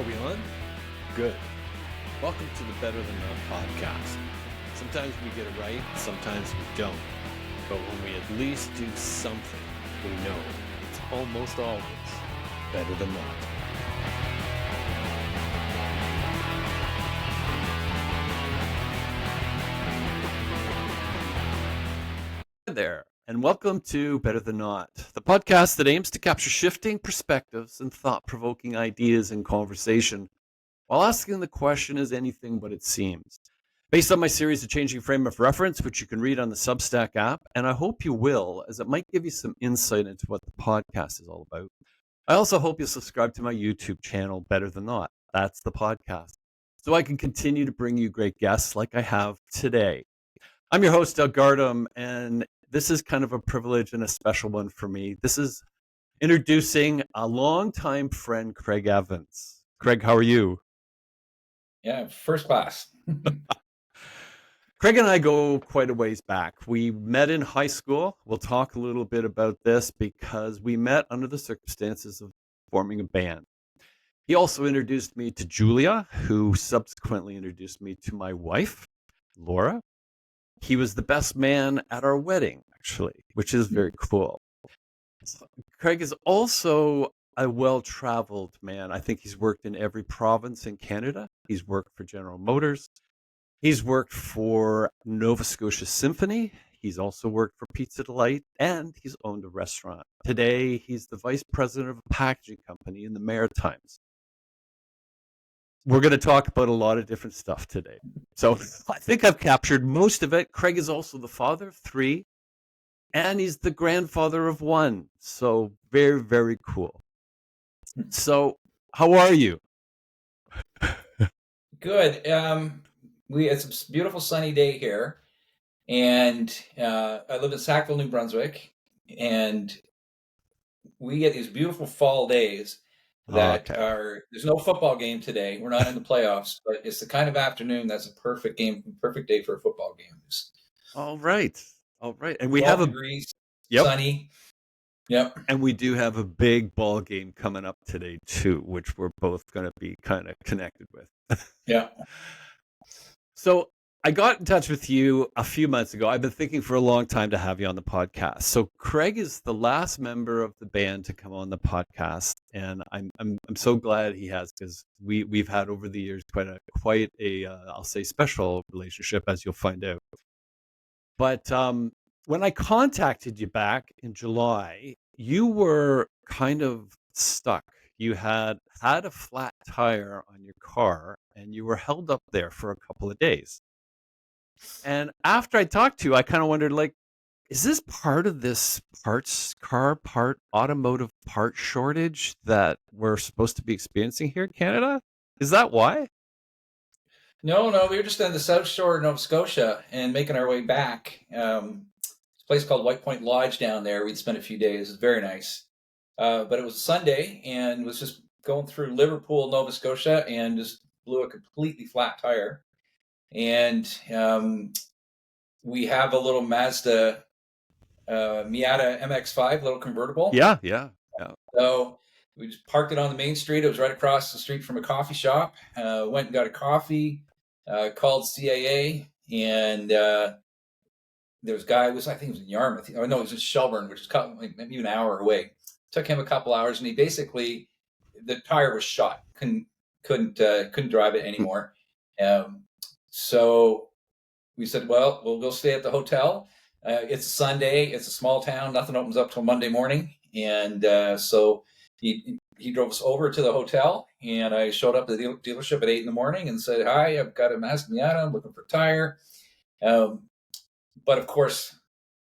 Are we on? Good. Welcome to the Better Than Not podcast. Sometimes we get it right, sometimes we don't. But when we at least do something, we know it's almost always better than not. Hi there, and welcome to Better Than Not, the podcast that aims to capture shifting perspectives and thought-provoking ideas in conversation, while asking the question is anything but it seems. Based on my series of Changing Frame of Reference, which you can read on the Substack app, and I hope you will, as it might give you some insight into what the podcast is all about. I also hope you'll subscribe to my YouTube channel, Better Than Not. That's the podcast. So I can continue to bring you great guests like I have today. I'm your host, Doug Gardam, and this is kind of a privilege and a special one for me. This is introducing a longtime friend, Craig Evans. Craig, how are you? Yeah, first class. Craig and I go quite a ways back. We met in high school. We'll talk a little bit about this because we met under the circumstances of forming a band. He also introduced me to Julia, who subsequently introduced me to my wife, Laura. He was the best man at our wedding, actually, which is very cool. Craig is also a well-traveled man. I think he's worked in every province in Canada. He's worked for General Motors. He's worked for Nova Scotia Symphony. He's also worked for Pizza Delight, and he's owned a restaurant. Today, he's the vice president of a packaging company in the Maritimes. We're going to talk about a lot of different stuff today. So I think I've captured most of it. Craig is also the father of 3, and he's the grandfather of 1. So very, very cool. So how are you? Good. It's a beautiful sunny day here, and I live in Sackville, New Brunswick, and we get these beautiful fall days that there's no football game today. We're not in the playoffs, but it's the kind of afternoon that's a perfect day for a football game. All right. And we 12 have degrees, sunny. Yep. And we do have a big ball game coming up today too, which we're both going to be kind of connected with. Yeah. So I got in touch with you a few months ago. I've been thinking for a long time to have you on the podcast. So Craig is the last member of the band to come on the podcast, and I'm so glad he has, because we've had over the years quite a I'll say special relationship, as you'll find out. But when I contacted you back in July, you were kind of stuck. You had a flat tire on your car, and you were held up there for a couple of days. And after I talked to you, I kind of wondered, like, is this part of this automotive part shortage that we're supposed to be experiencing here in Canada? Is that why? No, we were just on the South Shore of Nova Scotia and making our way back. It's a place called White Point Lodge down there. We'd spent a few days. It was very nice. But it was Sunday and was just going through Liverpool, Nova Scotia, and just blew a completely flat tire. And we have a little Mazda Miata MX-5, little convertible. Yeah. So we just parked it on the main street. It was right across the street from a coffee shop. Went and got a coffee, called CAA, and there was a guy, I think he was in Yarmouth. Oh, no, he was in Shelburne, which is maybe an hour away. Took him a couple hours, and he basically, the tire was shot. Couldn't drive it anymore. So we said, well, we'll go stay at the hotel. It's Sunday. It's a small town. Nothing opens up till Monday morning. And so he drove us over to the hotel, and I showed up at the dealership at 8 a.m. and said, hi, I've got a Mazda Miata. I'm looking for a tire. But of course,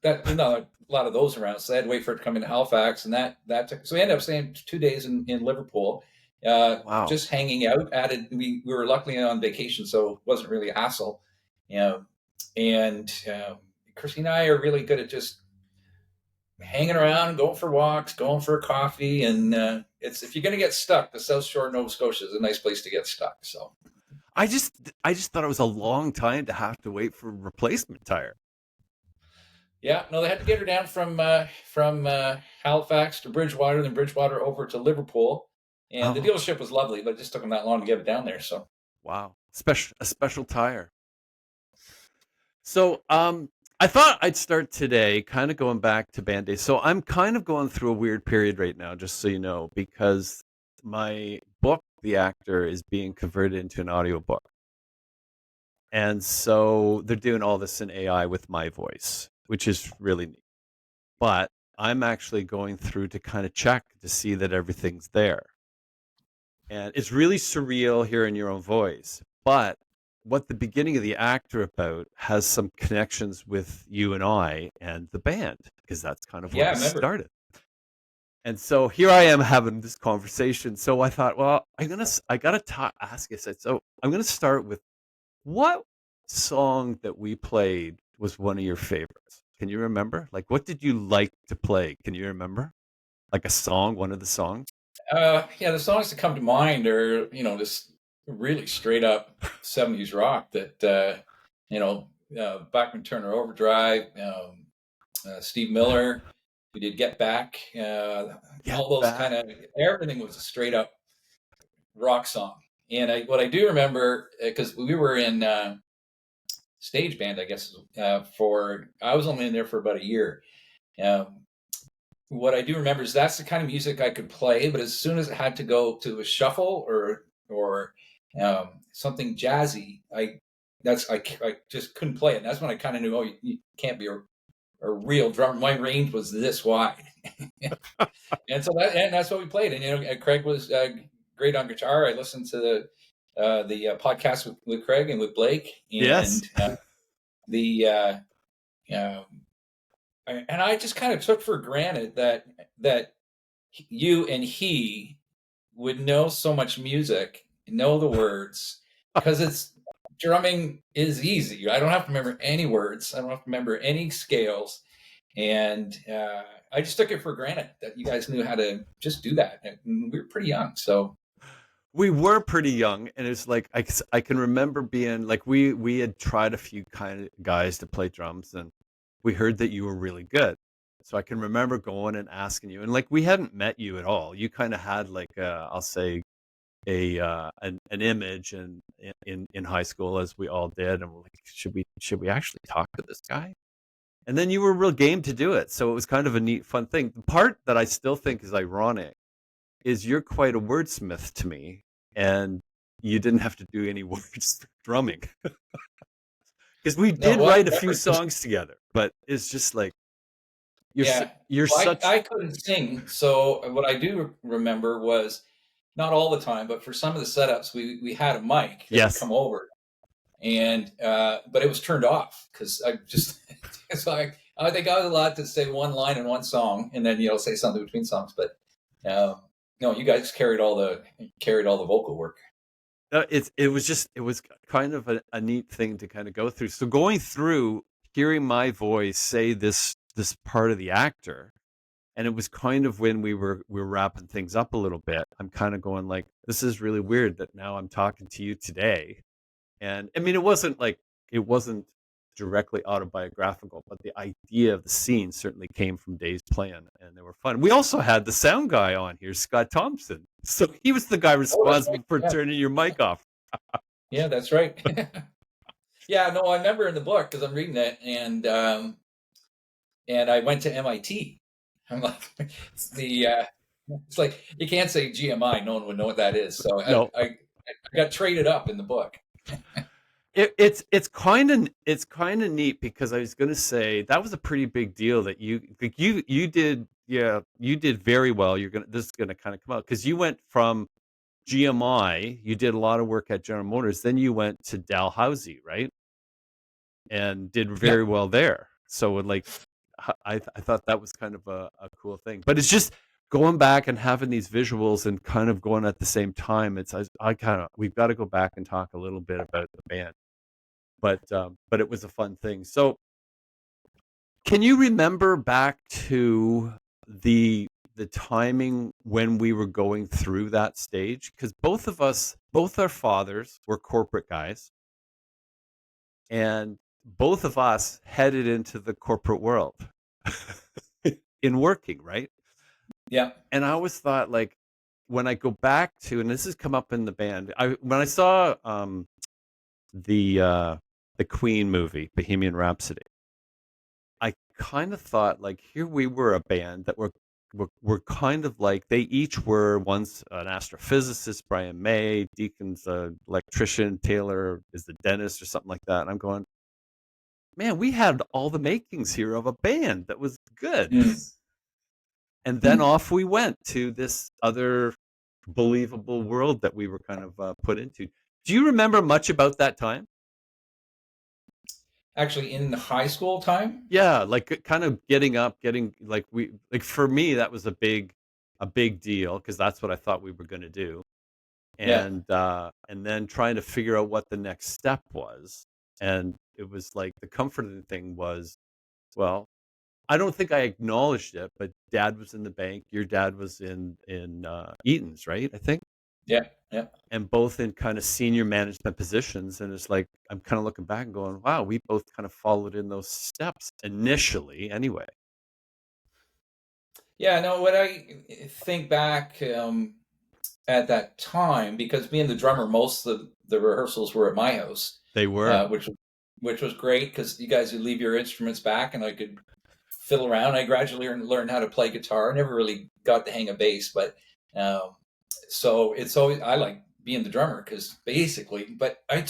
a lot of those around. So I had to wait for it to come into Halifax, and that took. So we ended up staying 2 days in Liverpool, Wow. just hanging out. We were luckily on vacation, so it wasn't really a hassle. And Christy and I are really good at just hanging around, going for walks, going for a coffee, and if you're going to get stuck, the South Shore of Nova Scotia is a nice place to get stuck. So I just thought it was a long time to have to wait for a replacement tire. Yeah, no, they had to get her down from Halifax to Bridgewater, then Bridgewater over to Liverpool. And the Oh, dealership was lovely, but it just took them that long to get it down there. So wow. A special tire. So, I thought I'd start today kind of going back to Band Aids. So I'm kind of going through a weird period right now, just so you know, because my book, The Actor, is being converted into an audiobook. And so they're doing all this in AI with my voice, which is really neat. But I'm actually going through to kind of check to see that everything's there. And it's really surreal hearing your own voice. But what the beginning of the actor about has some connections with you and I and the band, because that's kind of where yeah, I we remember. started. And so here I am having this conversation. So I thought, well, I gotta ask you. So I'm gonna start with what song that we played was one of your favorites? Can you remember? Like, what did you like to play? Can you remember? Like a song, one of the songs? Yeah, the songs that come to mind are, just really straight up '70s rock that, Bachman Turner Overdrive, Steve Miller. We did Get Back. Get All those back. kind of everything was a straight up rock song. And what I do remember, because we were in stage band, I guess, for I was only in there for about a year. Um, what I do remember is that's the kind of music I could play, but as soon as it had to go to a shuffle or something jazzy, I just couldn't play it. And that's when I kind of knew, oh, you can't be a real drummer. My range was this wide, and that's what we played. And Craig was great on guitar. I listened to the podcast with Craig and with Blake, Yes. and the um, and I just kind of took for granted that you and he would know so much music, know the words, because it's drumming is easy. I don't have to remember any words. I don't have to remember any scales, and I just took it for granted that you guys knew how to just do that. And we were pretty young, so We were pretty young, and it's like I can remember being like we had tried a few kind of guys to play drums, and we heard that you were really good. So I can remember going and asking you, and like we hadn't met you at all. You kind of had like I'll say an image in high school, as we all did, and we're like, should we actually talk to this guy? And then you were real game to do it, so it was kind of a neat, fun thing. The part that I still think is ironic is you're quite a wordsmith to me, and you didn't have to do any words for drumming because we no. did Well, I write a few remember just songs together. But it's just like yeah. you're Well, such I couldn't sing, so what I do remember was not all the time, but for some of the setups, we had a mic that would yes. come over and but it was turned off because I just it's like I think I was allowed to say one line in one song and then say something between songs, but um, no, you guys carried all the vocal work. It was kind of a neat thing to kind of go through. So going through hearing my voice say this part of the actor, and it was kind of when we were wrapping things up a little bit. I'm kind of going like, this is really weird that now I'm talking to you today. And I mean, it wasn't directly autobiographical, but the idea of the scene certainly came from days playing, and they were fun. We also had the sound guy on here, Scott Thompson. So he was the guy Oh, that's right. responsible for Yeah, turning your mic off. yeah, that's right. Yeah, no, I remember in the book because I'm reading it, and I went to MIT. I'm like, it's like you can't say GMI, no one would know what that is. So No, I got traded up in the book. it's kind of neat because I was going to say that was a pretty big deal that you did, yeah, you did very well. This is going to kind of come out because you went from GMI, you did a lot of work at General Motors, then you went to Dalhousie, right? And did Yeah, very well there. So like I thought that was kind of a cool thing. But it's just going back and having these visuals and kind of going at the same time. I kind of we've got to go back and talk a little bit about the band. But it was a fun thing. So can you remember back to the timing when we were going through that stage? Because both our fathers were corporate guys, and both of us headed into the corporate world in working, right? yeah, And I always thought, like, when I go back to, and this has come up in the band, when I saw the uh, the Queen movie, Bohemian Rhapsody, I kind of thought like here we were a band that were kind of like they each were once an astrophysicist, Brian May, Deacon's an electrician, Taylor is the dentist or something like that. And I'm going, man, we had all the makings here of a band that was good. Mm. And then Mm. off we went to this other believable world that we were kind of put into. Do you remember much about that time? Actually, in the high school time, Yeah, like kind of getting up, getting like like for me that was a big deal because that's what I thought we were going to do. yeah, And then trying to figure out what the next step was. And it was like the comforting thing was, well, I don't think I acknowledged it, but dad was in the bank, your dad was in Eaton's, right? I think. yeah, yeah. And both in kind of senior management positions. And it's like, I'm kind of looking back and going, wow, we both kind of followed in those steps initially anyway. Yeah, no, when I think back at that time, because being the drummer, most of the rehearsals were at my house, They were. uh, which which was great because you guys would leave your instruments back and I could fiddle around. I gradually learned how to play guitar. I never really got the hang of bass, but um, so it's always I like being the drummer because basically, but I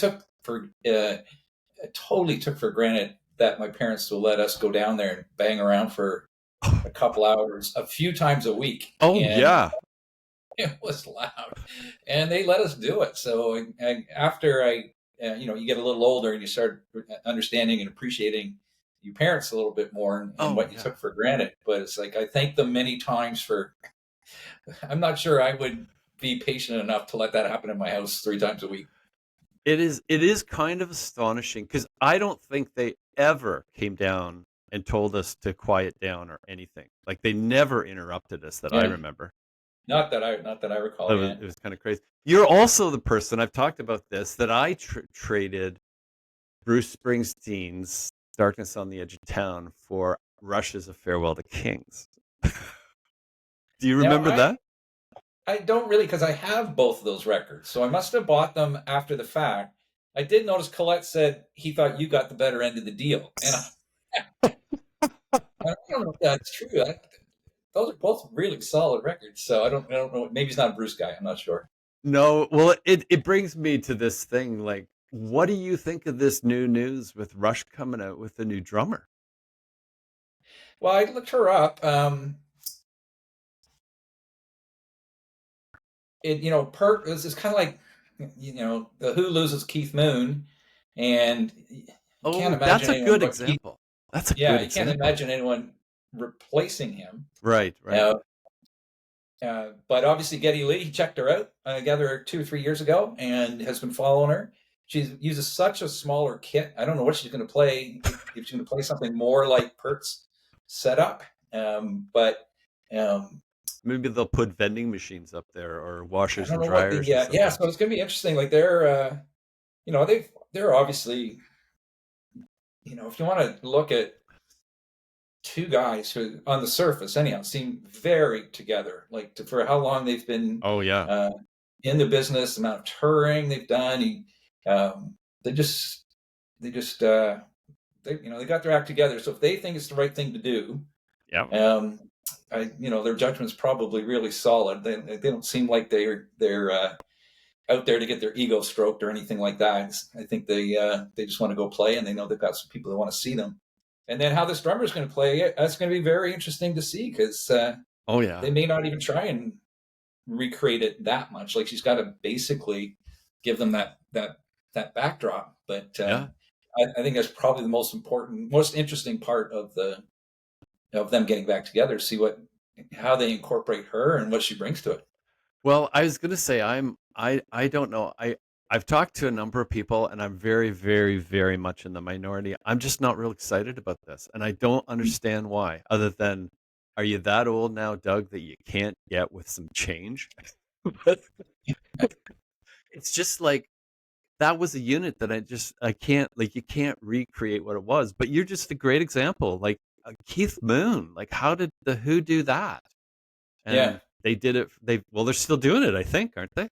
totally took for granted that my parents will let us go down there and bang around for a couple hours a few times a week, Oh, and yeah. it was loud, and they let us do it. So after you get a little older and you start understanding and appreciating your parents a little bit more and Oh, what you yeah. took for granted. But it's like I thank them many times for. I'm not sure I would be patient enough to let that happen in my house 3 times a week. It is kind of astonishing because I don't think they ever came down and told us to quiet down or anything. Like they never interrupted us that I Yeah, remember. not that I recall. Yeah, It was kind of crazy. You're also the person I've talked about this that I traded Bruce Springsteen's "Darkness on the Edge of Town" for Rush's "A Farewell to Kings." Do you now remember I that? I don't really because I have both of those records, so I must have bought them after the fact. I did notice Colette said he thought you got the better end of the deal, and I don't know if that's true. Those are both really solid records, so I don't know. Maybe he's not a Bruce guy. I'm not sure. No, well, it brings me to this thing. Like, what do you think of this new news with Rush coming out with a new drummer? Well, I looked her up. Perk is kind of like the Who loses Keith Moon, and you can't Oh, imagine that's a anyone good but Keith. example. That's a Yeah, good you can't example. imagine anyone replacing him. Right, right. Uh, but obviously, Geddy Lee, he checked her out. I gathered her 2 or 3 years ago and has been following her. She uses such a smaller kit. I don't know what she's going to play, if she's going to play something more like Pert's setup. But um, Maybe they'll put vending machines up there or I washers don't and know what the, dryers or yeah, something. so it's going to be interesting. Like they're obviously, if you want to look at two guys who, on the surface, anyhow, seem very together. Like for how long they've been Oh yeah. uh, in the business, the amount of touring they've done. They just, they just, they got their act together. So if they think it's the right thing to do, Yeah. um, their judgment's probably really solid. They don't seem like they're out there to get their ego stroked or anything like that. I think they just want to go play, and they know they've got some people that want to see them. And then how this drummer is going to play, that's going to be very interesting to see because Oh they yeah. may not even try and recreate it that much. Like she's got to basically give them that backdrop. But Yeah. I think that's probably the most important, most interesting part of them getting back together. See how they incorporate her and what she brings to it. Well, I was gonna say I don't know. I've talked to a number of people and I'm very, very, very much in the minority. I'm just not real excited about this. And I don't understand why, other than are you that old now, Doug, that you can't get with some change? But it's just like that was a unit that I can't like you can't recreate what it was. But you're just a great example. Like Keith Moon, like how did the Who do that? And Yeah. they did it. They're still doing it, I think, aren't they?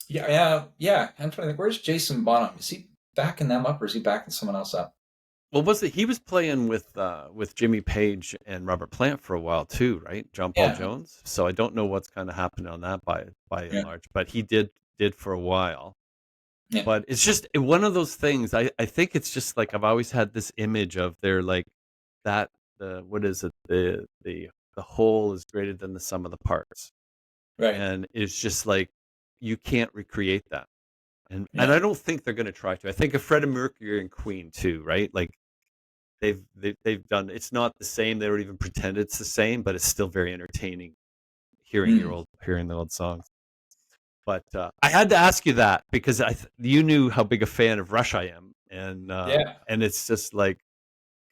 Yeah. I'm trying to think. Where's Jason Bonham? Is he backing them up, or is he backing someone else up? Well, was it he was playing with Jimmy Page and Robert Plant for a while too, right? John Paul Yeah, Jones. So I don't know what's kind of happened on that by and yeah, large, but he did for a while. yeah. But it's just one of those things. I think it's just like I've always had this image of they're like that the what is it the whole is greater than the sum of the parts, Right. and it's just like you can't recreate that. And I Yeah. don't think they're going to try to. I think of Freddie Mercury and Queen too, right? Like they've done. It's not the same. They don't even pretend it's the same, but it's still very entertaining Mm. hearing the old songs. But I had to ask you that because you knew how big a fan of Rush I am, Yeah. and it's just like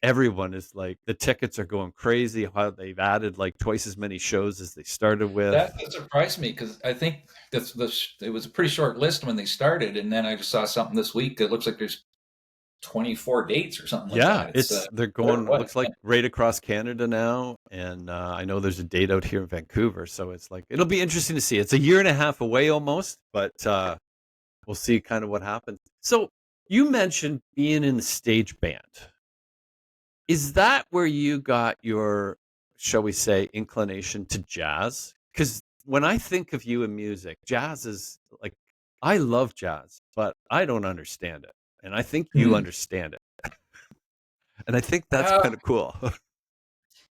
everyone is like the tickets are going crazy. How they've added like twice as many shows as they started with. That surprised me because I think it was a pretty short list when they started, and then I just saw something this week that looks like there's 24 dates or something like Yeah, that. It's it's they're whatever it going. was. Looks like right across Canada now, and I know there's a date out here in Vancouver. So it's like it'll be interesting to see. It's a year and a half away almost, but we'll see kind of what happens. So you mentioned being in the stage band. Is that where you got your, shall we say, inclination to jazz? Because when I think of you in music, jazz is like, I love jazz, but I don't understand it. And I think you Hmm. understand it. And I think that's Uh, kind of cool.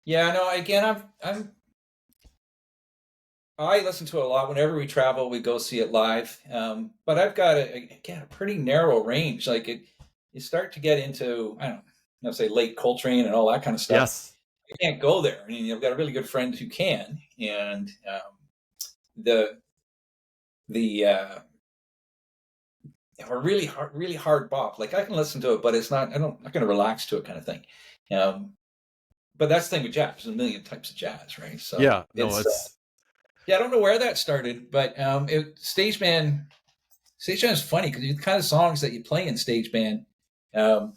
yeah, no, again, I listen to it a lot. Whenever we travel, we go see it live. But I've got again a pretty narrow range. Like you start to get into I don't know, say late Coltrane and all that kind of stuff. Yes. You can't go there. I mean, I've got a really good friend who can, and the the or really hard bop. Like I can listen to it, but it's not. I'm not going to relax to it, kind of thing. Um, but that's the thing with jazz. There's a million types of jazz, right? So Yeah. No, it's it's yeah. I don't know where that started, but stage band. Stage band is funny because the kind of songs that you play in stage band, um,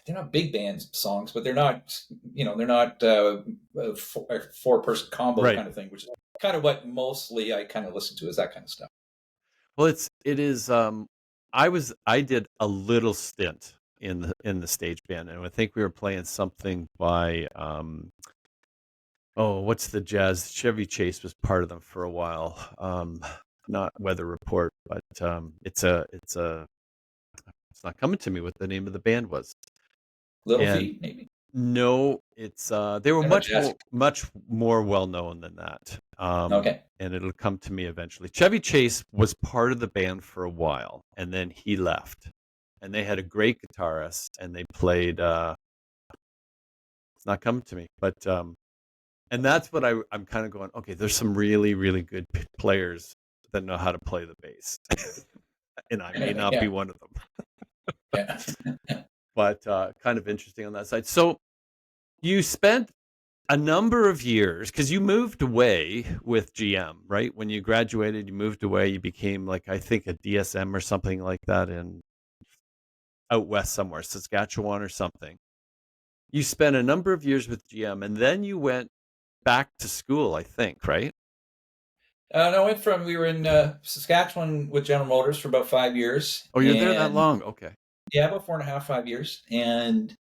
they're not big band songs, but they're not, they're not a four-person combo right. kind of thing, which is kind of what mostly I kind of listen to is that kind of stuff. Well, it is. I did a little stint in the stage band, and I think we were playing something by oh, what's the jazz? Chevy Chase was part of them for a while. Not Weather Report, but it's not coming to me what the name of the band was. Little And Feat, maybe. no, it's they were They're not jazzy. much more well known than that. Okay. And it'll come to me eventually. Chevy Chase was part of the band for a while, and then he left. And they had a great guitarist, and they played. It's not coming to me, but and that's what I'm kind of going. Okay, there's some really good players that know how to play the bass, and I may not be Yeah. one of them. Yeah. But kind of interesting on that side. So you spent a number of years because you moved away with GM, right? When you graduated, you moved away. You became like I think a DSM or something like that in out west somewhere, Saskatchewan or something. You spent a number of years with GM, and then you went back to school, I think, right? No, we were in Saskatchewan with General Motors for about 5 years, Oh, you're there that and long? Okay. yeah, about 4.5, 5 years, and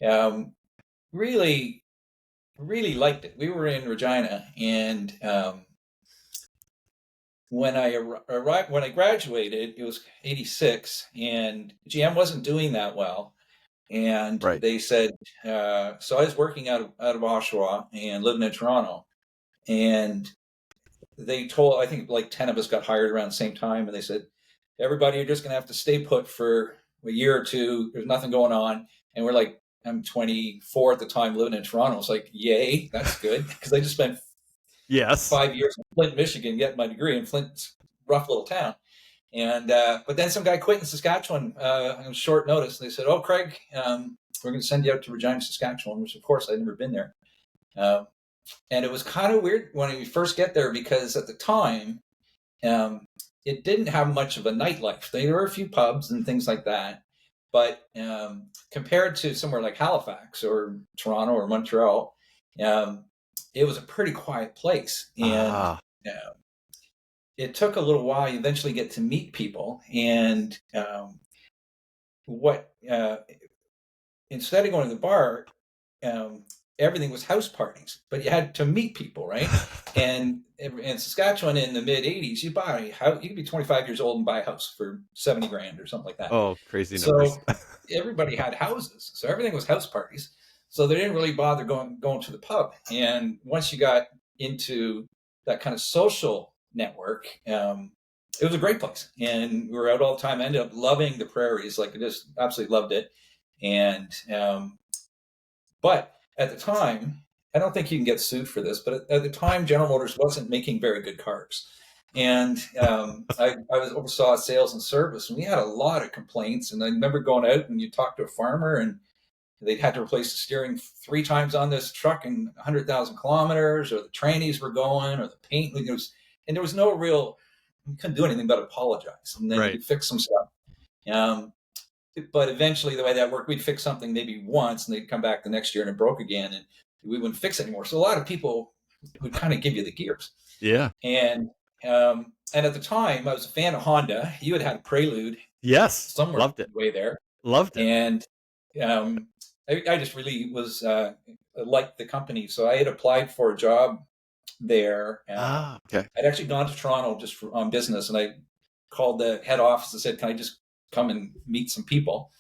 um, really, really liked it. We were in Regina, and when I graduated, it was '86, and GM wasn't doing that well, and Right. they said, so I was working out of Oshawa and living in Toronto, and they told I think like 10 of us got hired around the same time, and they said, everybody, you're just gonna have to stay put for a year or two. There's nothing going on, and we're like. I'm 24 at the time, living in Toronto. It's like, yay, that's good because I just spent Yes. 5 years in Flint, Michigan, getting my degree, and Flint's a rough little town. And but then some guy quit in Saskatchewan on short notice. And they said, "Oh, Craig, we're going to send you out to Regina, Saskatchewan," which of course I'd never been there. Um, and it was kind of weird when we first get there because at the time um, it didn't have much of a nightlife. There were a few pubs and things like that, but compared to somewhere like Halifax or Toronto or Montreal, um, it was a pretty quiet place, and Ah. uh, it took a little while. You eventually get to meet people, and what instead of going to the bar, um, everything was house parties, but you had to meet people, right? And in Saskatchewan in the mid '80s, you buy a house, you could be 25 years old and buy a house for 70 grand or something like that. Oh, crazy numbers. So everybody had houses, so everything was house parties. So they didn't really bother going to the pub. And once you got into that kind of social network, it was a great place, and we were out all the time. I ended up loving the prairies, like I just absolutely loved it. And but at the time, I don't think you can get sued for this, but at the time, General Motors wasn't making very good cars. And I was oversaw sales and service, and we had a lot of complaints. And I remember going out and you talk to a farmer, and they had to replace the steering 3 times on this truck in 100,000 kilometers, or the trannies were going, or the paint. And there was no real, you couldn't do anything but apologize, and then you Right. could fix some stuff. Um, but eventually, the way that worked, we'd fix something maybe once, and they'd come back the next year and it broke again, and we wouldn't fix it anymore. So a lot of people would kind of give you the gears. Yeah. And at the time, I was a fan of Honda. You had a Prelude Yes. somewhere Loved it. way there, Loved it. and I just really was liked the company. So I had applied for a job there. Okay. I'd actually gone to Toronto just on business, and I called the head office and said, "Can I just come and meet some people?"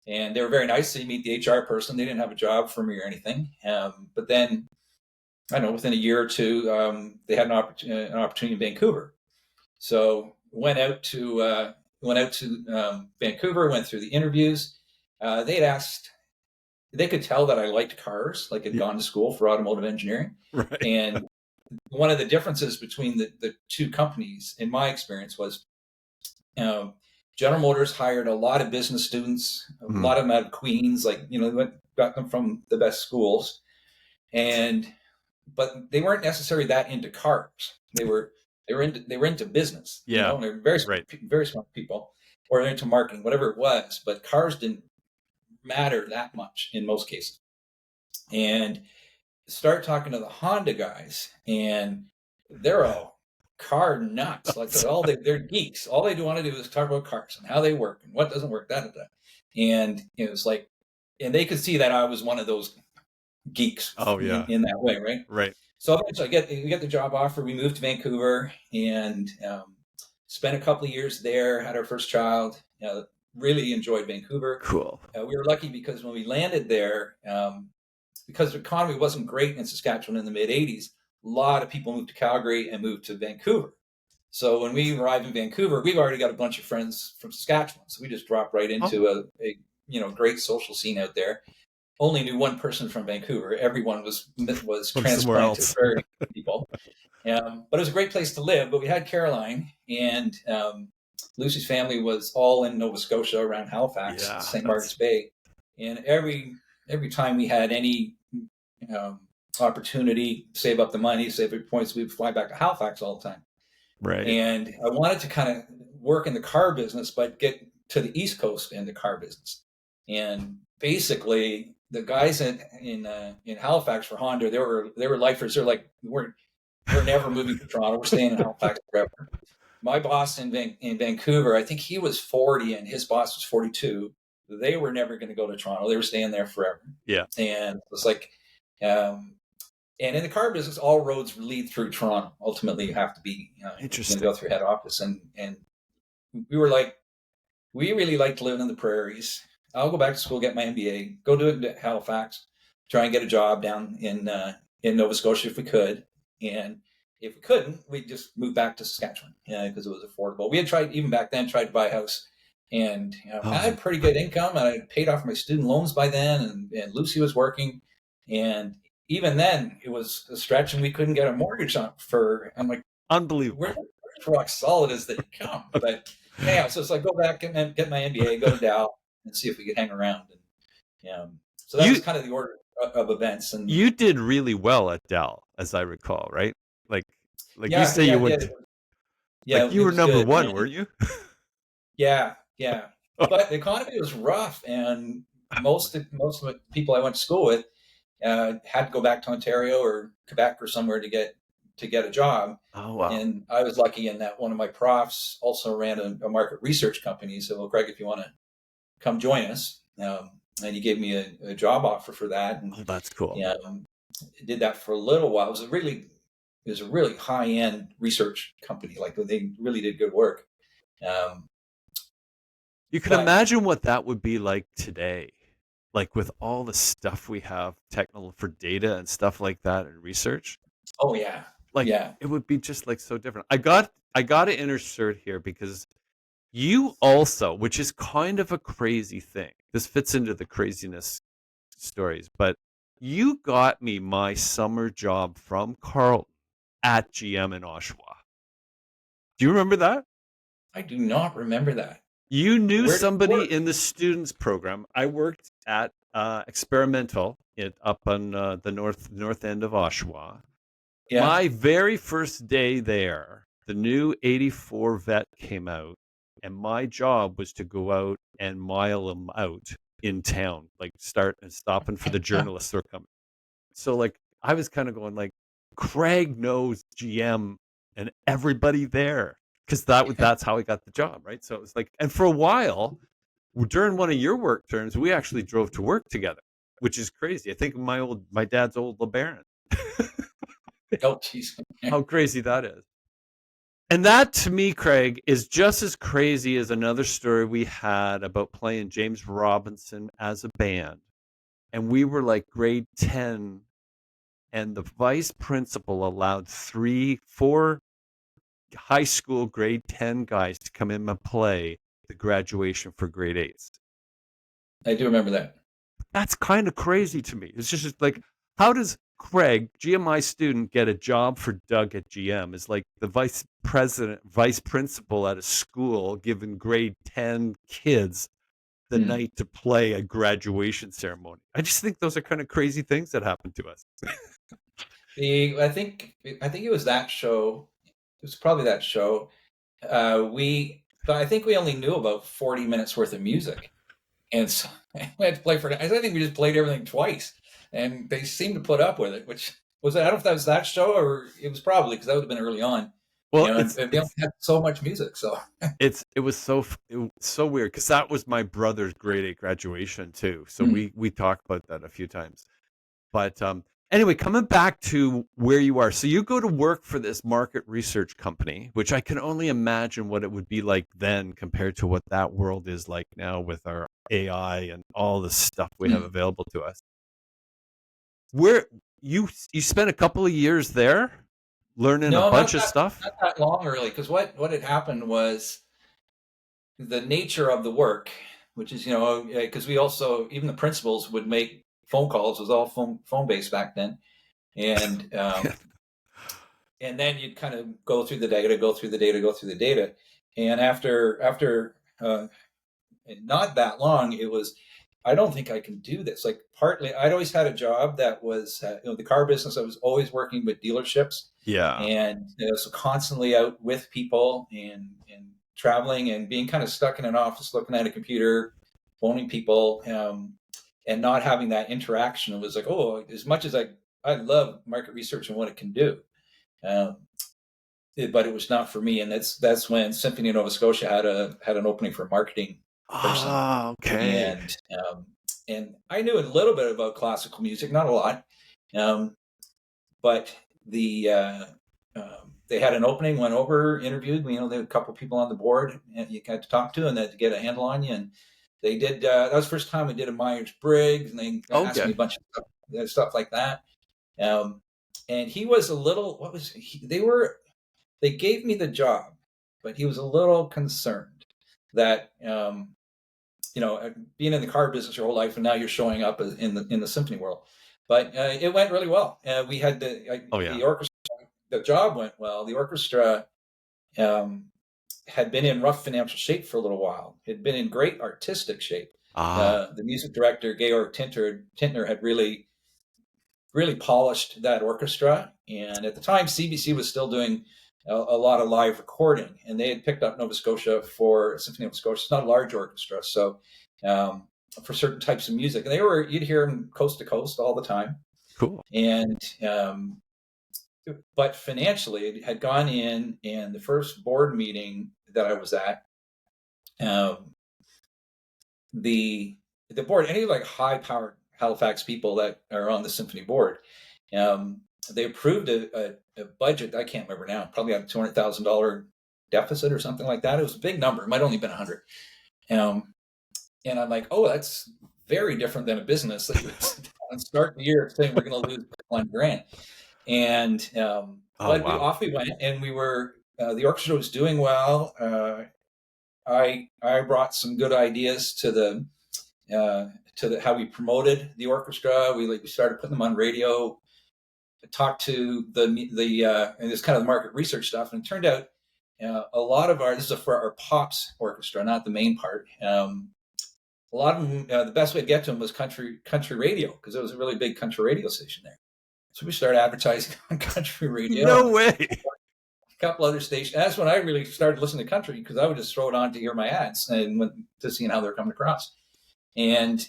And they were very nice. So you meet the HR person. They didn't have a job for me or anything. But then, I don't know, within a year or two, they had an opportunity in Vancouver. So went out to Vancouver. Went through the interviews. They'd asked. They could tell that I liked cars, like I'd gone to school for automotive engineering. Right. And one of the differences between the two companies, in my experience, was General Motors hired a lot of business students, a lot of them out of Queens, got them from the best schools, but they weren't necessarily that into cars. They were into business. Yeah. And they're very smart people, or they're into marketing, whatever it was. But cars didn't matter that much in most cases. And start talking to the Honda guys, and they're all car nuts. Like they're geeks. All they want to do is talk about cars and how they work and what doesn't work. And it was like, and they could see that I was one of those geeks. Oh yeah. In that way, right? Right. So eventually, we get the job offer. We moved to Vancouver and spent a couple of years there. Had our first child. Really enjoyed Vancouver. Cool. We were lucky because when we landed there, because the economy wasn't great in Saskatchewan in the mid '80s, a lot of people moved to Calgary and moved to Vancouver. So when we arrived in Vancouver, we've already got a bunch of friends from Saskatchewan. So we just dropped right into a great social scene out there. Only knew one person from Vancouver. Everyone was transplanted to prairie people. But it was a great place to live. But we had Caroline, and Lucy's family was all in Nova Scotia around Halifax, St. Margaret's Bay. And every time we had any opportunity to save up the money, save up points, we'd fly back to Halifax all the time. Right. And I wanted to kind of work in the car business, but get to the East Coast in the car business. And basically, the guys in Halifax for Honda, they were lifers. They're like, we're never moving to Toronto. We're staying in Halifax forever. My boss in Vancouver, I think he was 40 and his boss was 42. They were never going to go to Toronto. They were staying there forever. Yeah. And it's like, and in the car business, all roads lead through Toronto. Ultimately, you have to be interesting. Go through head office. And we were like, we really liked living in the prairies. I'll go back to school, get my MBA, go to Halifax, try and get a job down in Nova Scotia if we could. And if we couldn't, we'd just move back to Saskatchewan because it was affordable. We had tried, even back then, to buy a house. And I had pretty good income, and I had paid off my student loans by then, and Lucy was working. And even then, it was a stretch, and we couldn't get a mortgage on for. I'm like, unbelievable. Where's rock solid as they come? But anyhow, so it's like, go back and get my MBA, go to Dow, and see if we could hang around. And so that was kind of the order of events. And you did really well at Dell, as I recall, right? Like you say you would. Yeah, you were number one, man. weren't you? Yeah. But the economy was rough, and most of the people I went to school with, had to go back to Ontario or Quebec or somewhere to get a job. Oh, wow. And I was lucky in that one of my profs also ran a market research company. He said, "Well, Greg, if you want to come join us," and he gave me a job offer for that, and Oh, that's cool. did that for a little while. It was a really high end research company. Like they really did good work. Um, You can but imagine what that would be like today, like with all the stuff we have technical for data and stuff like that and research. oh yeah, Like yeah, it would be just like so different. I got to insert here because you also, which is kind of a crazy thing. This fits into the craziness stories, but you got me my summer job from Carlton at GM in Oshawa. Do you remember that? I do not remember that. You knew Where did you somebody work? in the students program. I worked at Experimental up on the north end of Oshawa. Yeah. My very first day there, the new 84 vet came out, and my job was to go out and mile them out in town, like start and stopping for the journalists who are coming. So like I was kind of going like, Craig knows GM and everybody there because that's how I got the job, right? So it was like, and for a while during one of your work terms, we actually drove to work together, which is crazy. I think my dad's old LeBaron. Oh, jeez. How crazy that is. And that to me, Craig, is just as crazy as another story we had about playing James Robinson as a band. And we were like grade 10, and the vice principal allowed 4 high school grade 10 guys to come in and play the graduation for grade 8s. I do remember that. That's kind of crazy to me. It's just like, how does Craig, GMI student, get a job for Doug at GM? Is like the vice principal at a school giving grade 10 kids the Hmm. night to play a graduation ceremony. I just think those are kind of crazy things that happen to us. I think it was that show. It was probably that show. But I think we only knew about 40 minutes worth of music, and so we had to play for. I think we just played everything twice, and they seemed to put up with it. Which was I don't know if that was that show or it was probably because that would have been early on. Well, And we only had so much music, so it was so weird because that was my brother's grade 8 graduation too. So hmm. we talked about that a few times. But anyway, coming back to where you are. So you go to work for this market research company, which I can only imagine what it would be like then compared to what that world is like now with our AI and all the stuff we have Hmm. available to us. Where you spent a couple of years there learning a No, bunch of stuff? not that long really. Because what had happened was the nature of the work, which is because we also even the principals would make phone calls. It was all phone based back then, and and then you'd kind of go through the data, go through the data, go through the data, and after not that long, it was. I don't think I can do this. Like partly, I'd always had a job that was the car business. I was always working with dealerships, Yeah. and so constantly out with people and traveling and being kind of stuck in an office, looking at a computer, phoning people, and not having that interaction. It was like, oh, as much as I love market research and what it can do, um, but it was not for me. And that's when Symphony of Nova Scotia had an opening for a marketing person, Ah, okay. and um, and I knew a little bit about classical music, not a lot, um, but they had an opening, went over, interviewed. There were a couple of people on the board, and you got to talk to, and then to get a handle on you. And they did. That was the first time I did a Myers Briggs, and they asked me Okay. a bunch of stuff like that. Um, and he was a little. What was he, they were? They gave me the job, but he was a little concerned that being in the car business your whole life, and now you're showing up in the symphony world. But it went really well. We had Oh the yeah. orchestra. The job went well. The orchestra um, had been in rough financial shape for a little while. It had been in great artistic shape. Ah. The music director Georg Tintner had really polished that orchestra. And at the time, CBC was still doing a lot of live recording, and they had picked up Nova Scotia for Symphony of Nova Scotia. It's not a large orchestra, so for certain types of music, and you'd hear them coast to coast all the time. Cool. And but financially, it had gone in, and the first board meeting that I was at, um, the the board, any like high powered Halifax people that are on the symphony board, um, they approved a budget. I can't remember now. Probably a $200,000 deficit or something like that. It was a big number. It might only been 100. Um, and I'm like, oh, that's very different than a business that you start the year saying we're going to lose $1 grand. And Oh, but we wow. off we went, and we were the orchestra was doing well. I brought some good ideas to the how we promoted the orchestra. We started putting them on radio, talked to the and this kind of the market research stuff, and it turned out a lot of our this is for our pops orchestra, not the main part. A lot of them, the best way to get to them was country radio, because it was a really big country radio station there. So we started advertising on country radio, No and way. a couple other stations. That's when I really started listening to country, because I would just throw it on to hear my ads and to seeing how they're coming across. And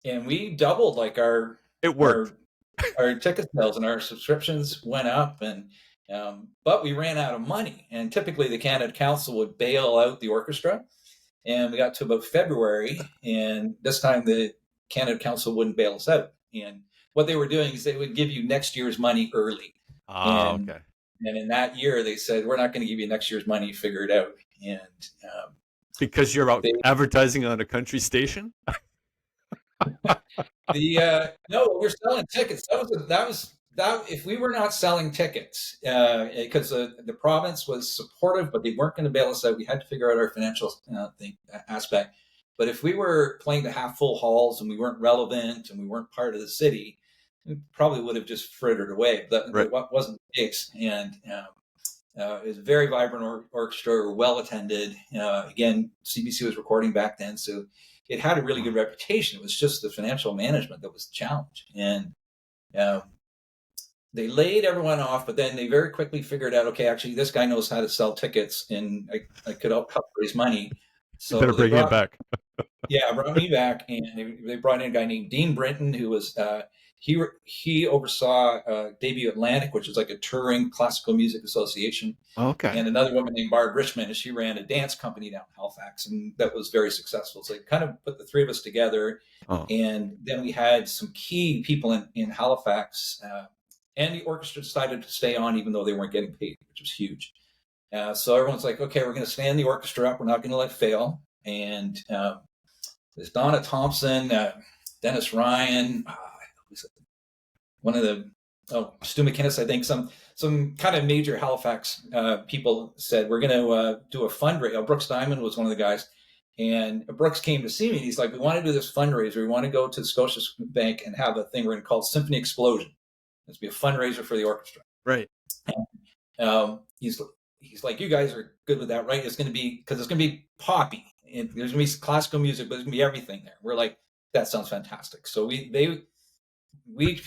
we doubled like It our worked. our ticket sales, and our subscriptions went up. And but we ran out of money, and typically the Canada Council would bail out the orchestra. And we got to about February, and this time the Canada Council wouldn't bail us out. And what they were doing is they would give you next year's money early. Ah, And okay. in that year, they said, we're not going to give you next year's money, figure it out. And Because you're out they advertising on a country station? no, we're selling tickets. That if we were not selling tickets, because the province was supportive, but they weren't going to bail us out. We had to figure out our financial aspect. But if we were playing the half full halls and we weren't relevant and we weren't part of the city, we probably would have just frittered away. But Right. that wasn't the case. And it was a very vibrant orchestra, well attended. Again, CBC was recording back then, so it had a really good reputation. It was just the financial management that was the challenge. And they laid everyone off, but then they very quickly figured out, okay, actually, this guy knows how to sell tickets, and I could help raise money. You So better bring him back. brought me back, and they brought in a guy named Dean Brinton, who was he oversaw Debut Atlantic, which is like a touring classical music association, Okay. and another woman named Barb Richmond, and she ran a dance company down in Halifax, and that was very successful. So it kind of put the three of us together, Oh, and then we had some key people in Halifax, and the orchestra decided to stay on even though they weren't getting paid, which was huge. So everyone's like, okay, we're going to stand the orchestra up. We're not going to let it fail. And there's Donna Thompson, Dennis Ryan, one of the Stu McInnes, I think some kind of major Halifax people said, we're going to do a fundraiser. Brooks Diamond was one of the guys. And Brooks came to see me, and he's like, we want to do this fundraiser. We want to go to the Scotia Bank and have a thing we're going to call Symphony Explosion. It's be a fundraiser for the orchestra. right. He's like, you guys are good with that, right? It's going to be, because it's going to be poppy, and there's going to be classical music, but there's going to be everything there. We're like, that sounds fantastic. So we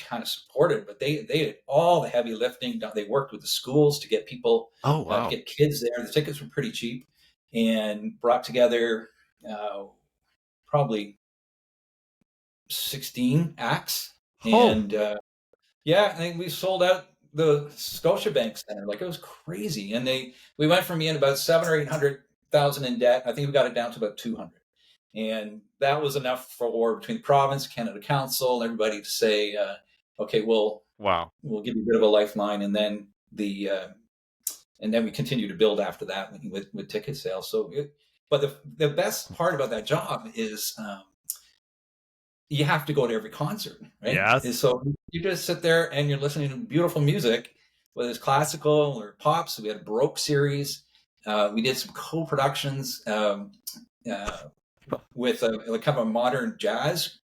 kind of supported, but they did all the heavy lifting. They worked with the schools to get people, Oh, to wow. get kids there. The tickets were pretty cheap, and brought together probably 16 acts. Oh, And I think we sold out the Scotiabank Center. Like, it was crazy. And we went from being about 700 or 800,000 in debt. I think we got it down to about 200. And that was enough for between the province, Canada Council, and everybody to say, okay, wow. we'll give you a bit of a lifeline. And then we continue to build after that with ticket sales. But the best part about that job is you have to go to every concert, right? Yes. And so you just sit there and you're listening to beautiful music, whether it's classical or pop. So we had a Baroque series. We did some co-productions with a kind of a modern jazz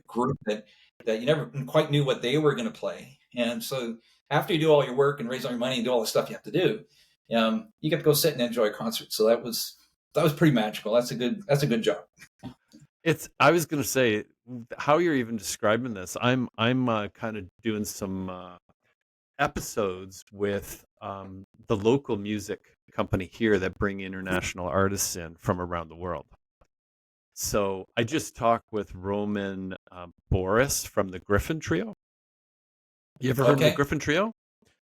group that you never quite knew what they were going to play. And so after you do all your work and raise all your money and do all the stuff you have to do, you get to go sit and enjoy a concert. So that was pretty magical. That's a good job. I was going to say, how you're even describing this, I'm kind of doing some episodes with the local music company here that bring international artists in from around the world. So I just talked with Roman Boris from the Griffin Trio. You ever heard of the Okay. Griffin Trio?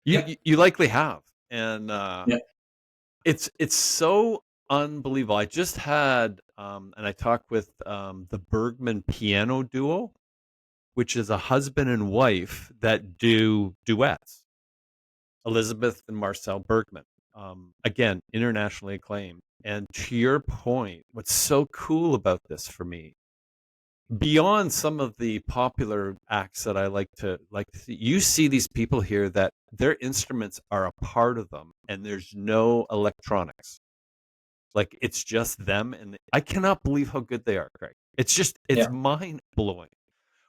You Yeah. you, you likely have, and Yeah. it's so unbelievable. I just had and I talked with the Bergman piano duo, which is a husband and wife that do duets. Elizabeth and Marcel Bergman. Again, internationally acclaimed. And to your point, what's so cool about this for me, beyond some of the popular acts that I like to see, you see these people here that their instruments are a part of them, and there's no electronics. Like it's just them, and I cannot believe how good they are, Craig. It's Yeah. mind blowing.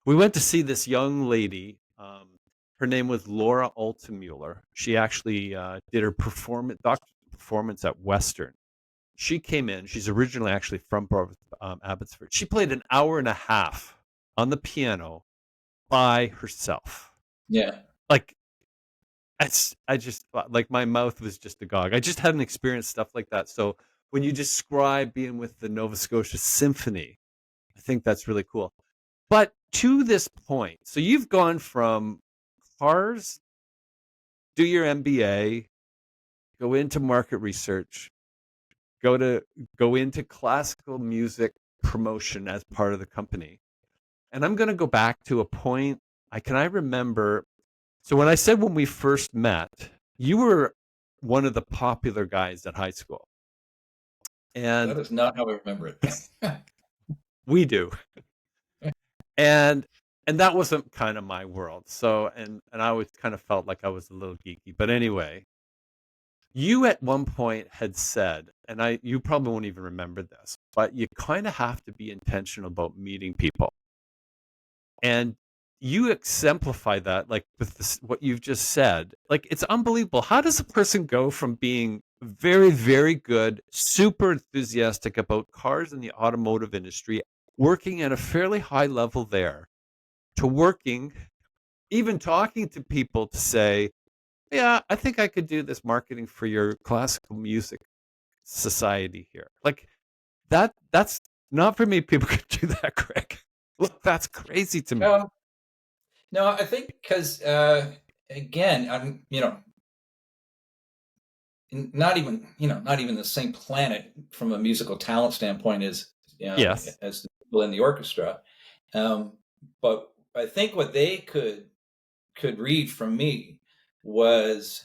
We went to see this young lady. Her name was Laura Altemuller. She actually did her doctor's performance at Western. She came in. She's originally actually from Abbotsford. She played an hour and a half on the piano by herself. Yeah. Like I just like my mouth was just agog. I just hadn't experienced stuff like that. So when you describe being with the Nova Scotia Symphony, I think that's really cool. But to this point, so you've gone from cars, do your MBA, go into market research, go to go into classical music promotion as part of the company. And I'm going to go back to a point I remember. So when I said when we first met, you were one of the popular guys at high school. That And is not how I remember it. we do. And that wasn't kind of my world. So and I always kind of felt like I was a little geeky. But anyway, you at one point had said, and you probably won't even remember this, but you kind of have to be intentional about meeting people. And you exemplify that like with this, what you've just said. Like it's unbelievable. How does a person go from being very, very good, super enthusiastic about cars in the automotive industry, working at a fairly high level there, to working, even talking to people to say, yeah, I think I could do this marketing for your classical music society here. Like that's not for me. People could do that, Craig. Look, that's crazy to me. Um, no, I think because again, I'm not even the same planet from a musical talent standpoint Yes. as the people in the orchestra. Um, but I think what they could read from me was,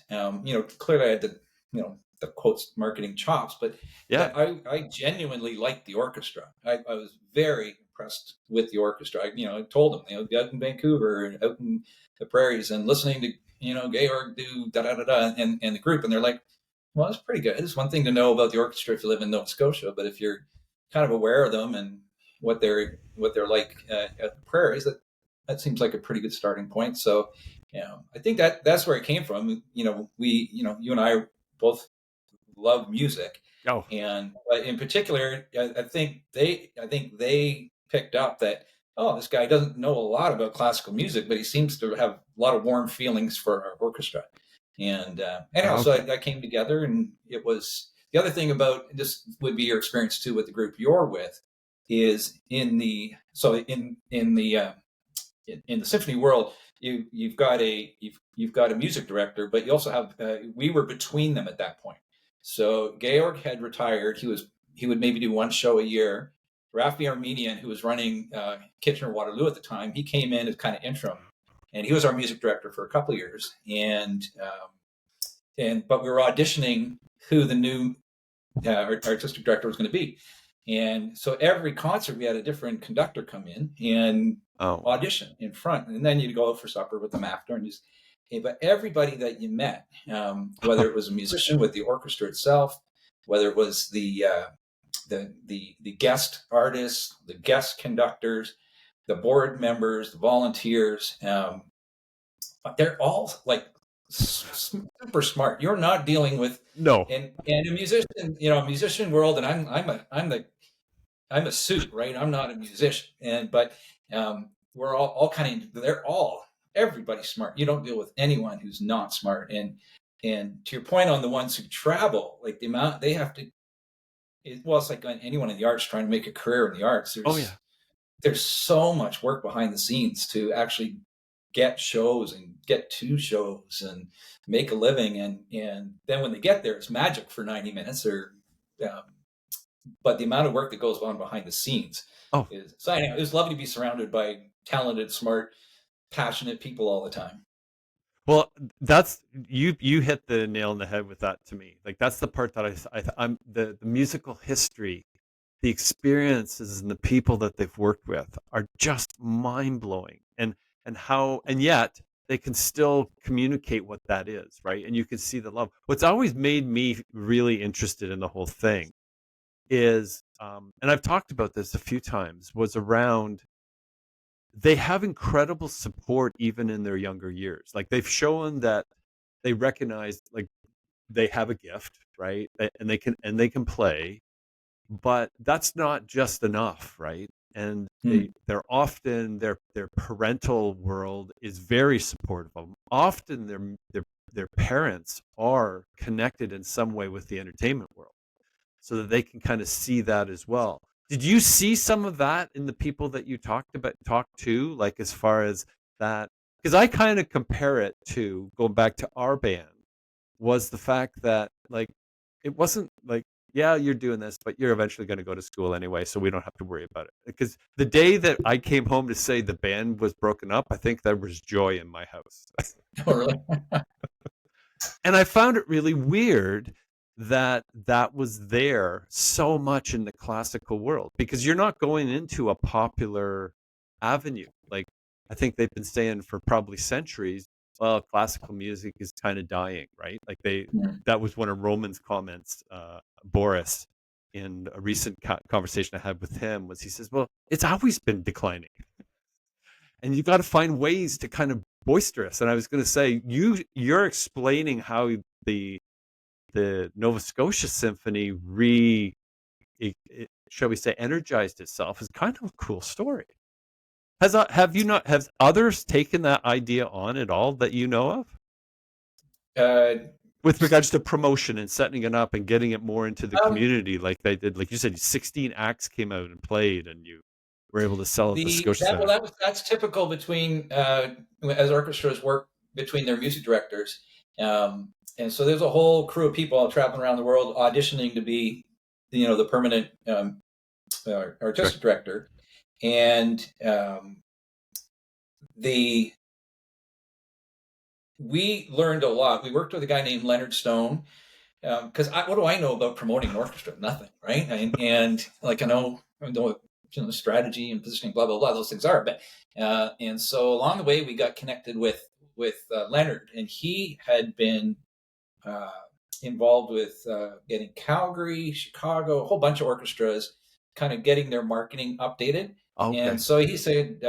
clearly I had the quotes marketing chops, but Yeah. that I genuinely liked the orchestra. I was very impressed with the orchestra. I told them, out in Vancouver and out in the prairies and listening to, Georg do da da da da and the group. And they're like, well, it's pretty good. It's one thing to know about the orchestra if you live in Nova Scotia, but if you're kind of aware of them and what they're like at the prairies, that seems like a pretty good starting point. So, I think that's where it came from. You and I both love music, Oh, and but in particular, I think they picked up that, oh, this guy doesn't know a lot about classical music, but he seems to have a lot of warm feelings for our orchestra. And anyhow, so okay. that came together, and it was the other thing about this would be your experience too with the group you're with is in the symphony world, you've got a music director, but you also have we were between them at that point. So Georg had retired. He would maybe do one show a year. Raf the Armenian, who was running Kitchener Waterloo at the time, he came in as kind of interim, and he was our music director for a couple of years. But we were auditioning who the new artistic director was going to be. And so every concert, we had a different conductor come in and Oh, audition in front. And then you'd go out for supper with them after. But everybody that you met, whether it was a musician with the orchestra itself, whether it was the guest artists, the guest conductors, the board members, the volunteers, they're all like super smart. You're not dealing with no. and a musician, a musician world, and I'm a suit, right? I'm not a musician, but we're all kind of they're all everybody's smart. You don't deal with anyone who's not smart. And to your point on the ones who travel, like the amount they have to it's like anyone in the arts trying to make a career in the arts. Oh yeah. There's so much work behind the scenes to actually get shows and get to shows and make a living, and then when they get there, it's magic for 90 minutes. Or um, but the amount of work that goes on behind the scenes Oh, is so. Anyway, it was lovely to be surrounded by talented, smart, passionate people all the time. well, that's you hit the nail on the head with that to me. Like that's the part that I'm the musical history, the experiences and the people that they've worked with are just mind blowing, and yet they can still communicate what that is, right? And you can see the love. What's always made me really interested in the whole thing is, and I've talked about this a few times, was around they have incredible support even in their younger years. Like they've shown that they recognize like they have a gift, right? And they can play, but that's not just enough, right? And Hmm. they're often their parental world is very supportive of them. Often their parents are connected in some way with the entertainment world, so that they can kind of see that as well. Did you see some of that in the people that you talked to, like as far as that? Because I kind of compare it to going back to our band, was the fact that like it wasn't like, yeah, you're doing this, but you're eventually going to go to school anyway, so we don't have to worry about it. Because the day that I came home to say the band was broken up, I think there was joy in my house. Oh, really? And I found it really weird that that was there so much in the classical world, because you're not going into a popular avenue. Like I think they've been saying for probably centuries, well, classical music is kind of dying, right? Like Hmm. that was one of Roman's comments, Boris, in a recent conversation I had with him, was he says, well, it's always been declining, and you got to find ways to kind of boisterous. And I was going to say, you're explaining how the Nova Scotia Symphony shall we say, energized itself, is kind of a cool story. Have you not, have others taken that idea on at all that you know of, Uh, with regards to promotion and setting it up and getting it more into the um, community, like they did? Like you said, 16 acts came out and played, and you were able to sell at the Scotia Center. that's typical between as orchestras work between their music directors, and so there's a whole crew of people traveling around the world auditioning to be, the permanent Sure. artistic director, and the we learned a lot. We worked with a guy named Leonard Stone, because what do I know about promoting an orchestra? Nothing, right? And like I know what, strategy and positioning, blah blah blah. Those things are, but and so along the way we got connected with Leonard, and he had been uh, involved with getting Calgary, Chicago, a whole bunch of orchestras, kind of getting their marketing updated. And Okay. so he said,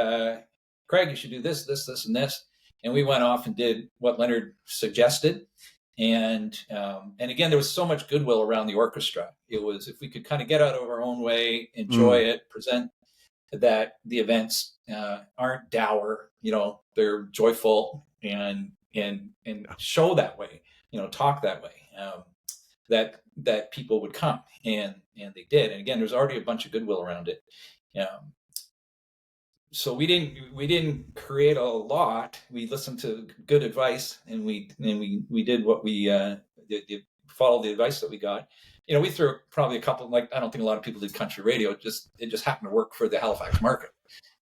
Craig, you should do this, this, this, and this. And we went off and did what Leonard suggested. And again, there was so much goodwill around the orchestra. It was, if we could kind of get out of our own way, enjoy Mm. it, present that the events aren't dour, they're joyful, and show that way, talk that way, that people would come, and they did. And again, there's already a bunch of goodwill around it. Um, so we didn't create a lot. We listened to good advice, and we did what we did, followed the advice that we got. We threw probably a couple. Like, I don't think a lot of people did country radio. It just happened to work for the Halifax market,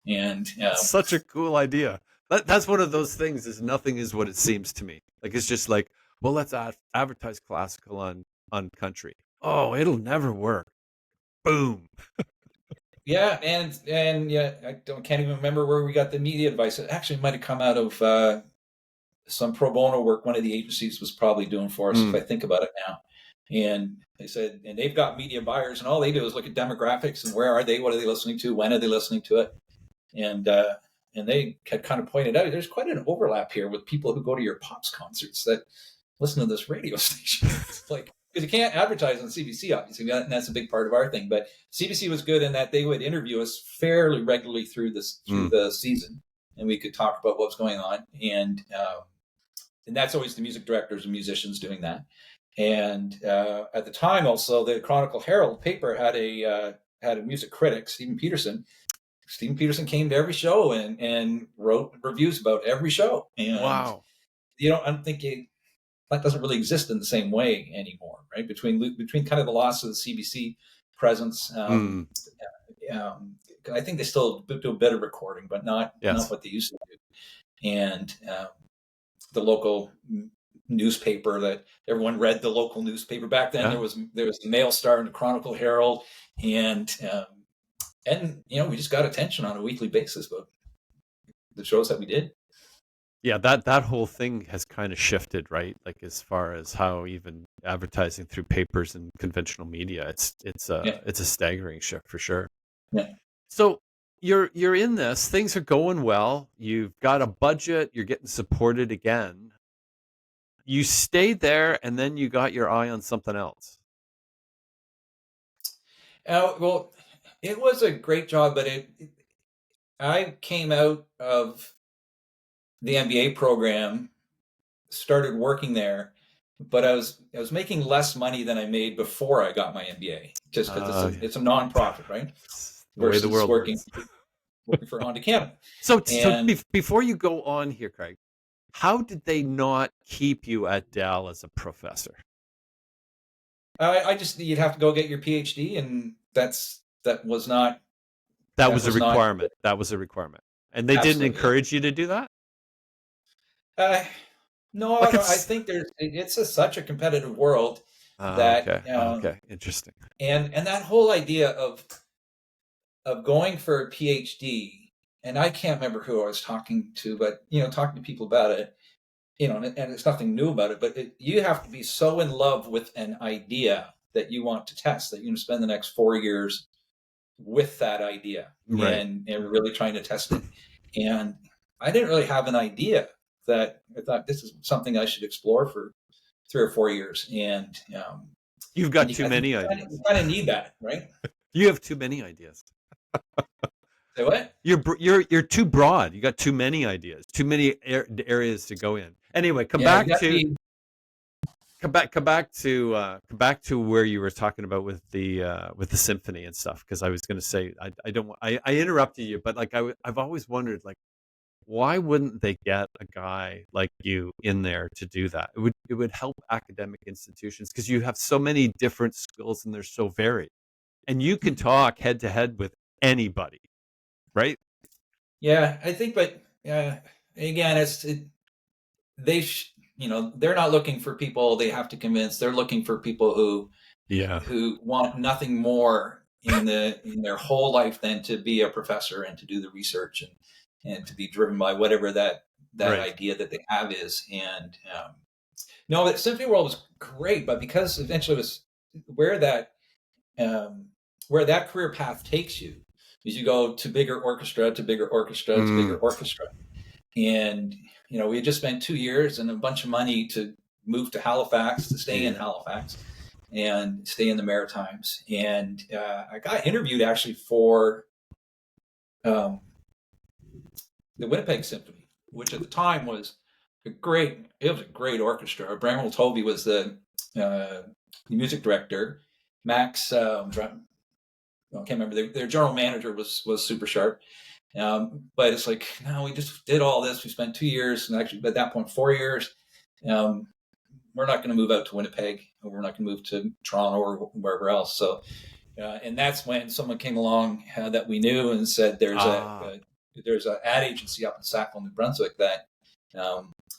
and That's such a cool idea. That's one of those things, is nothing is what it seems to me. Like it's just like, well, let's advertise classical on country. Oh, it'll never work. Boom. yeah, and yeah, can't even remember where we got the media advice. It actually might have come out of some pro bono work one of the agencies was probably doing for us, if Mm. I think about it now. And they said, and they've got media buyers, and all they do is look at demographics and where are they, what are they listening to, when are they listening to it, and uh, and they had kind of pointed out there's quite an overlap here with people who go to your pops concerts that listen to this radio station. It's like, because you can't advertise on CBC, obviously, and that's a big part of our thing. But CBC was good in that they would interview us fairly regularly through Mm. the season, and we could talk about what was going on. And that's always the music directors and musicians doing that. And at the time, also the Chronicle Herald paper had a music critic, Stephen Peterson. Stephen Peterson came to every show and wrote reviews about every show. And Wow. I'm thinking that doesn't really exist in the same way anymore, right? Between kind of the loss of the CBC presence, Mm, I think they still do a bit of recording, but not yes. what they used to do. And the local newspaper that everyone read, the local newspaper back then, Yeah. there was the Mail Star and the Chronicle Herald, and we just got attention on a weekly basis about the shows that we did. Yeah, that whole thing has kind of shifted, right? Like as far as how even advertising through papers and conventional media, Yeah, it's a staggering shift for sure. yeah. So you're in this, things are going well, you've got a budget, you're getting supported again. You stayed there and then you got your eye on something else. Well, it was a great job, but I came out of the MBA program, started working there, but I was making less money than I made before I got my MBA, just because it's a nonprofit, right? It's the way the Versus world working works. working for Honda Canada. So And before you go on here, Craig, how did they not keep you at Dell as a professor? I just you'd have to go get your PhD, and that was not That that was a was not requirement. That was a requirement. And they didn't absolutely. Yeah. encourage you to do that? Uh, no, Like no, I it's think such a competitive world that okay. Okay. Interesting. and that whole idea of going for a PhD, and I can't remember who I was talking to, but talking to people about it, and it's nothing new about it, but you have to be so in love with an idea that you want to test that you're going to spend the next 4 years with that idea Right. and really trying to test it. And I didn't really have an idea that I thought this is something I should explore for 3 or 4 years. You've And got you, too I think many you ideas. kind of need that, right? You have too many ideas. Say what? You're too broad. You got too many ideas. Too many areas to go in. Anyway, Yeah, you got to be. come back to where you were talking about with the symphony and stuff, because I was going to say I don't I interrupted you, but like I've always wondered, like, why wouldn't they get a guy like you in there to do that? It would help academic institutions because you have so many different skills and they're so varied, and you can talk head to head with anybody, right? Yeah, I think, but again, they're not looking for people they have to convince. They're looking for people Yeah. who want nothing more in their whole life than to be a professor and to do the research and to be driven by whatever that Right. idea that they have is. And no, the symphony world was great, but because eventually it was where that um, where that career path takes you is you go to bigger orchestra, to bigger orchestra, to bigger Mm, orchestra. And we had just spent 2 years and a bunch of money to move to Halifax, to stay in yeah. Halifax and stay in the Maritimes. And I got interviewed actually for um, the Winnipeg Symphony, which at the time was it was a great orchestra. Bramwell Tovey was the music director. Max, I can't remember, their general manager was super sharp. But it's like, no, we just did all this. We spent 2 years, and actually at that point, 4 years. Um, we're not going to move out to Winnipeg. We're not going to move to Toronto or wherever else. So, and that's when someone came along that we knew and said, Ah. there's an ad agency up in Sackville, New Brunswick that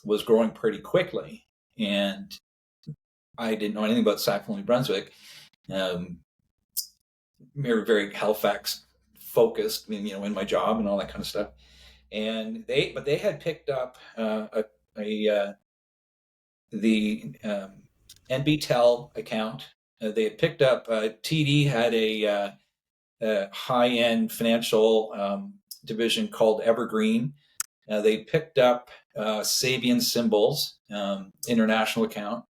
was growing pretty quickly, and I didn't know anything about Sackville, New Brunswick. Um, we were very Halifax focused, in my job and all that kind of stuff. And they had picked up the NBTEL account. They had picked up TD had a high end financial division called Evergreen. They picked up Sabian Symbols international account.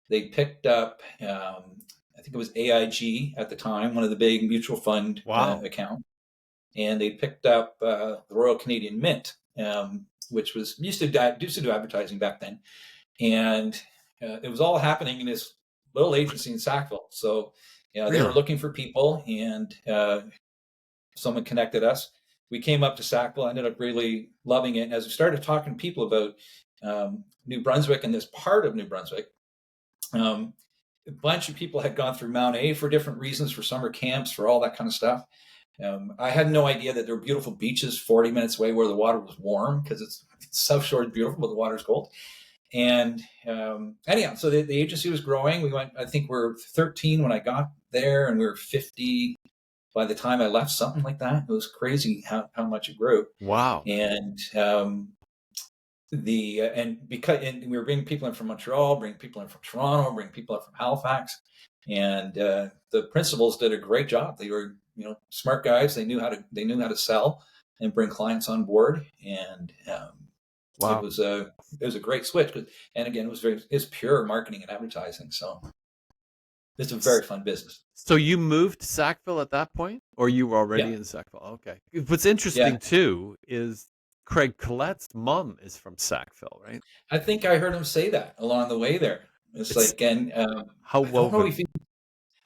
They picked up I think it was AIG at the time, one of the big mutual fund Wow. account, and they picked up the Royal Canadian Mint, which used to do advertising back then, and it was all happening in this little agency in Sackville. So, they were Really? looking for people, and someone connected us. We came up to Sackville, ended up really loving it. And as we started talking to people about New Brunswick and this part of New Brunswick, um, a bunch of people had gone through Mount A for different reasons, for summer camps, for all that kind of stuff. I had no idea that there were beautiful beaches 40 minutes away where the water was warm, because it's South Shore is beautiful, but the water's cold. And anyhow, so the agency was growing. We went, I think we're 13 when I got there, and we were 50 by the time I left, something like that. It was crazy how much it grew. Wow. And and we were bringing people in from Montreal, bringing people in from Toronto, bringing people in from Halifax, and the principals did a great job. They were, smart guys. They knew how to sell and bring clients on board, and it Wow. was a great switch. And again, it's pure marketing and advertising. So it's a very fun business. So you moved to Sackville at that point, or you were Yeah, already in Sackville? Okay. What's yeah. interesting too is Craig Collette's mom is from Sackville, right? I think I heard him say that along the way there. It's It's like, and how I don't know woven. if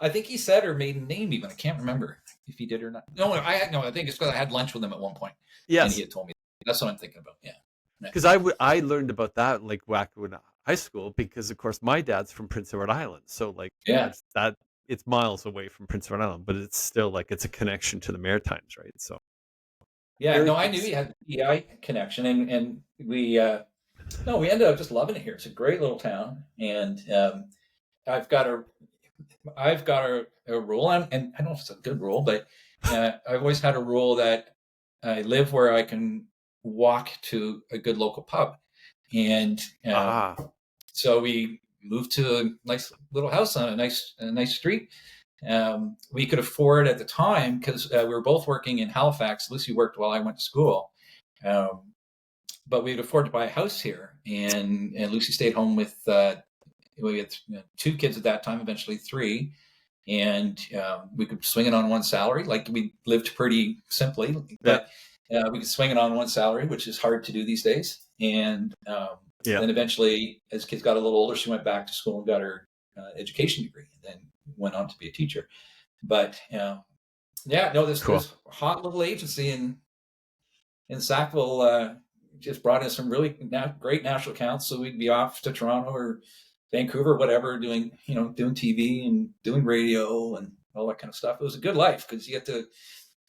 I think he said her maiden name even. I can't remember if he did or not. No, I think it's because I had lunch with him at one point, and he Yes, had told me. That's what I'm thinking about. Yeah. Yeah. because I learned about that like back when high school, because of course my dad's from Prince Edward Island, so like Yeah. that it's miles away from Prince Edward Island, but it's still like it's a connection to the Maritimes, right? So Yeah. very No, I knew he interesting. had the PI connection, and we no, we ended up just loving it here. It's a great little town, and I've got a a rule, and I don't know if it's a good rule, but I've always had a rule that I live where I can walk to a good local pub, and Ah, so we moved to a nice little house on a nice street. We could afford at the time, because we were both working in Halifax. Lucy worked while I went to school, um, but we could afford to buy a house here, and Lucy stayed home with. We had two kids at that time, eventually three, and we could swing it on one salary. Like, we lived pretty simply, yeah, but we could swing it on one salary, which is hard to do these days. And yeah, then eventually, as kids got a little older, she went back to school and got her education degree, and then went on to be a teacher. But yeah, no, cool. this hot little agency in Sackville just brought in some really great national accounts. So we'd be off to Toronto or Vancouver, whatever, doing TV and doing radio and all that kind of stuff. It was a good life, because you get to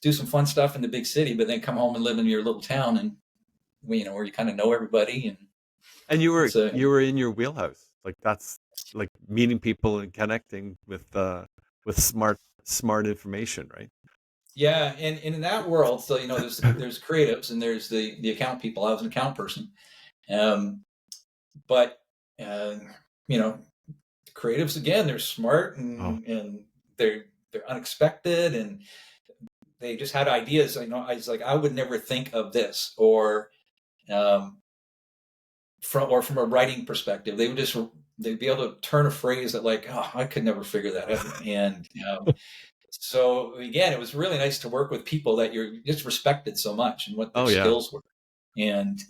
do some fun stuff in the big city, but then come home and live in your little town, and where you kind of know everybody. And And you were it's a you were in your wheelhouse. Like that's like meeting people and connecting with smart information, right? Yeah, and in that world, so there's creatives and there's the account people. I was an account person, um, but uh, you know, creatives, again, they're smart, Oh, and they're unexpected, and they just had ideas. I was like, I would never think of this, or um, from a writing perspective, they'd be able to turn a phrase that, like, oh, I could never figure that out. And so again, it was really nice to work with people that you're just respected so much, and what their oh yeah. skills were. And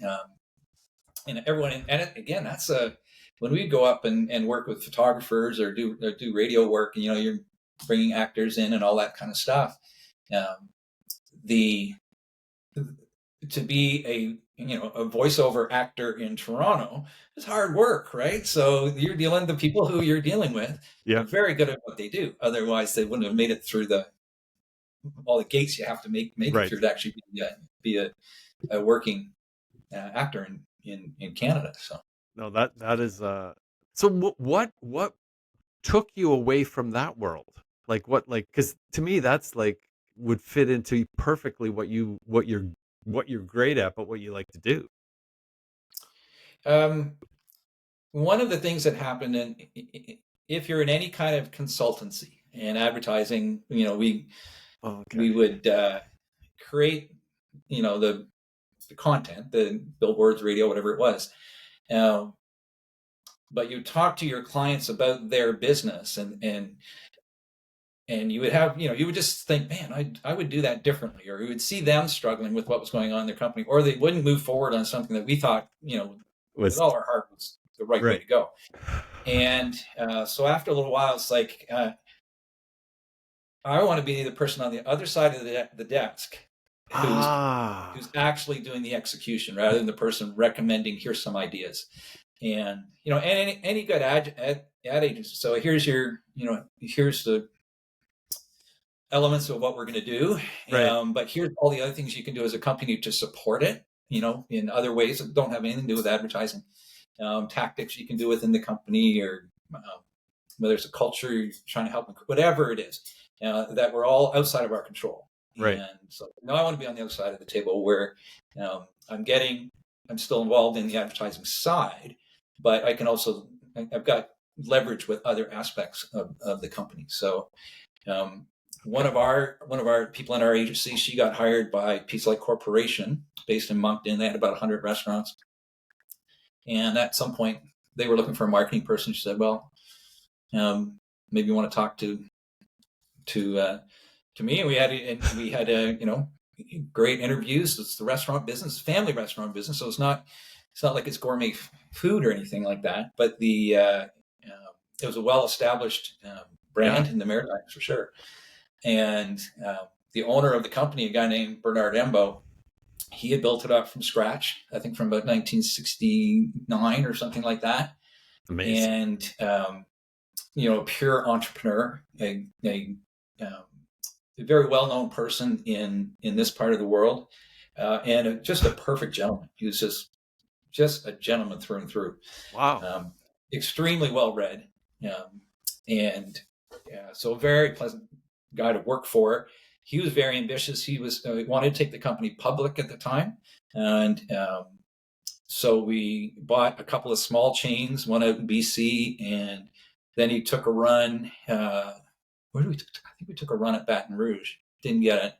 everyone, again, that's when we go up and work with photographers, or do radio work, and you're bringing actors in and all that kind of stuff. Um, the to be a voiceover actor in Toronto is hard work, right? So the people who you're dealing with are Yeah, very good at what they do. Otherwise, they wouldn't have made it through all the gates you have to make it right. through to actually be a working actor in Canada. So. No, that is so what took you away from that world? Like what like cuz to me that's like would fit into perfectly what you're great at, but what you like to do. Um, One of the things that happened, if you're in any kind of consultancy and advertising, Oh, okay. we would create, the content, the billboards, radio, whatever it was. Uh, but you talk to your clients about their business, and you would have, you would just think, man, I would do that differently, or you would see them struggling with what was going on in their company, or they wouldn't move forward on something that we thought, with Was all our heart, was the right way right. to go. And so after a little while, it's like, I want to be the person on the other side of the desk who's Ah, actually doing the execution rather than the person recommending, here's some ideas. And and any good ad agency. So here's your, here's the elements of what we're going to do. right, But here's all the other things you can do as a company to support it, in other ways that don't have anything to do with advertising. Tactics you can do within the company, or whether it's a culture you're trying to help, whatever it is, that we're all outside of our control. right. And so now I want to be on the other side of the table where I'm still involved in the advertising side, but I can also, I've got leverage with other aspects of the company. So one of our people in our agency, she got hired by Pizza Light Corporation based in Moncton. They had about 100 restaurants, and at some point they were looking for a marketing person. She said, "Well, maybe you want to talk to me." And we had great interviews. It's the restaurant business, family restaurant business, so it's not like it's gourmet food or anything like that. But it was a well established Yeah, brand in the Maritimes for sure. And the owner of the company, a guy named Bernard Embo, he had built it up from scratch, I think from about 1969 or something like that. amazing. And a pure entrepreneur, a very well known person in this part of the world, and just a perfect gentleman. He was just a gentleman through and through. Wow. Extremely well read, and so a very pleasant guy to work for. He was very ambitious. He wanted to take the company public at the time, and so we bought a couple of small chains, one out in BC, and then he took a run. Where did we? I think we took a run at Baton Rouge. Didn't get it,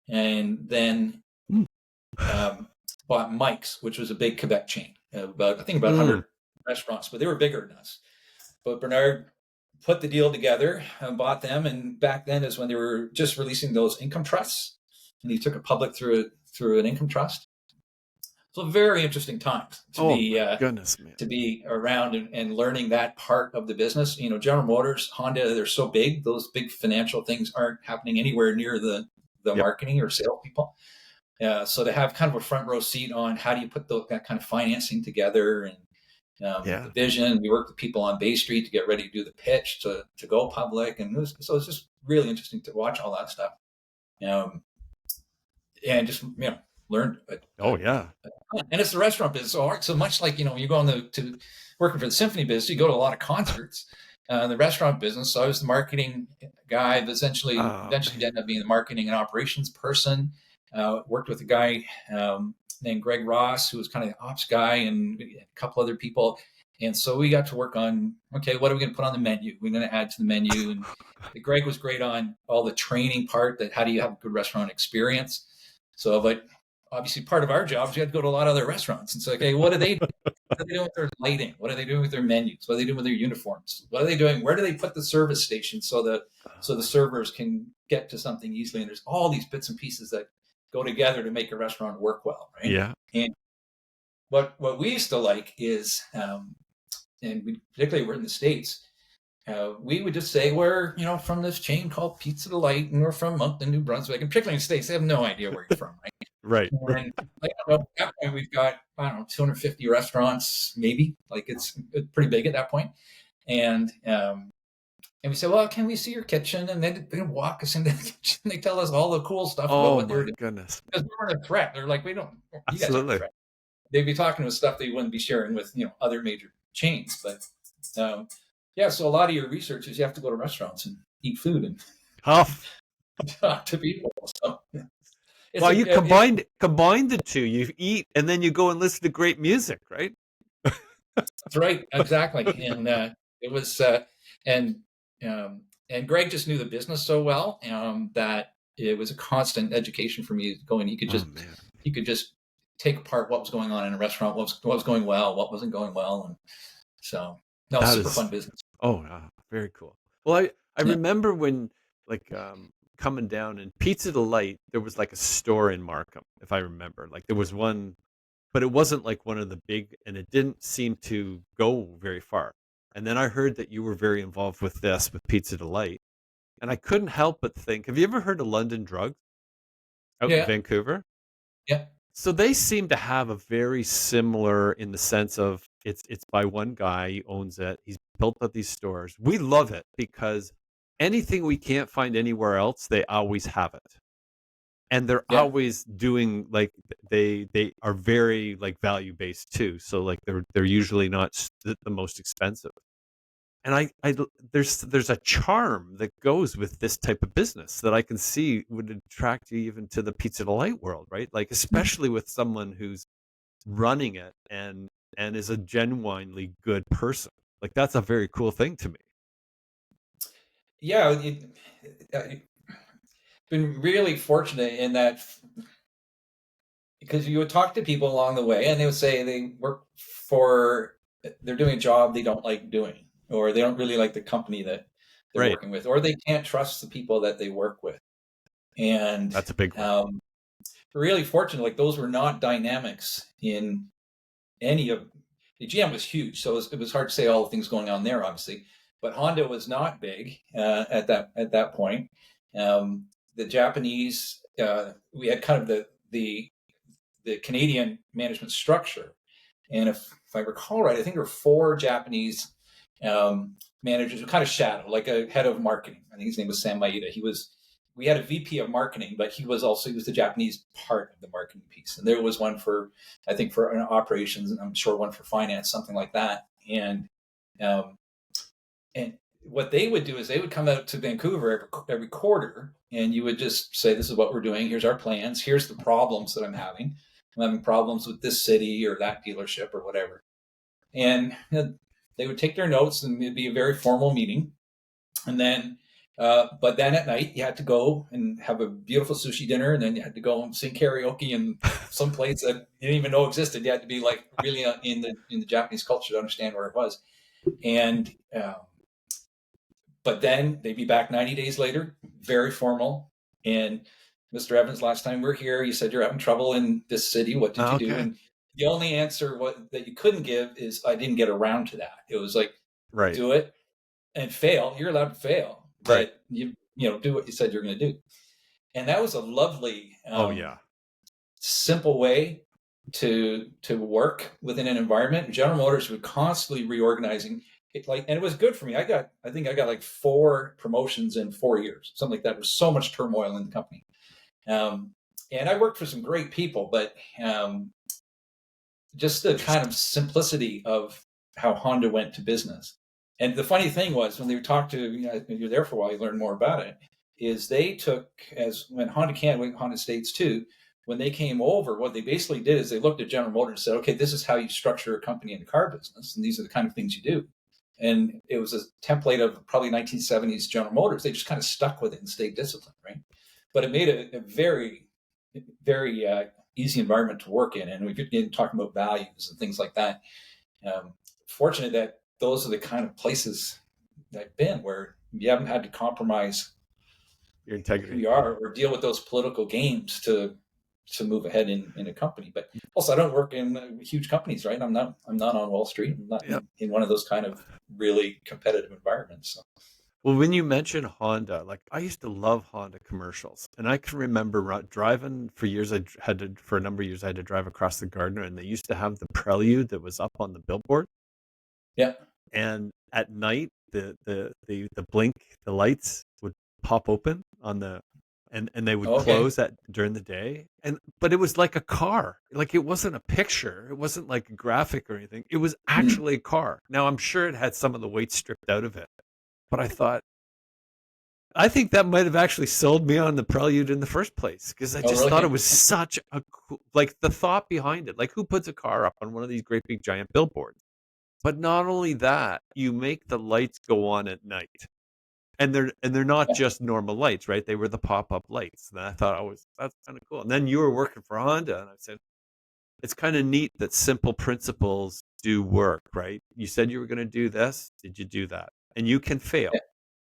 and then bought Mike's, which was a big Quebec chain, I think about 100 restaurants, but they were bigger than us. But Bernard put the deal together and bought them, and back then is when they were just releasing those income trusts, and he took it public through an income trust. So very interesting times Oh my goodness, man. to be around and learning that part of the business. General Motors, Honda, they're so big; those big financial things aren't happening anywhere near the Yep. marketing or sales people. So to have kind of a front row seat on how do you put that kind of financing together, and Yeah. the vision. We worked with people on Bay Street to get ready to do the pitch to go public, and so it's just really interesting to watch all that stuff, and just learn. Oh yeah. And it's the restaurant business, so much like you go on to working for the symphony business, you go to a lot of concerts. The restaurant business, so I was the marketing guy, but eventually Oh man. ended up being the marketing and operations person. Worked with a guy named Greg Ross, who was kind of the ops guy, and a couple other people. And so we got to work on, okay, what are we going to put on the menu? We're going to add to the menu. And Greg was great on all the training part, that how do you have a good restaurant experience? So, but obviously part of our job is you had to go to a lot of other restaurants and say, okay, what are they doing? What are they doing with their lighting? What are they doing with their menus? What are they doing with their uniforms? What are they doing? Where do they put the service station so that the servers can get to something easily? And there's all these bits and pieces that go together to make a restaurant work well, right? Yeah. And what we used to like is, and we, particularly we're in the States, we would just say we're from this chain called Pizza Delight, and we're from Moncton, New Brunswick, and particularly in the States, they have no idea where you're from, right? Right. And like, at that point, we've got, I don't know, 250 restaurants, maybe. Like it's pretty big at that point. And we say, well, can we see your kitchen? And they walk us into the kitchen. They tell us all the cool stuff about Oh what they're my doing. goodness. Because we weren't a threat. They're like, you guys aren't a Absolutely. threat. They'd be talking with stuff they wouldn't be sharing with other major chains. But so a lot of your research is you have to go to restaurants and eat food and Tough. talk to people. So Well, you combined the two. You eat and then you go and listen to great music, right? That's right, exactly. And it was, and Greg just knew the business so well that it was a constant education for me. Going, you could just take apart what was going on in a restaurant, what was going well, what wasn't going well, and so that was super fun business. Oh, very cool. Well, I Yeah. remember when coming down in Pizza Delight, there was like a store in Markham, if I remember. Like there was one, but it wasn't like one of the big, and it didn't seem to go very far. And then I heard that you were very involved with this, with Pizza Delight. And I couldn't help but think, have you ever heard of London Drugs out in Yeah, Vancouver? yeah, So they seem to have a very similar in the sense of it's by one guy, he owns it. He's built up these stores. We love it because anything we can't find anywhere else, they always have it. And they're yeah. always doing like they are very like value based too. So like they're usually not the most expensive. And there's a charm that goes with this type of business that I can see would attract you even to the Pizza Delight world, right? Like especially with someone who's running it and is a genuinely good person. Like that's a very cool thing to me. Yeah, I've been really fortunate in that because you would talk to people along the way and they would say they work for, they're doing a job they don't like doing, or they don't really like the company that they're Right. working with, or they can't trust the people that they work with. And That's a big one. really fortunate, like those were not dynamics in any of the GM was huge, so it was hard to say all the things going on there, obviously. But Honda was not big at that point. The Japanese, we had kind of the Canadian management structure, and if I recall right, I think there were four Japanese managers who kind of shadow, like a head of marketing. I think his name was Sam Maeda. We had a VP of marketing, but he was the Japanese part of the marketing piece. And there was one for, I think, for operations, and I'm sure one for finance, something like that. Um, and what they would do is they would come out to Vancouver every quarter, and you would just say, "This is what we're doing. Here's our plans. Here's the problems that I'm having. I'm having problems with this city or that dealership or whatever." And they would take their notes, and it'd be a very formal meeting. And then, but then at night, you had to go and have a beautiful sushi dinner, and then you had to go and sing karaoke in some place that you didn't even know existed. You had to be like really in the Japanese culture to understand where it was. And but then they'd be back 90 days later, very formal. And Mr. Evans, last time we are here, you said you're having trouble in this city. What did you do? Okay. And the only answer that you couldn't give is I didn't get around to that. It was like, Right. do it and fail. You're allowed to fail, Right. but you do what you said you're going to do. And that was a lovely, Oh yeah. simple way to work within an environment. General Motors would constantly reorganizing. And it was good for me. I think I got like 4 promotions in 4 years, something like that. There was so much turmoil in the company, um, and I worked for some great people, but just the kind of simplicity of how Honda went to business. And the funny thing was when they talked to, you're there for a while, you learn more about it, is they took, as when Honda Canada, Honda States too, when they came over, what they basically did is they looked at General Motors and said, okay, this is how you structure a company in the car business, and these are the kind of things you do. And it was a template of probably 1970s General Motors. They just kind of stuck with it and stayed disciplined, right? But it made a very, very easy environment to work in. And we could get talking about values and things like that. Um, Fortunate that those are the kind of places that I've been where you haven't had to compromise Your who integrity. you are or deal with those political games to move ahead in a company. But also, I don't work in huge companies, right? I'm not on Wall Street. I'm not Yeah. in one of those kind of really competitive environments. So. Well, when you mention Honda, like I used to love Honda commercials, and I can remember driving for years. For a number of years, I had to drive across the Gardner, and they used to have the Prelude that was up on the billboard. Yeah. And at night, the blink, the lights would pop open on the, and they would Okay. close at during the day. But it was like a car, like it wasn't a picture, it wasn't like a graphic or anything. It was Mm. actually a car. Now I'm sure it had some of the weight stripped out of it, but I think that might have actually sold me on the Prelude in the first place because I Oh, just thought it really? was such a cool, like the thought behind it. Like who puts a car up on one of these great big giant billboards? But not only that, you make the lights go on at night. And they're not Yeah. just normal lights, right? They were the pop-up lights. And I thought, that's kind of cool. And then you were working for Honda, and I said, it's kind of neat that simple principles do work, right? You said you were going to do this. Did you do that? And you can fail. Yeah.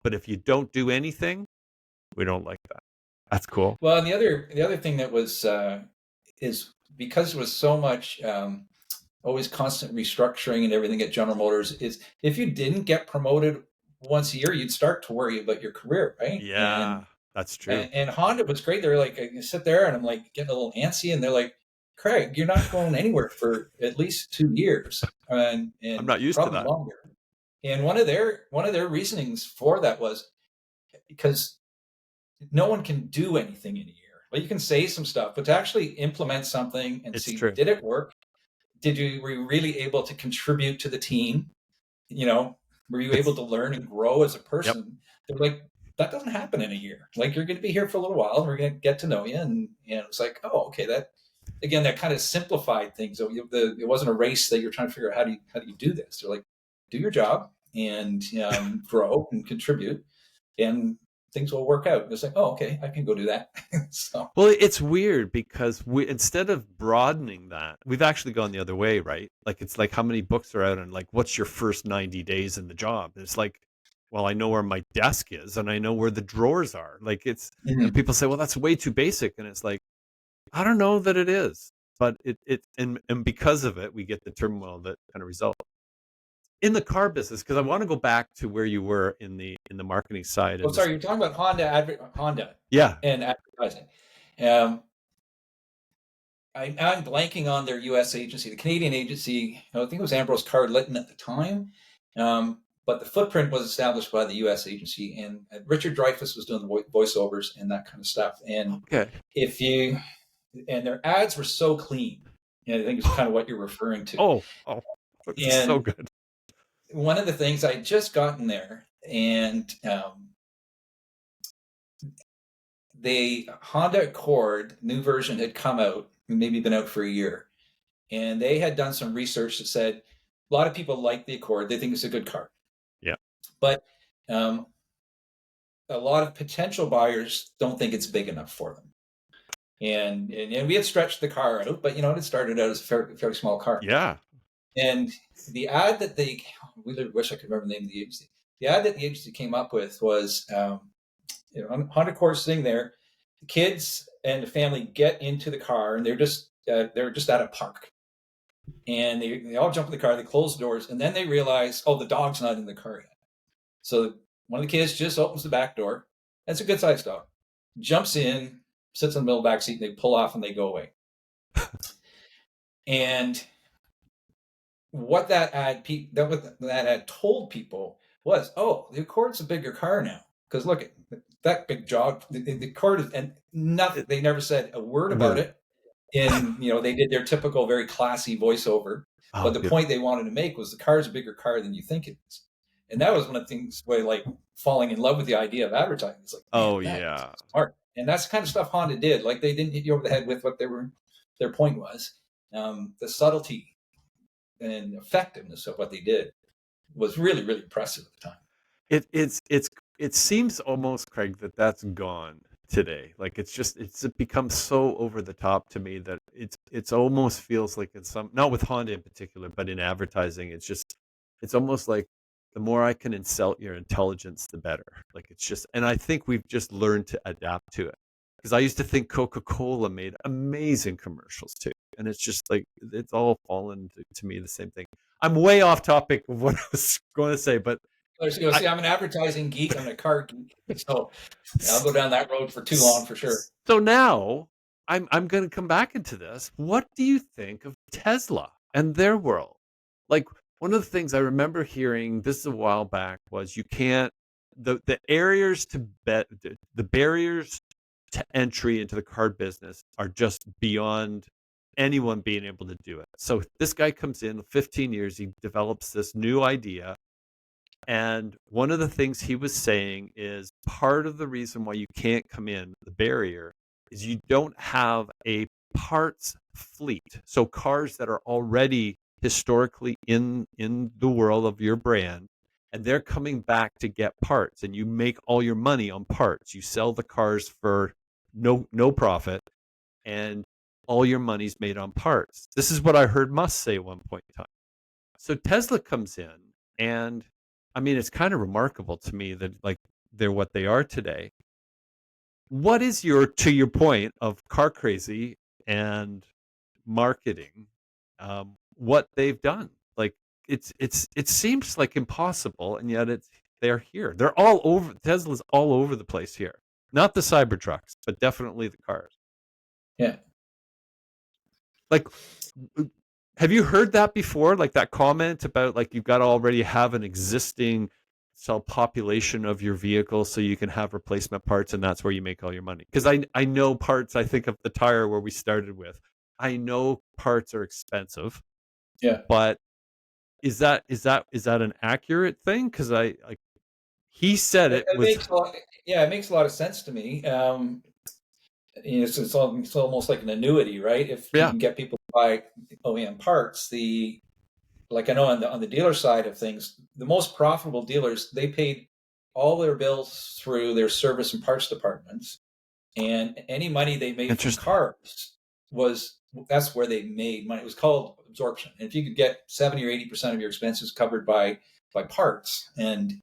But if you don't do anything, we don't like that. That's cool. Well, and the other thing that was is because there was so much. always constant restructuring and everything at General Motors is if you didn't get promoted once a year, you'd start to worry about your career, right? Yeah, that's true. And Honda was great. They're like, I sit there and I'm like getting a little antsy, and they're like, Craig, you're not going anywhere for at least 2 years, I'm and not used to probably that. longer. And one of their reasonings for that was because no one can do anything in a year. Like you can say some stuff, but to actually implement something and It's see, true. did it work? Were you really able to contribute to the team? You know, were you able It's to learn and grow as a yep. person? They're like, that doesn't happen in a year. Like you're going to be here for a little while, and we're going to get to know you. And it's like, oh, okay, that again, that kind of simplified things. So it wasn't a race that you're trying to figure out how do you do this. They're like, do your job and grow and contribute, and things will work out. It's like, oh, okay, I can go do that. So Well, it's weird because we instead of broadening that, we've actually gone the other way, right? Like it's like how many books are out and like what's your first 90 days in the job? It's like, well, I know where my desk is and I know where the drawers are. Like it's and mhm. people say, well, that's way too basic. And it's like, I don't know that it is. But and because of it, we get the turmoil that kind of results. In the car business, because I want to go back to where you were in the marketing side Oh, and this sorry, you're talking about Honda yeah. and advertising. Um, I'm blanking on their U.S. agency, the Canadian agency. I think it was Ambrose Card Litton at the time, but the footprint was established by the U.S. agency, and Richard Dreyfuss was doing the voiceovers and that kind of stuff. And Okay. if you and their ads were so clean, I think it's kind of what you're referring to. Oh, it's so And good. one of the things I had just gotten there, and the Honda Accord new version had come out, maybe been out for a year, and they had done some research that said a lot of people like the Accord. They think it's a good car, Yeah. but um, a lot of potential buyers don't think it's big enough for them. And we had stretched the car out, but it started out as a very small car. Yeah. And the ad that they really wish I could remember the name of the agency. The ad that the agency came up with was Honda Accord sitting there, the kids and the family get into the car, and they're just at a park, and they all jump in the car, they close the doors, and then they realize, oh, the dog's not in the car yet. So one of the kids just opens the back door. That's a good sized dog. Jumps in, sits in the middle of the back seat, and they pull off and they go away. And what that ad told people was, oh, the Accord's a bigger car now. Because look at that big jog. The Accord is, and nothing. It, They never said a word about word. it. And they did their typical very classy voiceover, Oh, but the good. point they wanted to make was the car is a bigger car than you think it is. And that was one of the things where like falling in love with the idea of advertising. It's like, man, Oh, that is yeah. smart. And that's the kind of stuff Honda did. Like they didn't hit you over the head with what their point was. The subtlety and effectiveness of what they did was really, really impressive at the time. It seems almost, Craig, that that's gone today. Like it's become so over the top to me that it's almost feels like it's some not with Honda in particular, but in advertising, it's almost like the more I can insult your intelligence, the better. Like it's just, and I think we've just learned to adapt to it. Because I used to think Coca-Cola made amazing commercials too, and it's just like it's all fallen to me the same thing. I'm way off topic of what I was going to say, but I See, I'm an advertising geek. I'm a car geek. So yeah, I'll go down that road for too long for sure. so now I'm going to come back into this. What do you think of Tesla and their world? Like one of the things I remember hearing this is a while back was you can't the areas to bet the barriers to entry into the car business are just beyond anyone being able to do it. So this guy comes in 15 years, he develops this new idea. And one of the things he was saying is part of the reason why you can't come in, the barrier, is you don't have a parts fleet. So cars that are already historically in the world of your brand, and they're coming back to get parts, and you make all your money on parts. You sell the cars for no profit, and all your money's made on parts. This is what I heard Musk say at one point in time. So Tesla comes in, and I mean, it's kind of remarkable to me that like they're what they are today. What is to your point of car crazy and marketing? what they've done. Like it seems like impossible, and yet they're here. They're all over. Tesla's all over the place here. Not the Cybertrucks, but definitely the cars. Yeah. Like, have you heard that before? Like that comment about like you've got to already have an existing cell population of your vehicle so you can have replacement parts, and that's where you make all your money. Because I know parts. I think of the tire where we started with. I know parts are expensive, Yeah. but is that an accurate thing? Because I like he said it It was makes a lot, yeah, it makes a lot of sense to me. It's almost like an annuity, right? If you yeah can get people to buy OEM parts, like I know on the dealer side of things, the most profitable dealers, they paid all their bills through their service and parts departments, and any money they made from interesting. cars was that's where they made money. It was called absorption. And if you could get 70 or 80% of your expenses covered by parts and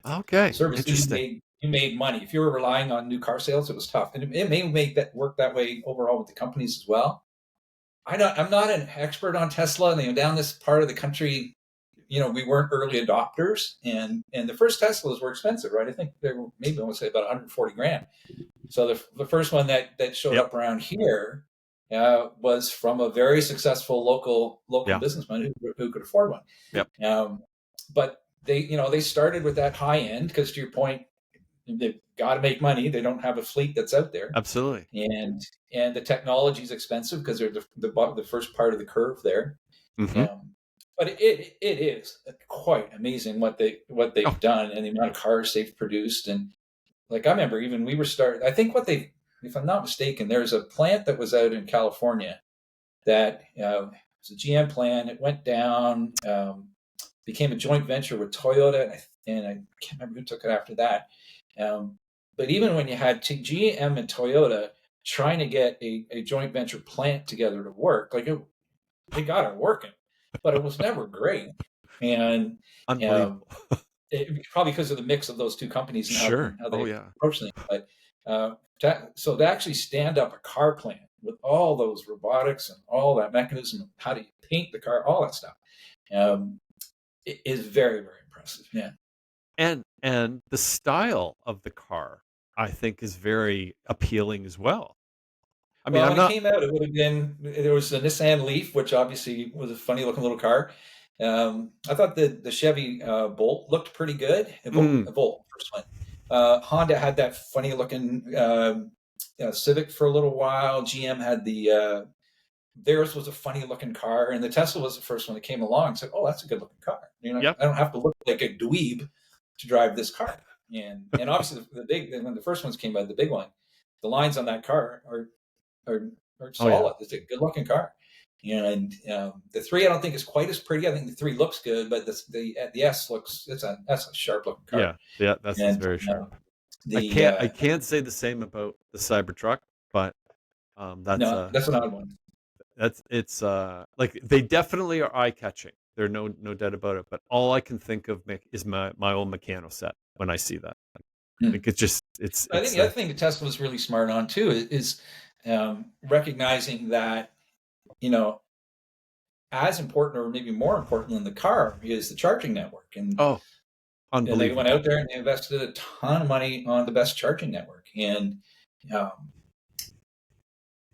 Okay, service, interesting. you made money. If you were relying on new car sales, it was tough, and it may make that work that way overall with the companies as well. I'm not an expert on Tesla. And down this part of the country, we weren't early adopters, and the first Teslas were expensive, right? I think they were maybe I want to say about 140 grand. So the first one that showed Yep. up around here was from a very successful local Yeah. businessman who could afford one. Yep. But they started with that high end because, to your point, they've got to make money. They don't have a fleet that's out there, Absolutely. and the technology is expensive because they're the first part of the curve there. Mm-hmm. But it is quite amazing what Oh, they've done and the amount of cars they've produced. And like I remember, even we were starting. I think if I'm not mistaken, there's a plant that was out in California that was a GM plant. It went down, became a joint venture with Toyota, and I can't remember who took it after that. But even when you had GM and Toyota trying to get a joint venture plant together to work, they got it working, but it was never great. And um, unbelievable. probably because of the mix of those two companies and Sure. how Oh they yeah. approach things. But so to actually stand up a car plant with all those robotics and all that mechanism, how do you paint the car, all that stuff, um, it is very, very impressive. Yeah. And the style of the car, I think, is very appealing as well. I mean, Well, I'm when it not. came out, it would have been there was a Nissan Leaf, which obviously was a funny looking little car. I thought the Chevy Bolt looked pretty good. Mm, A Volt, first one. Honda had that funny looking Civic for a little while. GM had theirs was a funny looking car, and the Tesla was the first one that came along. Said, "Oh, that's a good looking car. yep. I don't have to look like a dweeb to drive this car." And obviously the big when the first ones came out, the big one, the lines on that car are, are Oh yeah. solid. It's a good looking car. And the three I don't think is quite as pretty. I think the three looks good, but the S looks that's a sharp looking car. Yeah. Yeah. That's And very sharp. I the can't. I can't say the same about the Cybertruck, but that's no, that's an odd one. it's like they definitely are eye catching. There's no doubt about it. But all I can think of is my old Meccano set when I see that. Hmm. Like it's just I think the other thing that Tesla was really smart on too is recognizing that you know as important or maybe more important than the car is the charging network, oh, and they went out unbelievable. there and they invested a ton of money on the best charging network. And um,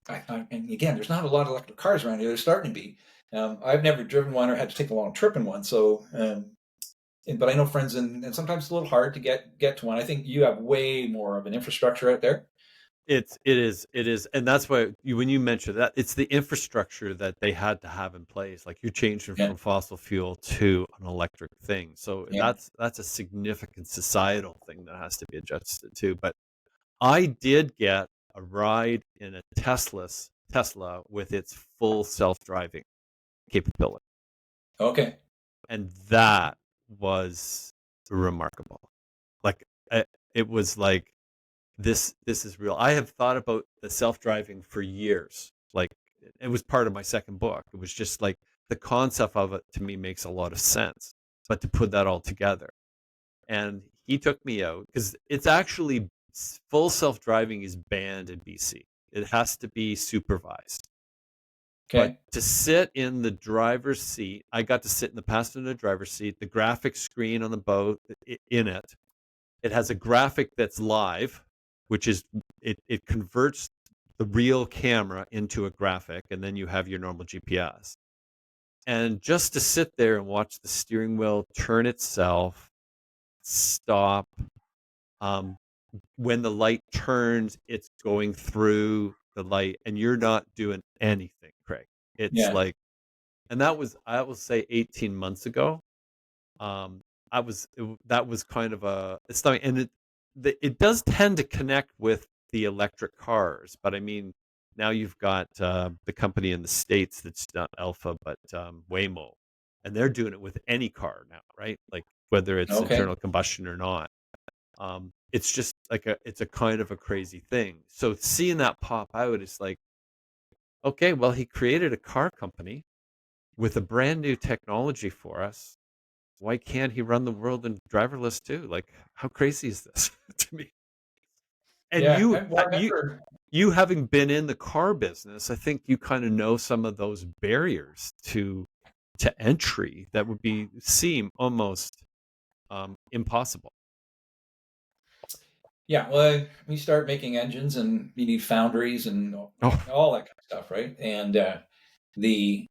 and again, there's not a lot of electric cars around here. There's starting to be. I've never driven one or had to take a long trip in one, so but I know friends, and sometimes it's a little hard to get to one. I think you have way more of an infrastructure out there. It is, and that's why when you mentioned that, it's the infrastructure that they had to have in place. Like you're changing Yeah, from fossil fuel to an electric thing, so yeah. that's a significant societal thing that has to be adjusted to. But I did get a ride in a Tesla with its full self-driving capability, Okay. and that was remarkable. Like it was like this is real. I have thought about the self-driving for years. Like it was part of my second book. It was just like the concept of it to me makes a lot of sense. But to put that all together, and he took me out because it's actually full self-driving is banned in BC. It has to be supervised. But Okay. to sit in the driver's seat, I got to sit in the passenger driver's seat. The graphic screen on the boat in it, it has a graphic that's live, which is it converts the real camera into a graphic, and then you have your normal GPS. And just to sit there and watch the steering wheel turn itself, stop, um, when the light turns, it's going through the light, and you're not doing anything, Craig. It's Yeah. like, and that was, I will say, 18 months ago. Um, that was kind of a, it's not, and it does tend to connect with the electric cars, but I mean, now you've got the company in the States that's not Alpha, but Waymo, and they're doing it with any car now, right? Like whether it's Okay. internal combustion or not. It's just like it's a kind of a crazy thing. So seeing that pop out is like, okay, well, he created a car company with a brand new technology for us. Why can't he run the world in driverless too? Like, how crazy is this to me? And Yeah. Well, I remember. you having been in the car business, I think you kind of know some of those barriers to entry that would be seem almost impossible. Yeah. Well, we start making engines, and you need foundries and Oh, all that kind of stuff, right? And the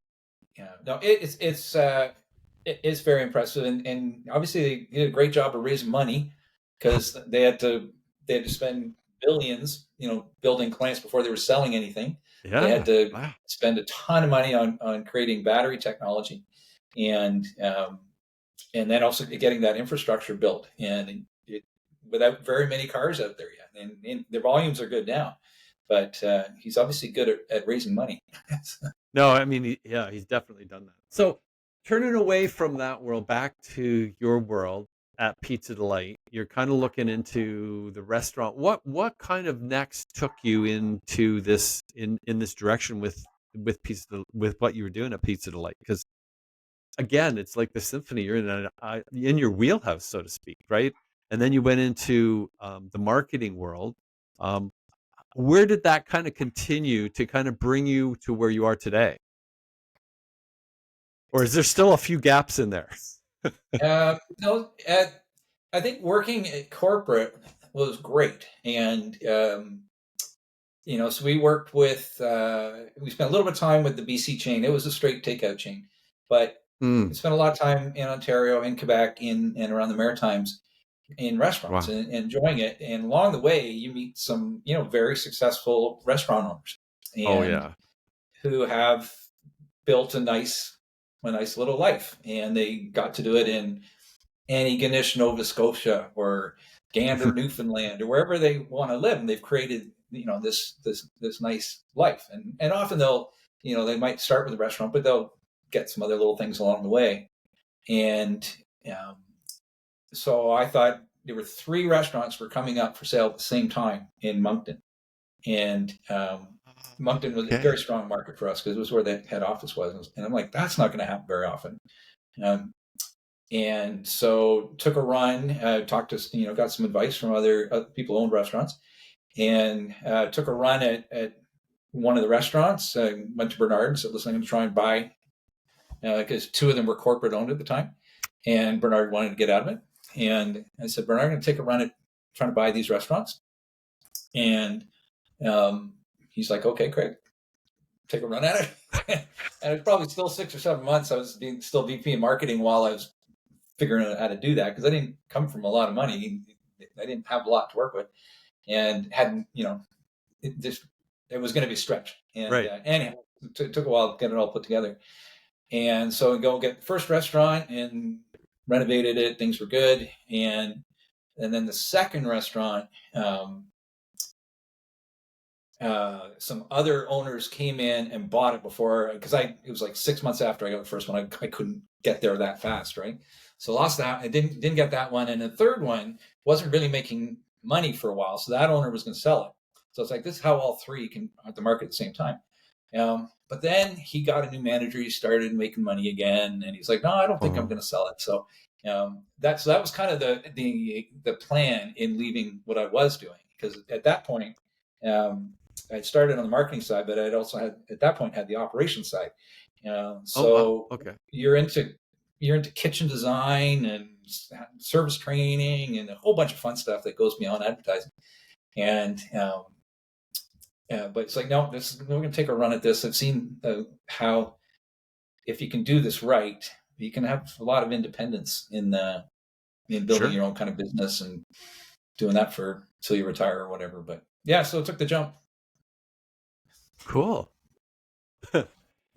no, it's very impressive, and obviously they did a great job of raising money because they had to spend billions, building plants before they were selling anything. They had yeah, to wow. spend a ton of money on creating battery technology, and and then also getting that infrastructure built, and without very many cars out there yet, and their volumes are good now, but he's obviously good at raising money. No, I mean, yeah, he's definitely done that. So, turning away from that world back to your world at Pizza Delight, you're kind of looking into the restaurant. What kind of next took you into this in this direction with with what you were doing at Pizza Delight? Because again, it's like the symphony. You're in your wheelhouse, so to speak, right? And then you went into the marketing world. Um, where did that kind of continue to kind of bring you to where you are today? Or is there still a few gaps in there? No, I think working at corporate was great, and so we worked with. We spent a little bit of time with the BC chain. It was a straight takeout chain, but we Mm, spent a lot of time in Ontario, in Quebec, in and around the Maritimes, in restaurants, wow. and enjoying it. And along the way, you meet some very successful restaurant owners, Oh and yeah. who have built a nice little life, and they got to do it in Antigonish, Nova Scotia, or Gander, Newfoundland, or wherever they want to live, and they've created this nice life. And often they might start with a restaurant, but they'll get some other little things along the way. And um, so I thought there were 3 restaurants were coming up for sale at the same time in Moncton, and Moncton was a very Okay. strong market for us because it was where the head office was. And I'm like, that's not going to happen very often. Um, and so took a run, talked to got some advice from other people who owned restaurants, and took a run at one of the restaurants. Went to Bernard, said, "Listen, I'm going to try and buy," because 2 of them were corporate owned at the time, and Bernard wanted to get out of it. And I said, "Bernard, I'm going to take a run at trying to buy these restaurants." And he's like, "Okay, Craig, take a run at it." And it was probably still 6 or 7 months. I was still VP in marketing while I was figuring out how to do that, because I didn't come from a lot of money. I didn't have a lot to work with, and hadn't, it was going to be a stretch. And Right. anyhow, it took a while to get it all put together. And so we go get the first restaurant and renovated it. Things were good. And then the second restaurant, some other owners came in and bought it before, because it was like 6 months after I got the first one. I couldn't get there that fast, right? So lost that. I didn't get that one, and the third one wasn't really making money for a while, so that owner was going to sell it. So it's like, this is how all 3 can at the market at the same time. But then he got a new manager. He started making money again, and he's like, "No, I don't think I'm Oh, going to sell it." So that was kind of the plan in leaving what I was doing, because at that point. I started on the marketing side, but I'd also had at that point had the operations side. Oh, wow. So Okay. you're into you're into kitchen design and service training and a whole bunch of fun stuff that goes beyond advertising. And but it's like, no, we're going to take a run at this. I've seen how if you can do this right, you can have a lot of independence in building Sure. your own kind of business and doing that for till you retire or whatever. But yeah, so it took the jump. Cool.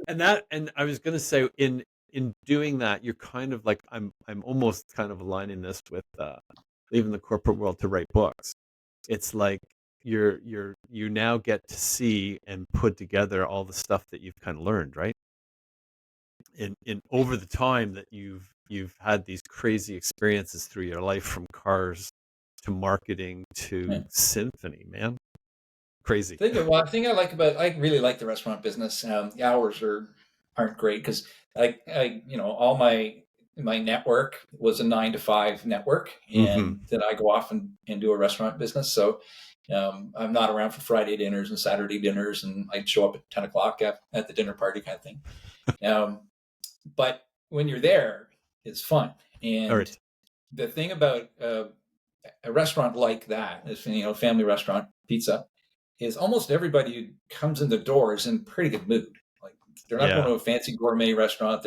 And I was gonna say in doing that, you're kind of like I'm almost kind of aligning this with leaving the corporate world to write books. It's like you now get to see and put together all the stuff that you've kind of learned, right? In over the time that you've had these crazy experiences through your life, from cars to marketing Yeah. to symphony, man. Crazy. I think I really like the restaurant business. The hours aren't great because all my network was a 9 to 5 network, Hmm. and then I go off and do a restaurant business. So I'm not around for Friday dinners and Saturday dinners, and I'd show up at 10 o'clock at the dinner party kind of thing. Um, but when you're there, it's fun. All And right. the thing about a restaurant like that, is, family restaurant, pizza, is almost everybody who comes in the door is in pretty good mood. Like they're not going Yeah. to a fancy gourmet restaurant.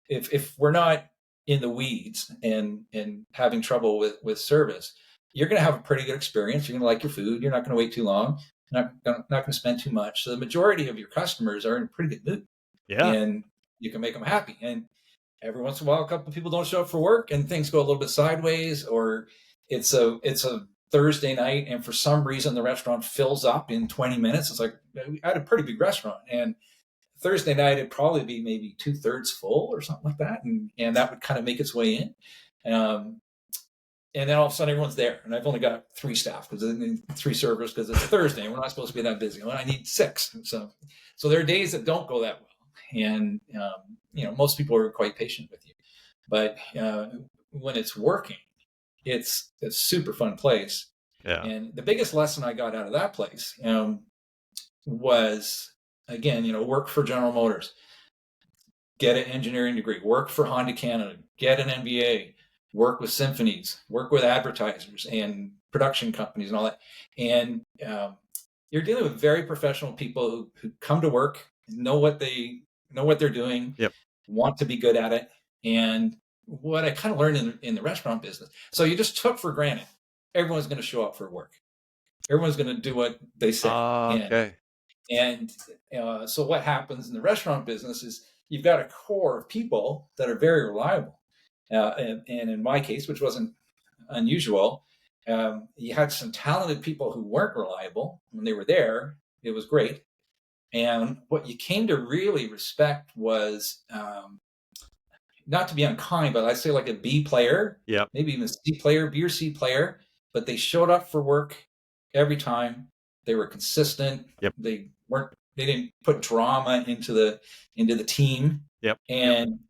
If we're not in the weeds and having trouble with service, you're going to have a pretty good experience. You're going to like your food. You're not going to wait too long. You're not going to spend too much. So the majority of your customers are in a pretty good mood, Yeah. and you can make them happy. And every once in a while, a couple of people don't show up for work, and things go a little bit sideways, or it's a Thursday night, and for some reason the restaurant fills up in 20 minutes. It's like we had a pretty big restaurant, and Thursday night it'd probably be maybe 2/3 full or something like that, and that would kind of make its way in. And then all of a sudden everyone's there, and I've only got 3 staff because 3 servers because it's a Thursday and we're not supposed to be that busy. Well, I need 6, so there are days that don't go that well, and most people are quite patient with you, but when it's working, it's a super fun place. Yeah. And the biggest lesson I got out of that place was, again, work for General Motors, get an engineering degree, work for Honda Canada, get an MBA, work with symphonies, work with advertisers and production companies and all that. And you're dealing with very professional people who come to work, know what they're doing, Yep. want to be good at it. And what I kind of learned in the restaurant business, so you just took for granted everyone's going to show up for work. Everyone's going to do what they say. Okay. And so what happens in the restaurant business is you've got a core of people that are very reliable. And in my case, which wasn't unusual, you had some talented people who weren't reliable when they were there. It was great. And what you came to really respect was, not to be unkind, but I'd say like a B player, Yep. maybe even a C player, B or C player, but they showed up for work every time. They were consistent. Yep. They didn't put drama into the team. Yep. Yep. And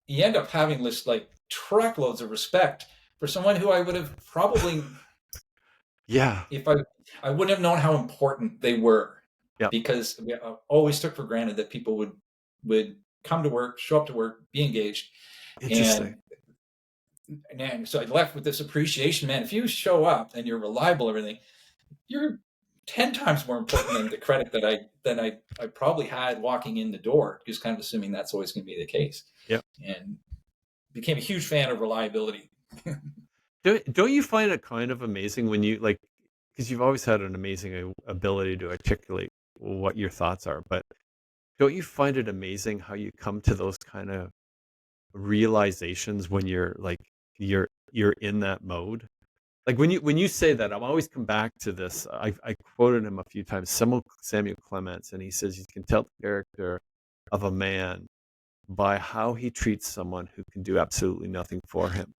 you end up having this like truckloads of respect for someone who I would have probably, Yeah. if I wouldn't have known how important they were, Yep. because I always took for granted that people would come to work, show up to work, be engaged. Interesting. And so I left with this appreciation, man. If you show up and you're reliable, everything, you're 10 times more important than the credit that I probably had walking in the door, just kind of assuming that's always going to be the case. Yep. And became a huge fan of reliability. Don't you find it kind of amazing when you like, because you've always had an amazing ability to articulate what your thoughts are, but don't you find it amazing how you come to those kind of realizations when you're like you're in that mode? Like when you say that, I'm always come back to this. I quoted him a few times, Samuel Clements, and he says you can tell the character of a man by how he treats someone who can do absolutely nothing for him.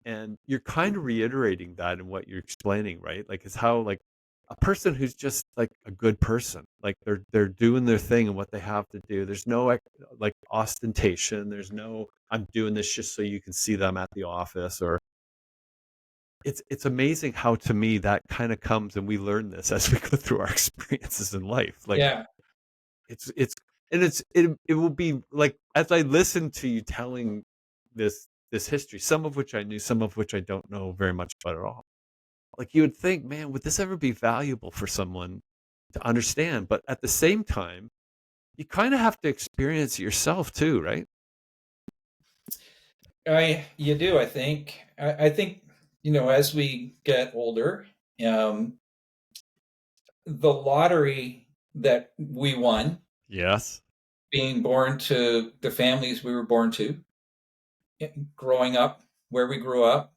And you're kind of reiterating that in what you're explaining, right? Like it's how like a person who's just like a good person, like they're doing their thing and what they have to do. There's no like ostentation. There's no I'm doing this just so you can see them at the office, or it's amazing how, to me, that kind of comes, and we learn this as we go through our experiences in life. Like Yeah. it's and it will be like, as I listen to you telling this history, some of which I knew, some of which I don't know very much about at all. Like, you would think, man, would this ever be valuable for someone to understand? But at the same time, you kind of have to experience it yourself too, right? You do, I think. I think, as we get older, um, the lottery that we won, Yes. being born to the families we were born to, growing up where we grew up,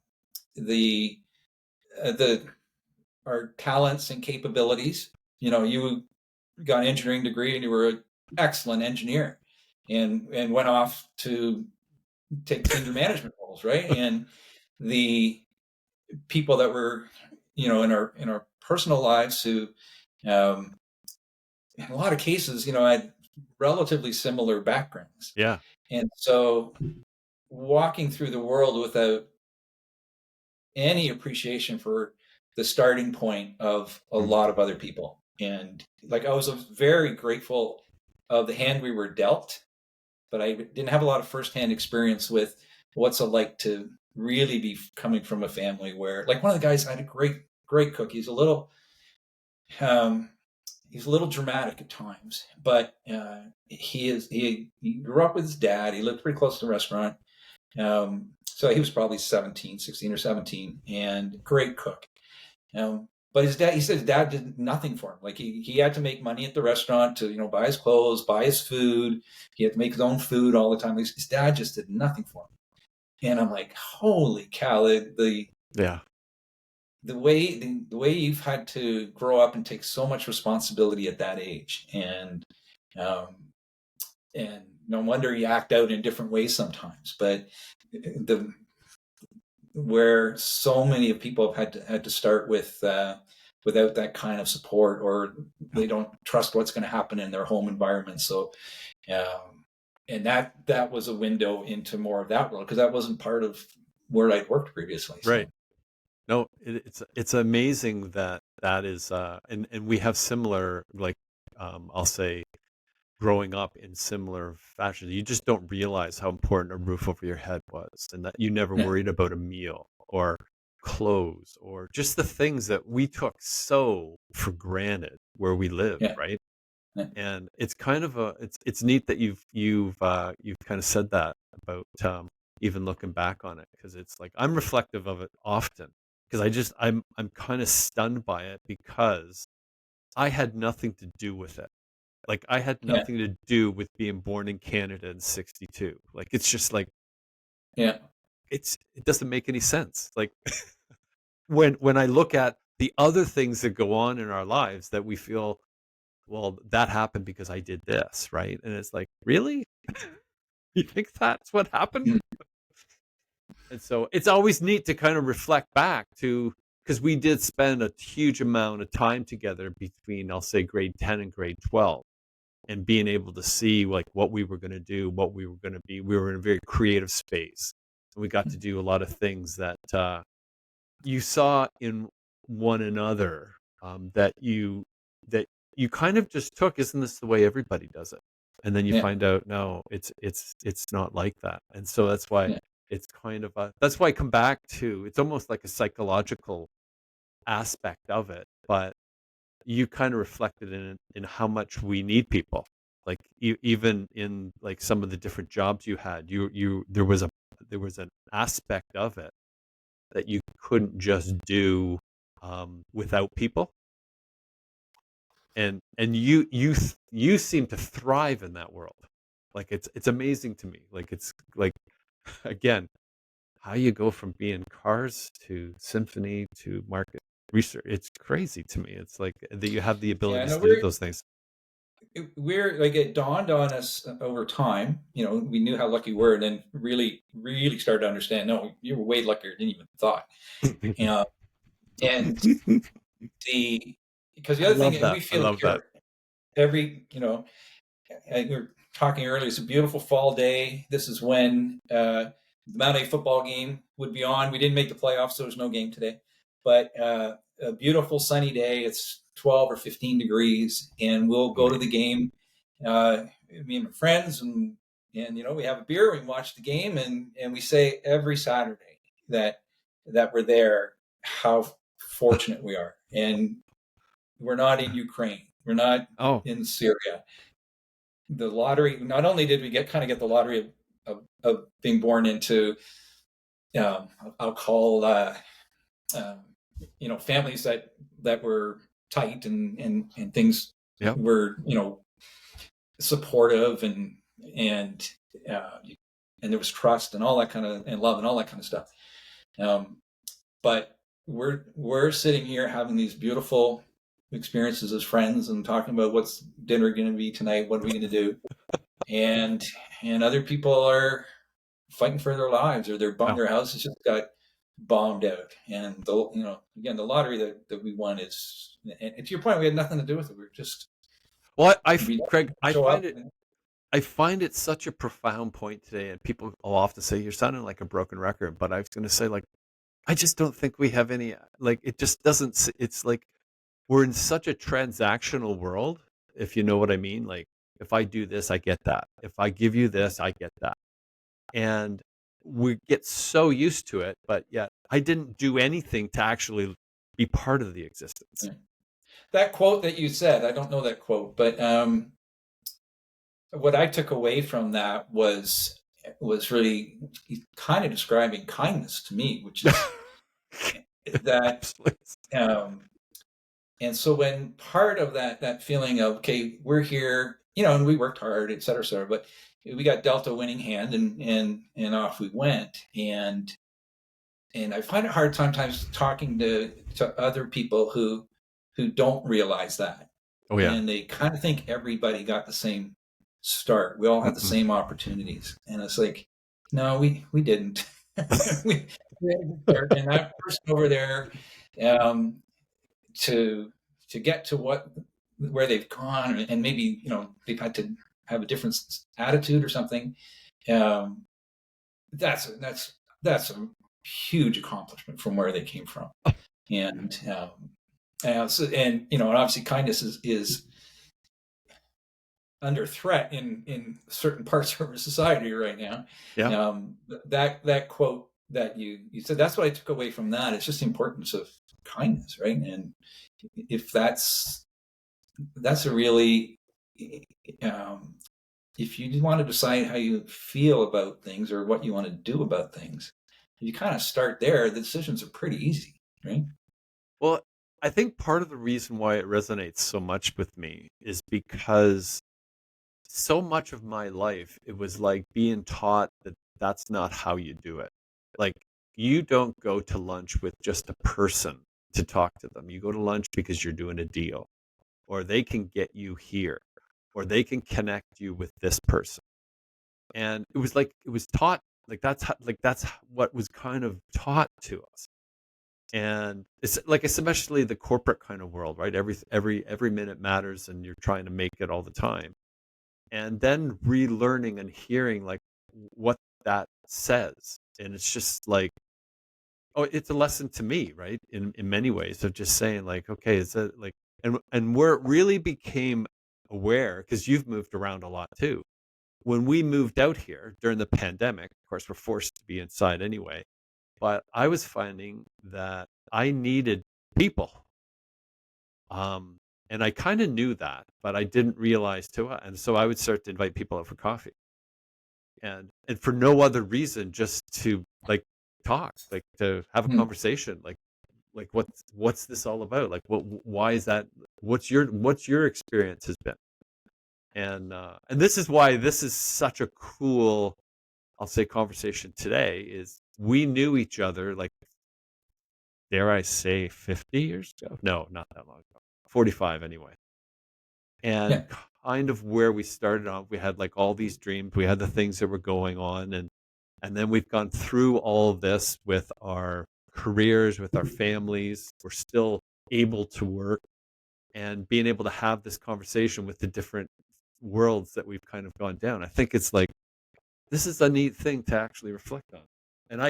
the the our talents and capabilities. You got an engineering degree and you were an excellent engineer, and went off to take senior management roles, right? And the people that were, in our personal lives, who, um, in a lot of cases, had relatively similar backgrounds, Yeah. and so walking through the world without any appreciation for the starting point of a Mm. lot of other people. And like, I was very grateful of the hand we were dealt, but I didn't have a lot of firsthand experience with what's it like to really be coming from a family where, like, one of the guys had a great cook. Um, he's a little dramatic at times, but he grew up with his dad. He lived pretty close to the restaurant. So he was probably 17, 16 or 17, and great cook. But his dad, he said his dad did nothing for him. Like, he had to make money at the restaurant to, buy his clothes, buy his food. He had to make his own food all the time. His dad just did nothing for him. And I'm like, holy cow, Yeah. the way you've had to grow up and take so much responsibility at that age, um, and no wonder you act out in different ways sometimes. But the where so many people have had to start with, without that kind of support, or they don't trust what's going to happen in their home environment. So, and that was a window into more of that world, because that wasn't part of where I'd worked previously. Right. So No, it's amazing that that is, and we have similar, like, I'll say, growing up in similar fashion. You just don't realize how important a roof over your head was, and that you never yeah, worried about a meal or clothes or just the things that we took so for granted where we live, yeah, right? yeah, And it's kind of it's neat that you've kind of said that about, even looking back on it, because it's like I'm reflective of it often, because I'm kind of stunned by it, because I had nothing to do with it. Like, I had yeah, nothing to do with being born in Canada in '62. Like, it's just like, yeah, it doesn't make any sense. Like, when I look at the other things that go on in our lives, that we feel, well, that happened because I did this, right? And it's like, really? You think that's what happened? mm, And so it's always neat to kind of reflect back to, because we did spend a huge amount of time together between, I'll say, grade 10 and grade 12, and being able to see, like, what we were going to do, what we were going to be. We were in a very creative space, and we got to do a lot of things that, you saw in one another, that you kind of just took. Isn't this the way everybody does it? And then you yeah, find out, no, it's not like that. And so that's why yeah, it's kind of that's why I come back to, it's almost like a psychological aspect of it, but you kind of reflected in how much we need people. Like, even in, like, some of the different jobs you had, there was an aspect of it that you couldn't just do, without people. And you seem to thrive in that world. Like, it's amazing to me. Like, it's like, again, how you go from being cars to symphony to market research. It's crazy to me. It's like that you have the yeah. abilities No, to do those things. we're like, it dawned on us over time. We knew how lucky we were, and then really, really started to understand. No, you were way luckier than you even thought. Uh, and the because the I other thing, love and that. we I feel it love that. here. Every, we were talking earlier. It's a beautiful fall day. This is when the Mount A football game would be on. We didn't make the playoffs, so there's no game today. But a beautiful sunny day. It's 12 or 15 degrees, and we'll go to the game. Me and my friends, and we have a beer. We watch the game, and we say every Saturday that we're there how fortunate we are, and we're not in Ukraine. We're not Oh, in Syria. The lottery. Not only did we get the lottery of being born into, I'll call um, families that were tight and things yeah. were supportive and uh, and there was trust and all that kind of and love and all that kind of stuff. Um, but we're sitting here having these beautiful experiences as friends and talking about what's dinner going to be tonight, what are we going to do, and other people are fighting for their lives, or Oh. their houses just got bombed out. And again, the lottery that we won is, and to your point, we had nothing to do with it. We were just Well, we Craig, show up. I find it such a profound point today, and people will often say you're sounding like a broken record. But I was going to say, like, I just don't think we have any. Like, it just doesn't. It's like we're in such a transactional world, if you know what I mean. Like, if I do this, I get that. If I give you this, I get that. And we get so used to it, but yet I didn't do anything to actually be part of the existence. Yeah. That quote that you said, I don't know that quote, but what I took away from that was really kind of describing kindness to me, which is that. Absolutely. Um, and so when part of that feeling of, okay, we're here, and we worked hard, et cetera, but we got dealt a winning hand, and off we went. And I find it hard sometimes talking to other people who don't realize that, Oh yeah. and they kind of think everybody got the same start. We all had the Mm-mm. same opportunities, and it's like, no, we didn't. And that person over there, um, to get to where they've gone, and maybe they've had to have a different attitude or something. Um, that's a huge accomplishment from where they came from, and and obviously kindness is under threat in certain parts of our society right now. Yeah. That quote that you said, that's what I took away from that. It's just the importance of kindness, right? And if that's a really, um, if you want to decide how you feel about things or what you want to do about things, you kind of start there. The decisions are pretty easy, right? Well, I think part of the reason why it resonates so much with me is because so much of my life it was like being taught that that's not how you do it. Like, you don't go to lunch with just a person to talk to them. You go to lunch because you're doing a deal, or they can get you here, or they can connect you with this person. And it was like it was taught, like that's what was kind of taught to us. And it's like, especially the corporate kind of world, right? Every minute matters, and you're trying to make it all the time. And then relearning and hearing like what that says, and it's just like, oh, it's a lesson to me, right? In many ways, of just saying like, okay, is that like, and where it really became aware, because you've moved around a lot too. When we moved out here during the pandemic, of course, we're forced to be inside anyway. But I was finding that I needed people. Um, and I kind of knew that, but I didn't realize to it. And so I would start to invite people out for coffee, and for no other reason, just to like talk, like to have a Hmm. conversation, like what's this all about? Like why is that? What's your experience has been? And this is why this is such a cool, I'll say, conversation today. Is we knew each other, like, dare I say, 50 years ago? No, not that long ago. 45 anyway. And Yeah. kind of where we started off, we had like all these dreams, we had the things that were going on, and then we've gone through all of this with our careers, with our families. We're still able to work, and being able to have this conversation with the different worlds that we've kind of gone down. I think it's like, this is a neat thing to actually reflect on. And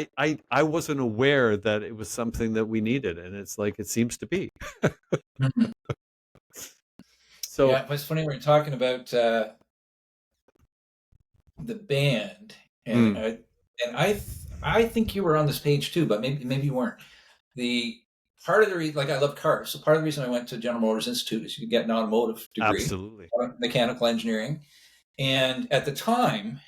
I wasn't aware that it was something that we needed, and it's like it seems to be. Mhm. So, Yeah, it's funny when you're talking about the band, and mm, I think you were on this page too, but maybe you weren't. The part of the reason, like I love cars, so part of the reason I went to General Motors Institute is you could get an automotive degree, absolutely. mechanical engineering, and at the time,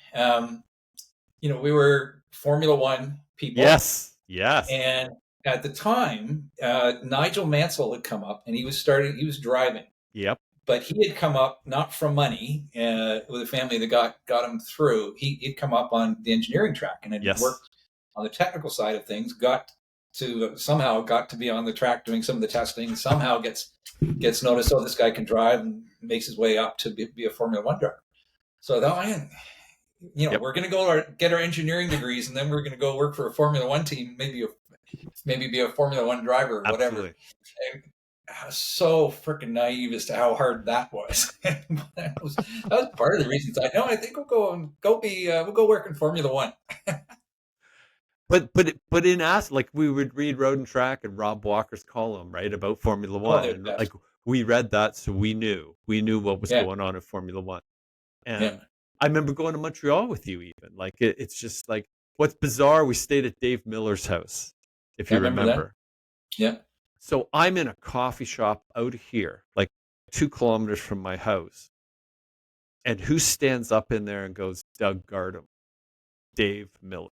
we were Formula One people, Yes, yes, and at the time, Nigel Mansell had come up, and he was driving, yep, but he had come up not from money with a family that got him through. He'd come up on the engineering track and had yes, worked on the technical side of things. Got to be on the track doing some of the testing. Somehow gets noticed. Oh, this guy can drive, and makes his way up to be a Formula One driver. So I thought, man, yep, we're going to get our engineering degrees, and then we're going to go work for a Formula One team, maybe be a Formula One driver or whatever. absolutely. And I was so freaking naive as to how hard that was. that was part of the reasons I think we'll go work in Formula One. But in us, like we would read Road and Track and Rob Walker's column, right, about Formula Oh, One, they're and the like best. we read that, so we knew what was Yeah, going on in Formula One. yeah. And I remember going to Montreal with you, even like it's just like what's bizarre. We stayed at Dave Miller's house, if I you remember that. remember. Yeah. So I'm in a coffee shop out here, like 2 kilometers from my house, and who stands up in there and goes, Doug Gardam, Dave Miller.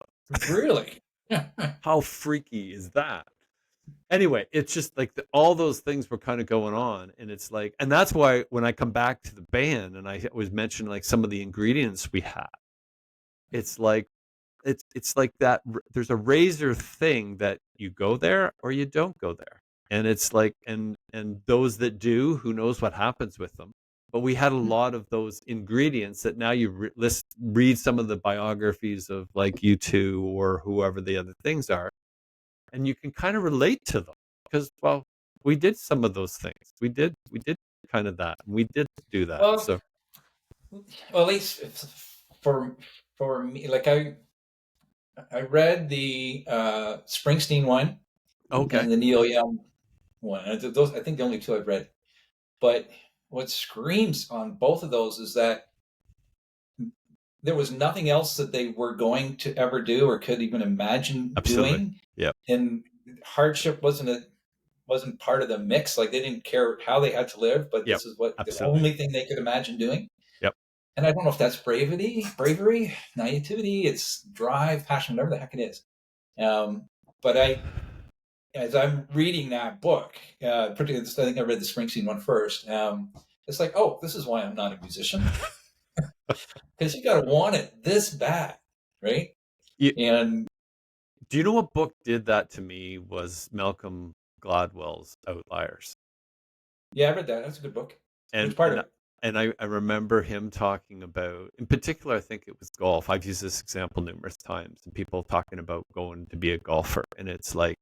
Really? Yeah. How freaky is that? Anyway, it's just like all those things were kind of going on, and it's like, and that's why when I come back to the band and I was mentioning like some of the ingredients we had, it's like it's like that. There's a razor thing that you go there or you don't go there, and it's like, and those that do, who knows what happens with them. But we had a lot of those ingredients that now you read some of the biographies of like U2 or whoever the other things are, and you can kind of relate to them because, well, we did some of those things. We did kind of that. We did do that. Well, So at least for for me, like I read the Springsteen one okay, and the Neil Young one. Those I think the only two I've read. But what screams on both of those is that there was nothing else that they were going to ever do or could even imagine absolutely, doing, yeah, and hardship wasn't part of the mix. Like they didn't care how they had to live, but yep, this is what the absolutely, only thing they could imagine doing. yep. And I don't know if that's bravery, naivety, it's drive, passion, whatever the heck it is. But as I'm reading that book, particularly, I think I read the Springsteen one first. It's like, oh, this is why I'm not a musician, because you got to want it this bad, right? You, And do you know what book did that to me? Was Malcolm Gladwell's Outliers. yeah, I read that. That's a good book. Which and part of and it? and I remember him talking about, in particular, I think it was golf. I've used this example numerous times, and people talking about going to be a golfer, and it's like,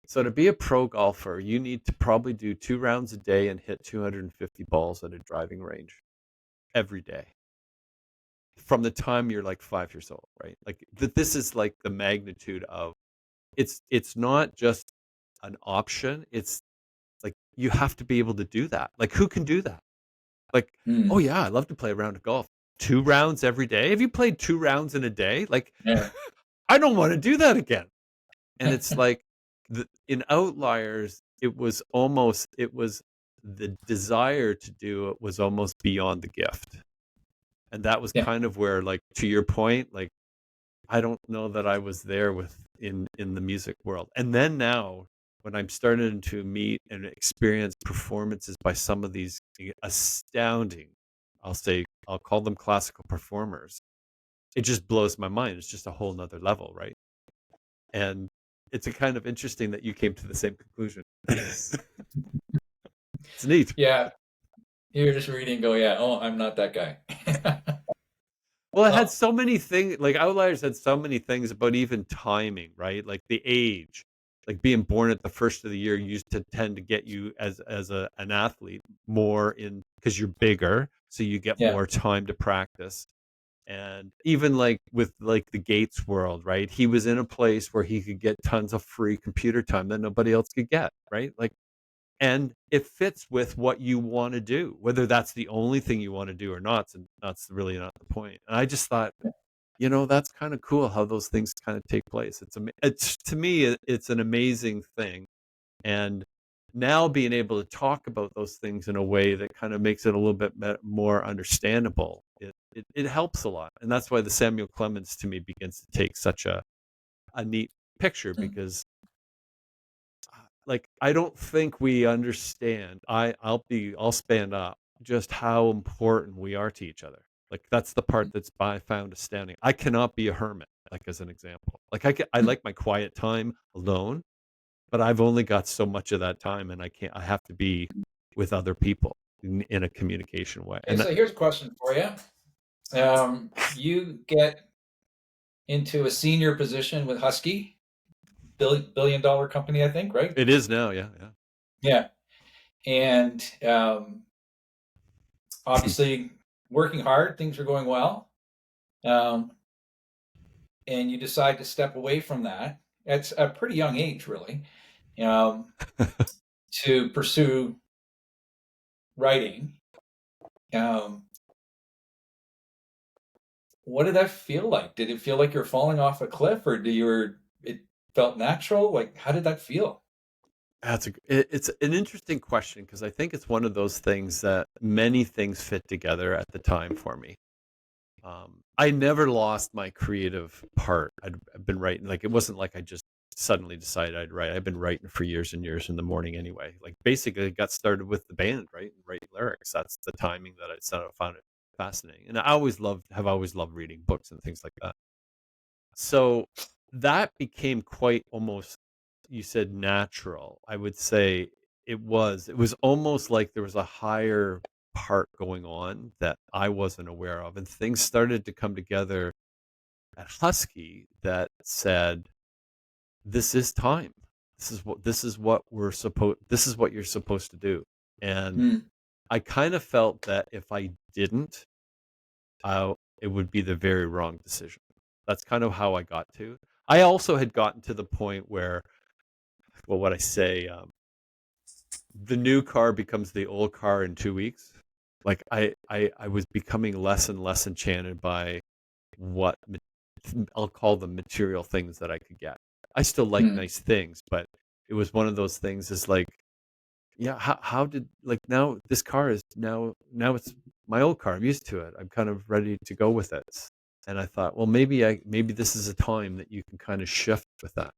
so to be a pro golfer, you need to probably do 2 rounds a day and hit 250 balls at a driving range every day from the time you're like 5 years old, right? Like that, this is like the magnitude of it's not just an option. It's like you have to be able to do that. Like who can do that? Like, oh Hmm. yeah, I love to play a round of golf. 2 rounds every day. Have you played 2 rounds in a day? Like, Yeah. I don't want to do that again. And it's like in Outliers, it was the desire to do it was almost beyond the gift. And that was Yeah. kind of where, like, to your point, like, I don't know that I was there with in the music world. And then now when I'm starting to meet and experience performances by some of these astounding, I'll call them classical performers. It just blows my mind. It's just a whole nother level, right? And it's a kind of interesting that you came to the same conclusion. It's neat. Yeah. You're just reading and go, yeah, oh, I'm not that guy. Well, it had Well, so many things. Like Outliers had so many things about even timing, right? Like the age, like being born at the first of the year used to tend to get you as an athlete more in because you're bigger, so you get yeah. more time to practice. And even like with like the Gates world, right? He was in a place where he could get tons of free computer time that nobody else could get, right? Like, and it fits with what you want to do, whether that's the only thing you want to do or not. And that's really not the point. And I just thought, that's kind of cool how those things kind of take place. It's to me, it's an amazing thing. And now being able to talk about those things in a way that kind of makes it a little bit more understandable, it helps a lot. And that's why the Samuel Clemens to me begins to take such a neat picture because like I don't think we understand. I'll stand up just how important we are to each other. Like that's the part that's I found astounding. I cannot be a hermit, like as an example. Like I like my quiet time alone, but I've only got so much of that time, and I have to be with other people in a communication way. Okay, And so here's a question for you. You get into a senior position with Husky, billion dollar company, I think, right? it is now, yeah, yeah. Yeah, and obviously working hard, things are going well, um, and you decide to step away from that at a pretty young age, really, um, to pursue writing. Um, what did that feel like? Did it feel like you're falling off a cliff, or it felt natural? Like, how did that feel? It's an interesting question because I think it's one of those things that many things fit together at the time for me. I never lost my creative part. I've been writing, like it wasn't like I just suddenly decided I'd write. I've been writing for years and years in the morning anyway. Like basically, I got started with the band, right? And writing lyrics. That's the timing that I sort of found it fascinating, and have always loved reading books and things like that. So that became quite almost, you said natural. I would say it was almost like there was a higher part going on that I wasn't aware of. And things started to come together at Husky that said, this is time. This is what you're supposed to do. And Hmm. I kind of felt that if I didn't, it would be the very wrong decision. That's kind of how I got to. I also had gotten to the point where, well, what I say, the new car becomes the old car in 2 weeks. Like I was becoming less and less enchanted by what I'll call them material things that I could get. I still like Hmm. nice things, but it was one of those things. Is like, yeah, how did like now this car is now it's my old car. I'm used to it. I'm kind of ready to go with it. And I thought, well, maybe this is a time that you can kind of shift with that.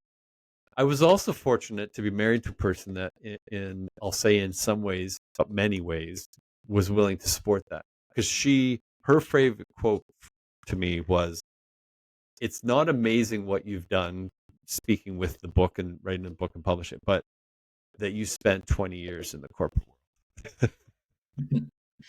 I was also fortunate to be married to a person that, in I'll say in some ways, but many ways, was willing to support that because her favorite quote to me was, "It's not amazing what you've done, speaking with the book and writing a book and publishing it, but that you spent 20 years in the corporate world."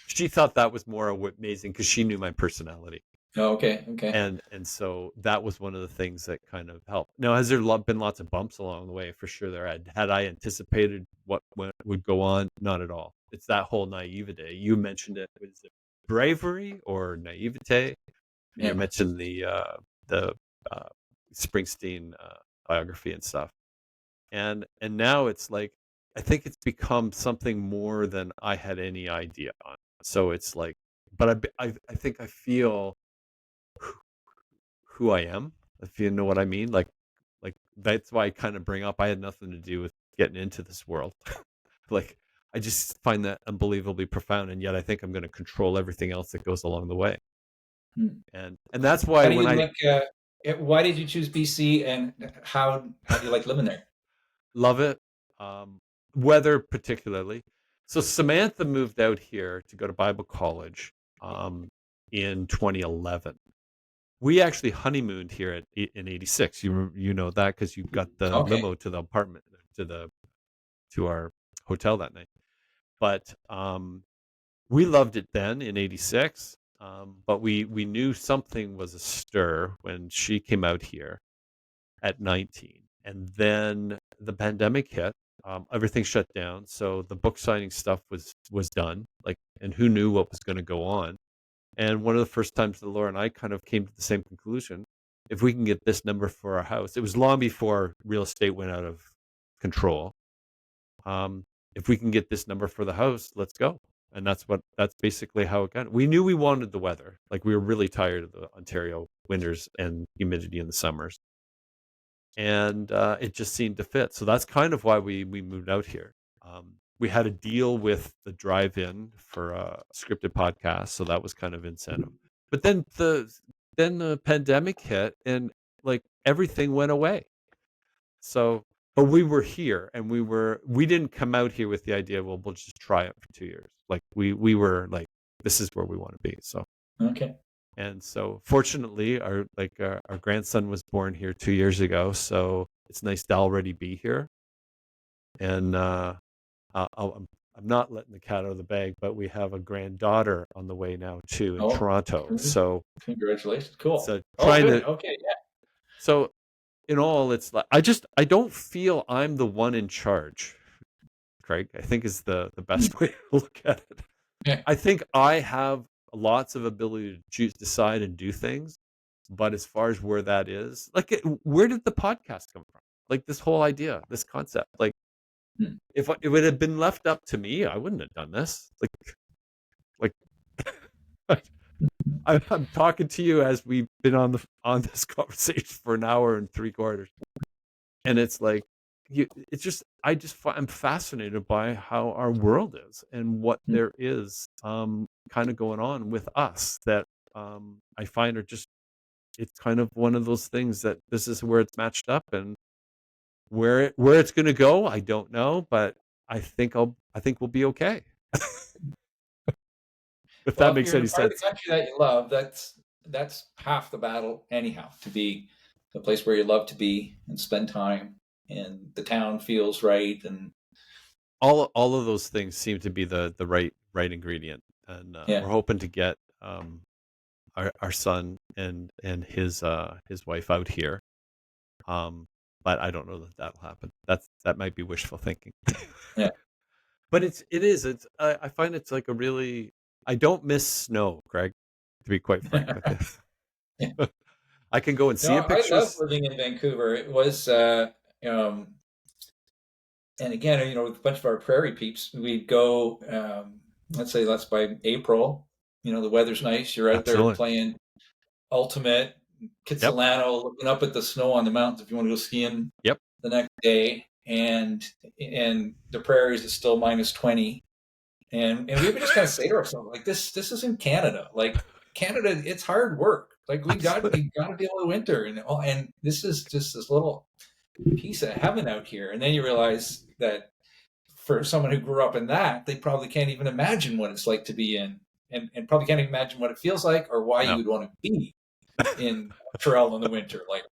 She thought that was more amazing because she knew my personality. Oh, okay, okay. And so that was one of the things that kind of helped. Now, has there been lots of bumps along the way? For sure, there had I anticipated what would go on? Not at all. It's that whole naivete. You mentioned it. Was it bravery or naivete? And you Yeah. mentioned the uh, Springsteen biography and stuff. And now it's like I think it's become something more than I had any idea on. So it's like, but I think I feel who I am, if you know what I mean. Like that's why I kind of bring up I had nothing to do with getting into this world. Like I just find that unbelievably profound, and yet I think I'm going to control everything else that goes along the way. Hmm. And that's why How do when you I like? Why did you choose BC, and how do you like living there? love it, um, weather particularly. So Samantha moved out here to go to Bible college um, in 2011. We actually honeymooned here in '86. You know that because you got the Okay. limo to the apartment to our hotel that night. But we loved it then in '86. But we knew something was astir when she came out here at 19, and then the pandemic hit. Everything shut down, so the book signing stuff was done. Like, and who knew what was going to go on? And one of the first times that Laura and I kind of came to the same conclusion, if we can get this number for our house, it was long before real estate went out of control. Um, if we can get this number for the house, let's go. And that's basically how it got. We knew we wanted the weather. Like we were really tired of the Ontario winters and humidity in the summers. And it just seemed to fit. So that's kind of why we moved out here. We had a deal with the drive-in for a scripted podcast, so that was kind of incentive. But then the pandemic hit, and like everything went away. So, but we were here, and we didn't come out here with the idea, well, we'll just try it for 2 years. Like we were like, this is where we want to be. So. Okay. And so fortunately our grandson was born here 2 years ago, so it's nice to already be here. And I'm not letting the cat out of the bag, but we have a granddaughter on the way now too in Oh, Toronto. So congratulations. Cool. so Oh, trying good. to Okay. Yeah. so in all, it's like I don't feel I'm the one in charge, Craig. I think is the best way to look at it. Yeah. I think I have lots of ability to choose, decide, and do things. But as far as where that is, like, where did the podcast come from? Like this whole idea, this concept. Like, Hmm. if it would have been left up to me, I wouldn't have done this. Like, I'm talking to you as we've been on this conversation for an hour and 3/4, and it's like, I'm fascinated by how our world is and what Hmm. there is, kind of going on with us that I find are just. It's kind of one of those things that this is where it's matched up, and where it's going to go, I don't know, but I think we'll be okay. If that Well, if makes you're in a any part of the sense. country that you love, that's half the battle anyhow. To be the place where you love to be and spend time, and the town feels right, and All of those things seem to be the right ingredient, and yeah, we're hoping to get our son and his wife out here. But I don't know that that'll happen. That might be wishful thinking. yeah. But I find it's like a really, I don't miss snow, Greg, to be quite frank with Yeah. you. I can go and No, see a I love pictures. living in Vancouver. It was, um, and again, with a bunch of our prairie peeps, we'd go. Let's say that's by April. The weather's nice. You're out there Absolutely. playing ultimate Yep. Kitsilano, looking up at the snow on the mountains if you want to go skiing Yep. the next day, and the prairies is still -20, and we would just kind of say to ourselves like this isn't Canada. Like Canada, it's hard work. Like Absolutely. we got to be able to winter, and this is just this little piece of heaven out here. And then you realize that for someone who grew up in that, they probably can't even imagine what it's like to be in, and probably can't even imagine what it feels like or why you No. would want to be in Montreal in the winter. Like,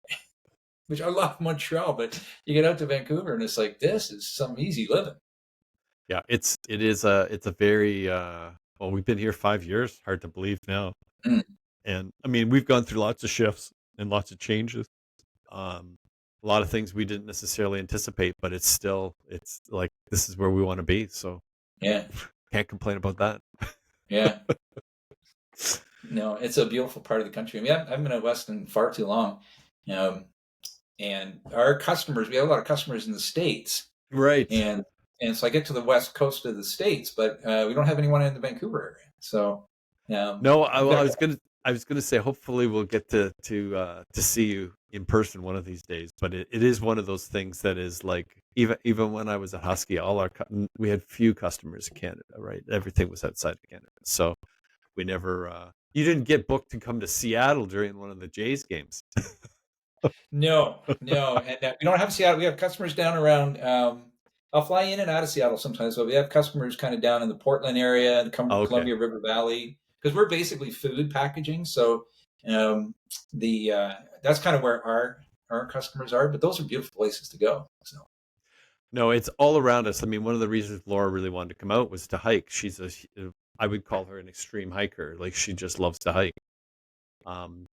which I love Montreal, but you get out to Vancouver and it's like this is some easy living. Yeah, it's a very well, we've been here 5 years. Hard to believe now. Mm, And I mean, we've gone through lots of shifts and lots of changes. Um, a lot of things we didn't necessarily anticipate, but it's like this is where we want to be. So yeah, can't complain about that. yeah. No, it's a beautiful part of the country. I mean, I've been out west in far too long, um, and our customers. We have a lot of customers in the states, Right. and so I get to the west coast of the states, but we don't have anyone in the Vancouver area. So No, we've got I was gonna say hopefully we'll get to see you in person one of these days. But it is one of those things that is like even when I was at Husky, we had few customers in Canada, right? Everything was outside of Canada, so we never. You didn't get booked to come to Seattle during one of the Jays games. no, and we don't have Seattle. We have customers down around. I'll fly in and out of Seattle sometimes, but we have customers kind of down in the Portland area and Okay. Columbia River Valley because we're basically food packaging. So um, the that's kind of where our customers are. But those are beautiful places to go. So No, it's all around us. I mean, one of the reasons Laura really wanted to come out was to hike. I would call her an extreme hiker. Like she just loves to hike.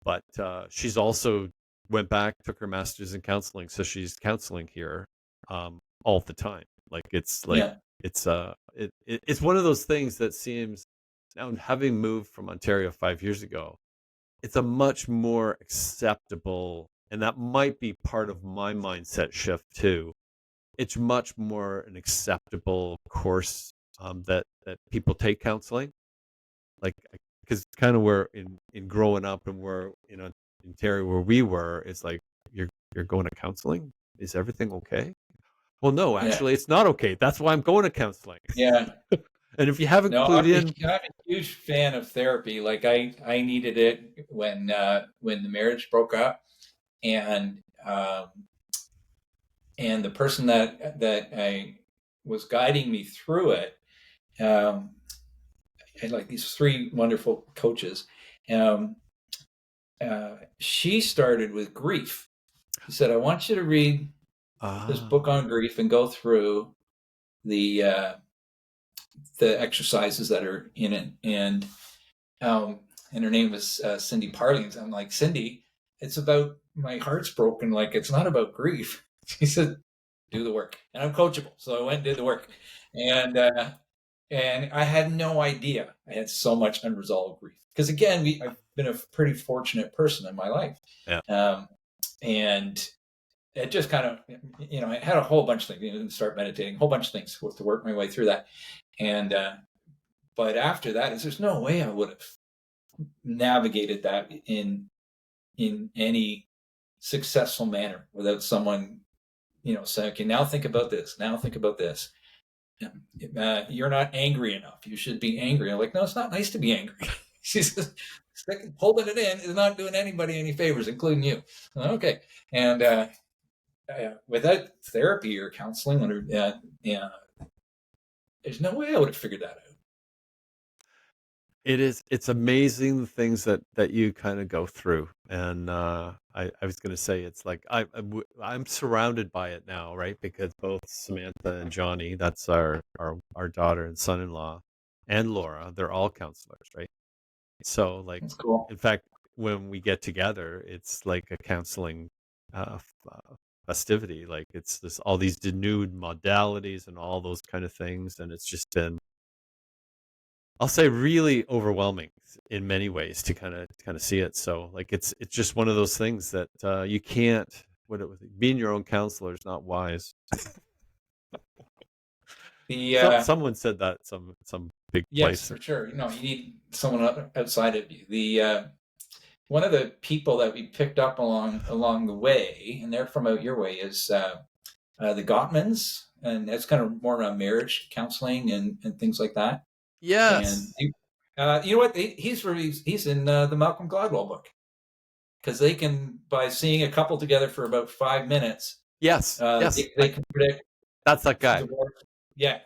But she's also went back, took her master's in counseling, so she's counseling here all the time. Like yeah, it's one of those things that seems Now, having moved from Ontario 5 years ago, it's a much more acceptable, and that might be part of my mindset shift too. It's much more an acceptable course that people take counseling, like because kind of where in growing up and where Ontario where we were, it's like you're going to counseling. Is everything okay? Well, no, Yeah. actually, it's not okay. That's why I'm going to counseling. Yeah. And if you haven't No, clued in, I'm a huge fan of therapy. Like I needed it when the marriage broke up, and and the person that I was guiding me through it, um, and like these three wonderful coaches, um, she started with grief. She said, "I want you to read this book ah, on grief and go through the uh, the exercises that are in it." Um, and her name was Cindy Parlings. I'm like, Cindy, it's about my heart's broken. Like, it's not about grief. She said, do the work. And I'm coachable. So I went and did the work. And, uh, and I had no idea I had so much unresolved grief. Because again, I've been a pretty fortunate person in my life. yeah, Um, and it just kind of, I had a whole bunch of things, start meditating, a whole bunch of things to work my way through that. And, but after that, there's no way I would have navigated that in any successful manner without someone saying, okay, now think about this, now think about this. You're not angry enough, you should be angry. I'm like, no, it's not nice to be angry. She says, holding it in is not doing anybody any favors, including you. Okay. And without therapy or counseling there's no way I would have figured that out. it is. It's amazing the things that you kind of go through. And I was going to say, it's like I'm surrounded by it now, right? Because both Samantha and Johnny, that's our daughter and son-in-law, and Laura, they're all counselors, right? So, like, That's cool. in fact, when we get together, it's like a counseling festivity. Like, it's this all these denuded modalities and all those kind of things, and it's just been, I'll say, really overwhelming in many ways to kind of see it. So, like, it's just one of those things that you can't. Being your own counselor is not wise. The Someone said that some big Yes, place. for sure. You need someone outside of you. The One of the people that we picked up along the way, and they're from out your way, is the Gottmans, and that's kind of more around marriage counseling and things like that. And Yes, you know what? He's in the Malcolm Gladwell book, because they can, by seeing a couple together for about 5 minutes, yes, yes. they can predict That's that guy. divorce. Yeah,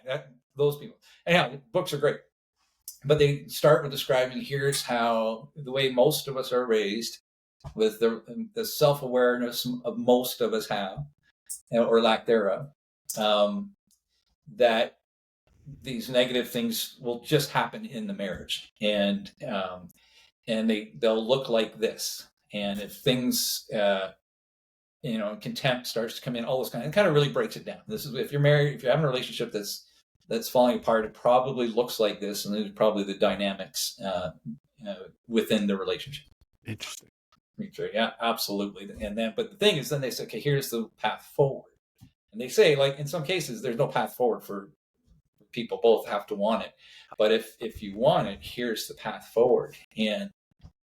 those people. Anyhow, the books are great, but they start with describing, here's how the way most of us are raised, with the self-awareness of most of us have, or lack thereof, um, that these negative things will just happen in the marriage, and they'll look like this. And if things contempt starts to come in, all this kind of really breaks it down. This is, if you're married, if you're having a relationship that's falling apart, it probably looks like this, and there's probably the dynamics within the relationship. Interesting. Sure, yeah, absolutely. And then, but the thing is, then they say, okay, here's the path forward. And they say, like, in some cases, there's no path forward for people. Both have to want it. But if you want it, here's the path forward. And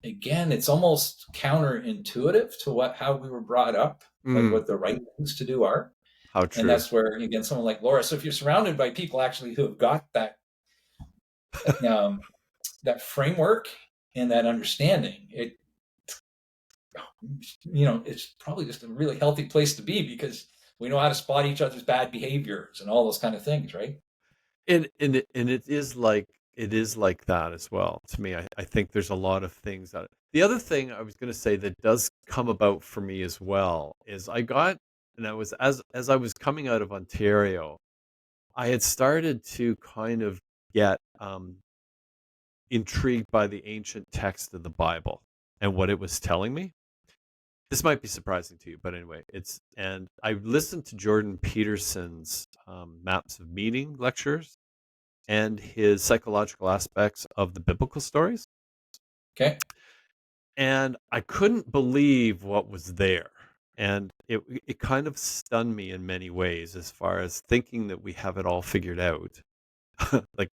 again, it's almost counterintuitive to how we were brought up, like Mm, what the right things to do are. how And true. that's where, again, someone like Laura. So if you're surrounded by people actually who have got um, that framework and that understanding, it's probably just a really healthy place to be, because we know how to spot each other's bad behaviors and all those kind of things, right? And it is like that as well to me. I think there's a lot of things that the other thing I was going to say that does come about for me as well is I was as I was coming out of Ontario, I had started to kind of get intrigued by the ancient text of the Bible and what it was telling me. This might be surprising to you, but anyway, and I listened to Jordan Peterson's Maps of Meaning lectures. and his psychological aspects of the biblical stories. Okay. And I couldn't believe what was there. And it kind of stunned me in many ways as far as thinking that we have it all figured out. Like,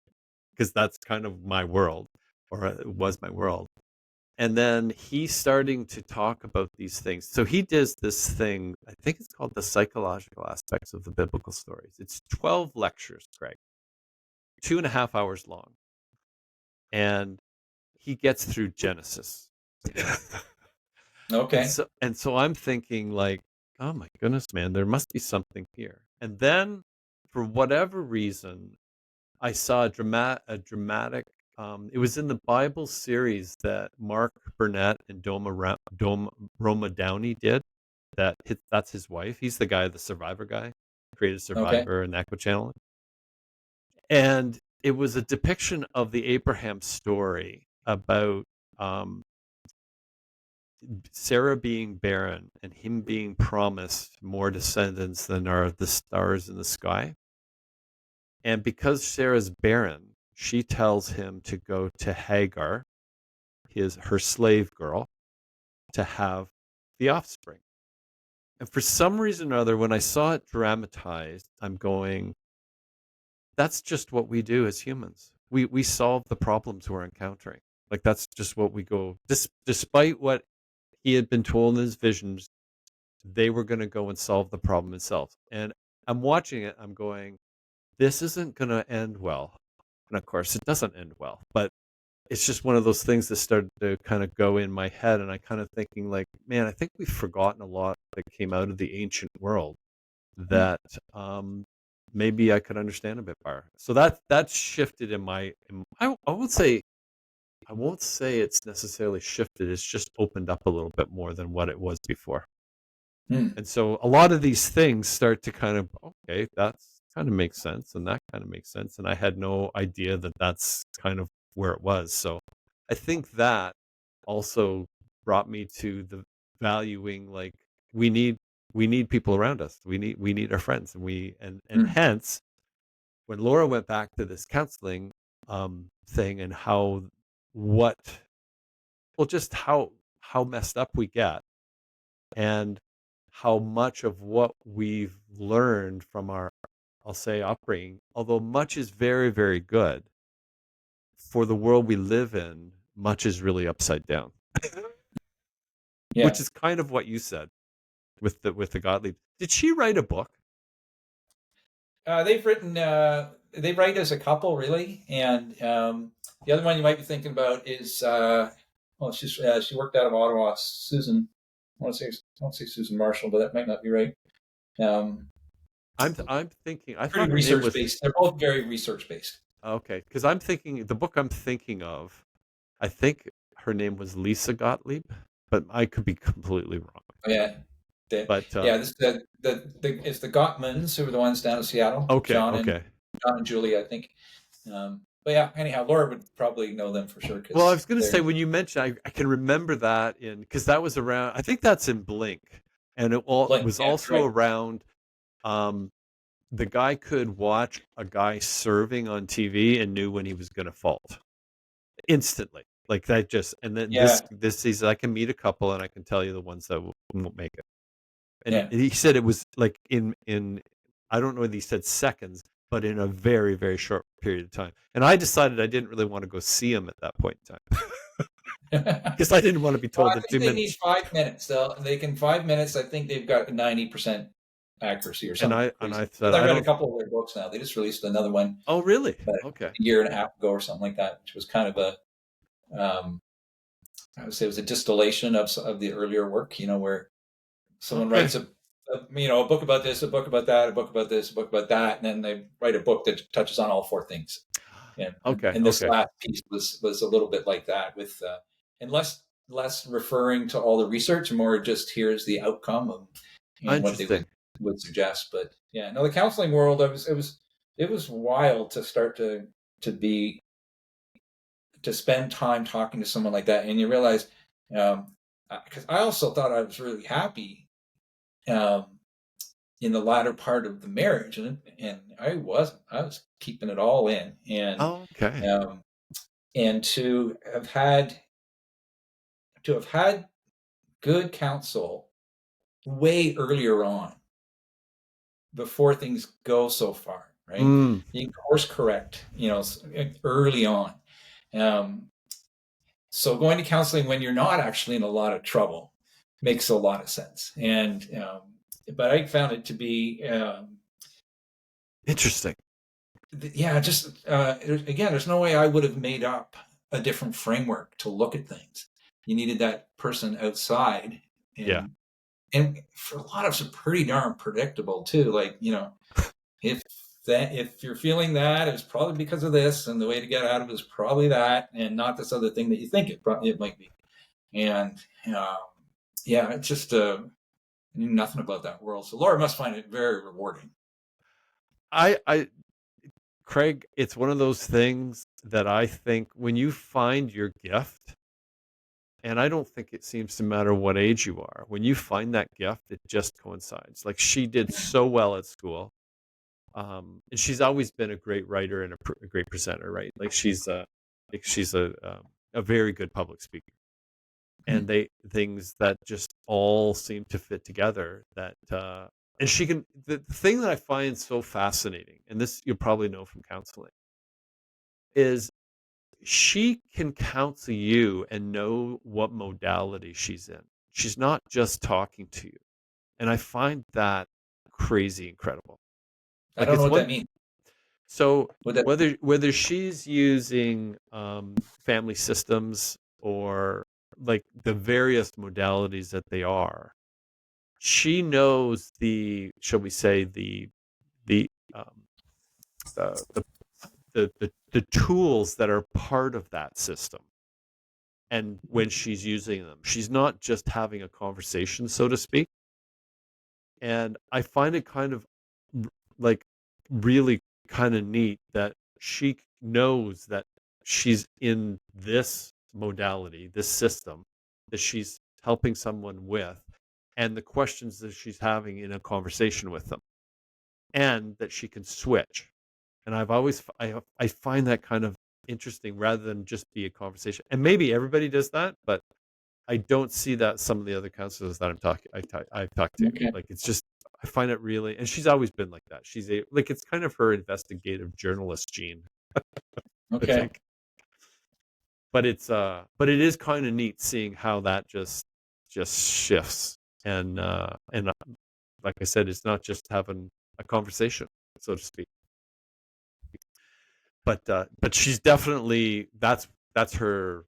because that's kind of my world, or it was my world. And then he's starting to talk about these things. So he does this thing, I think it's called the psychological aspects of the biblical stories. It's 12 lectures, Greg, 2.5 hours long. And he gets through Genesis. And Okay. so I'm thinking like, oh my goodness, man, there must be something here. And then for whatever reason, I saw a dramatic it was in the Bible series that Mark Burnett and Roma Downey did. That's his wife. He's the guy, the Survivor guy, created Okay. Survivor and Echo Channel. And it was a depiction of the Abraham story about um, Sarah being barren and him being promised more descendants than are the stars in the sky. And because Sarah's barren, she tells him to go to Hagar, her slave girl, to have the offspring. And for some reason or other, when I saw it dramatized, I'm going, that's just what we do as humans. We solve the problems we're encountering. Like that's just what we go. Despite what he had been told in his visions, they were going to go and solve the problem themselves. And I'm watching it. I'm going, this isn't going to end well. And of course, it doesn't end well. But it's just one of those things that started to kind of go in my head. And I kind of thinking like, man, I think we've forgotten a lot that came out of the ancient world Mm. that maybe I could understand a bit better. So that shifted I won't say it's necessarily shifted. It's just opened up a little bit more than what it was before. Mm. And so a lot of these things start to kind of, okay, that's kind of makes sense. And that kind of makes sense. And I had no idea that that's kind of where it was. So I think that also brought me to the valuing, like we need, we need people around us. We need our friends. And Mm. hence when Laura went back to this counseling thing and what, just how messed up we get and how much of what we've learned from our, I'll say, upbringing, although much is very, very good, for the world we live in, much is really upside down, which Yeah. is kind of what you said with the Gottlieb. Did she write a book? They've written. They write as a couple, really, and the other one you might be thinking about is. Well, she worked out of Ottawa. Susan. I want to say Susan Marshall, but that might not be right. Um, I'm thinking. I Pretty thought her name research was based. They're both very research based. okay because I'm thinking the book I'm thinking of. I think her name was Lisa Gottlieb, but I could be completely wrong. Yeah. But Yeah, this it's the Gottmans who are the ones down in Seattle, okay, okay. John and Julie, I think. But yeah, anyhow, Laura would probably know them for sure Well, I because was going to say they're when you mentioned, I can remember that because that was around. I think that's in Blink, and it all Blink. was Yeah, also right. around. Um, the guy could watch a guy serving on TV and knew when he was going to fault instantly, like that. Just and then this Yeah, this is I can meet a couple and I can tell you the ones that won't make it. And yeah. he said it was like in I don't know whether he said seconds, but in a very very short period of time. And I decided I didn't really want to go see him at that point in time because I didn't want to be Well, told I in think they need 2 minutes. 5 minutes. They can 5 minutes. I think they've got 90% accuracy or And something I crazy. said I I read a don't. couple of their books now. They just released another one Oh really? about Okay. a year and a half ago or something like that, which was kind of I would say it was a distillation of the earlier work. Where someone Okay. writes a book about this, a book about that, a book about this, a book about that, and then they write a book that touches on all four things. And Okay. and this Okay. last piece was a little bit like that with and less referring to all the research, more just here's the outcome and what they Interesting. would suggest. But yeah, no, the counseling world, it was wild to start to be to spend time talking to someone like that, and you realize because I also thought I was really happy um, in the latter part of the marriage, and I wasn't. I was keeping it all in, Oh, okay. um, and to have had good counsel way earlier on before things go so far, right? Mm, You can course correct, early on. Um, so going to counseling when you're not actually in a lot of trouble makes a lot of sense. But I found it to be, interesting. yeah, just again, there's no way I would have made up a different framework to look at things. You needed that person outside, Yeah. and and for a lot of it's pretty darn predictable too. Like, if if you're feeling that, it's probably because of this, and the way to get out of it is probably that, and not this other thing that you think it might be. And um, yeah, it's just I knew nothing about that world. So Laura must find it very rewarding. I Craig, it's one of those things that I think when you find your gift, and I don't think it seems to matter what age you are, when you find that gift, it just coincides. Like she did so well at school. And she's always been a great writer and a great presenter, right? Like she's a very good public speaker. Hmm. And they things that just all seem to fit together that and she can the thing that I find so fascinating, and this you'll probably know from counseling, is she can counsel you and know what modality she's in. She's not just talking to you. And I find that crazy incredible. I Like don't know it's what one that means. so What that whether she's using family systems or like the various modalities that they are, she knows the shall we say the um, the the tools that are part of that system. And when she's using them, she's not just having a conversation, so to speak. And I find it kind of like really kind of neat that she knows that she's in this modality, this system that she's helping someone with, and the questions that she's having in a conversation with them, and that she can switch. And I find that kind of interesting rather than just be a conversation. And maybe everybody does that, but I don't see that some of the other counselors that I've talked to. okay? Like it's just I find it really, and she's always been like that. Like it's kind of her investigative journalist gene, I Okay. think. But it is kind of neat seeing how that just shifts. And like I said, it's not just having a conversation, so to speak. But she's definitely that's her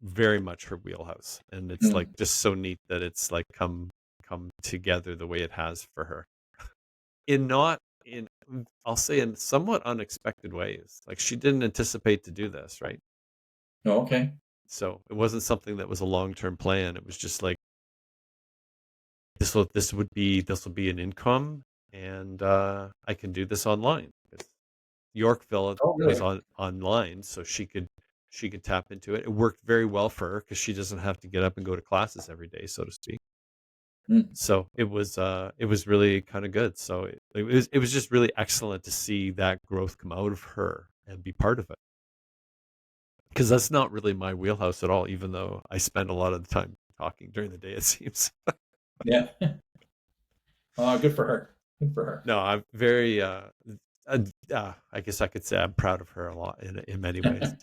very much her wheelhouse, and it's like Hmm. just so neat that it's like come together the way it has for her in not in I'll say in somewhat unexpected ways. Like she didn't anticipate to do this, right? Oh, okay. So it wasn't something that was a long-term plan. It was just like this will be an income, and I can do this online. Yorkville Oh, was really? online, so she could tap into it. It worked very well for her because she doesn't have to get up and go to classes every day, so to speak. Hmm. So it was really kind of good. So it was just really excellent to see that growth come out of her and be part of it. Because that's not really my wheelhouse at all, even though I spend a lot of the time talking during the day, it seems. Yeah. Oh, good for her. Good for her. No, I'm very I guess I could say I'm proud of her a lot in many ways.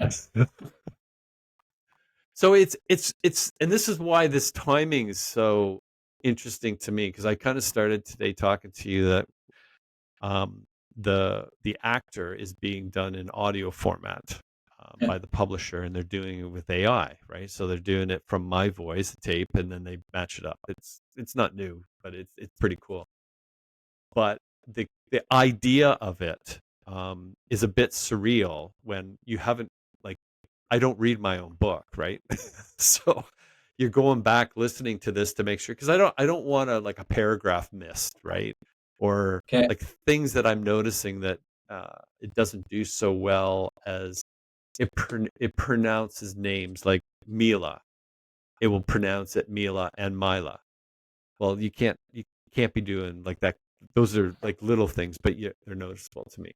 So and this is why this timing is so interesting to me because I kind of started today talking to you that um, the actor is being done in audio format by the publisher, and they're doing it with AI, right? So they're doing it from my voice tape, and then they match it up. It's not new, but it's pretty cool. But the idea of it is a bit surreal when you haven't like I don't read my own book, right? So you're going back listening to this to make sure because I don't want to like a paragraph missed, right? Or Okay. like things that I'm noticing that it doesn't do so well as it pronounces names like Mila. It will pronounce it Mila and Mila. Well, you can't be doing like that those are like little things, but yeah, they're noticeable to me.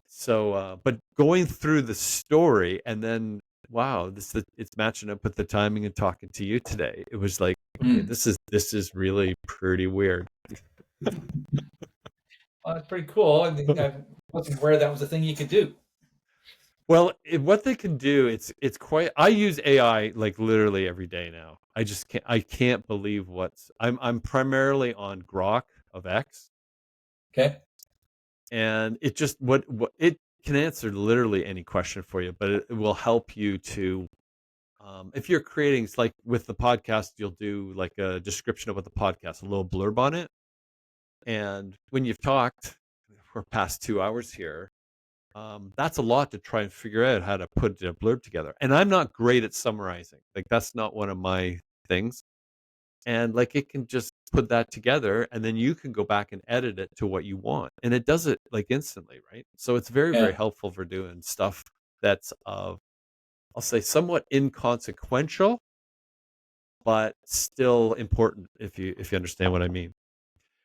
So, but going through the story and then, wow, it's matching up with the timing and talking to you today. It was like, okay, Mm. this is really pretty weird. Well, that's pretty cool. I wasn't aware that was a thing you could do. Well, what they can do, it's quite. I use AI like literally every day now. I can't believe I'm primarily on Grok of X, Okay. and it just what it can answer literally any question for you, but it will help you to if you're creating, it's like with the podcast, you'll do like a description of what the podcast, a little blurb on it, and when you've talked for past 2 hours here, that's a lot to try and figure out how to put a blurb together. And I'm not great at summarizing. Like that's not one of my things. And like it can just put that together and then you can go back and edit it to what you want. And it does it like instantly, right? So it's very, very Yeah. helpful for doing stuff that's I'll say somewhat inconsequential, but still important if you understand what I mean.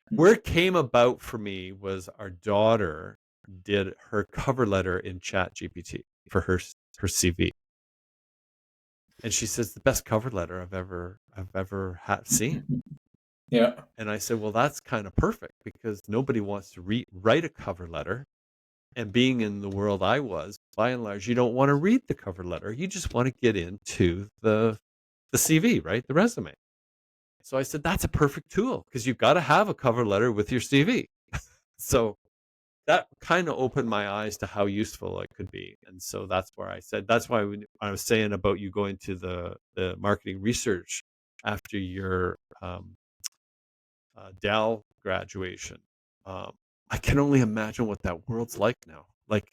Where it came about for me was our daughter did her cover letter in Chat GPT for her CV, and she says the best cover letter I've ever seen. Yeah. And I said, well, that's kind of perfect because nobody wants to write a cover letter. And being in the world I was, by and large, you don't want to read the cover letter. You just want to get into the CV, right? The resume. So I said, that's a perfect tool because you've got to have a cover letter with your CV. So that kind of opened my eyes to how useful it could be. And so that's where I said, that's why when I was saying about you going to the marketing research after your Dell graduation, um, I can only imagine what that world's like now. Like,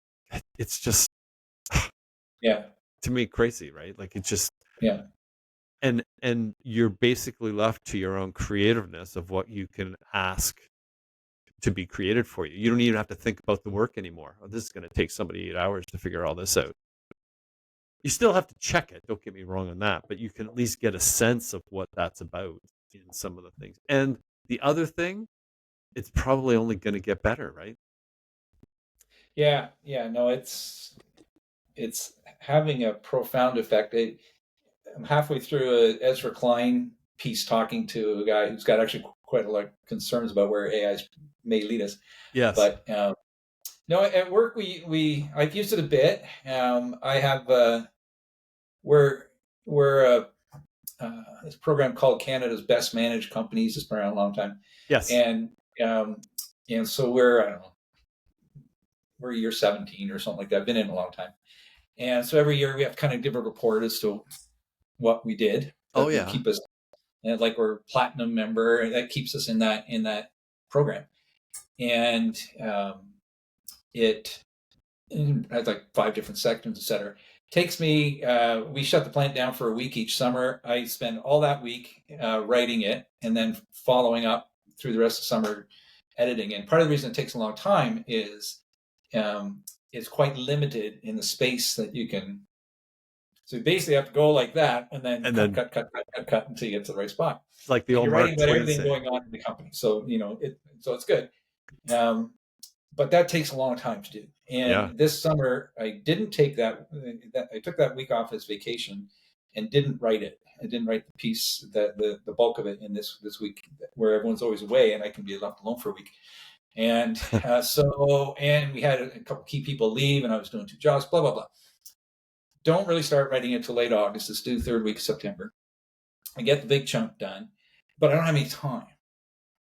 it's just, Yeah. to me, crazy, right? Like, it's just, Yeah. and you're basically left to your own creativeness of what you can ask to be created for you. You don't even have to think about the work anymore. Oh, this is going to take somebody 8 hours to figure all this out. You still have to check it. Don't get me wrong on that, but you can at least get a sense of what that's about in some of the things. And the other thing, it's probably only going to get better, right? Yeah. Yeah. No, it's having a profound effect. I'm halfway through a Ezra Klein piece talking to a guy who's got actually quite a lot of concerns about where AI may lead us. Yes. But no, at work I've used it a bit. I have we're this program called Canada's Best Managed Companies. It's been around a long time, Yes. and um, and so we're I don't know, we're year 17 or something like that. I've been in a long time, and so every year we have to kind of give a report as to what we did Oh that will yeah. keep us, and like we're platinum member, and that keeps us in that program, and it has like 5 different sections, etc. Takes me. We shut the plant down for a week each summer. I spend all that week writing it, and then following up through the rest of the summer editing. And part of the reason it takes a long time is it's quite limited in the space that you can. So you basically have to go like that, and then And cut, then cut, cut, cut, cut, cut until you get to the right spot. it's like the And old you're writing Mark about Twain everything saying. going on in the company, so so it's good. Um, but that takes a long time to do. Yeah. And this summer, I didn't take I took that week off as vacation, and didn't write it. I didn't write the piece that the bulk of it in this week, where everyone's always away and I can be left alone for a week. And and we had a couple key people leave, and I was doing 2 jobs. Blah blah blah. Don't really start writing it till late August. It's due third week of September. I get the big chunk done, but I don't have any time.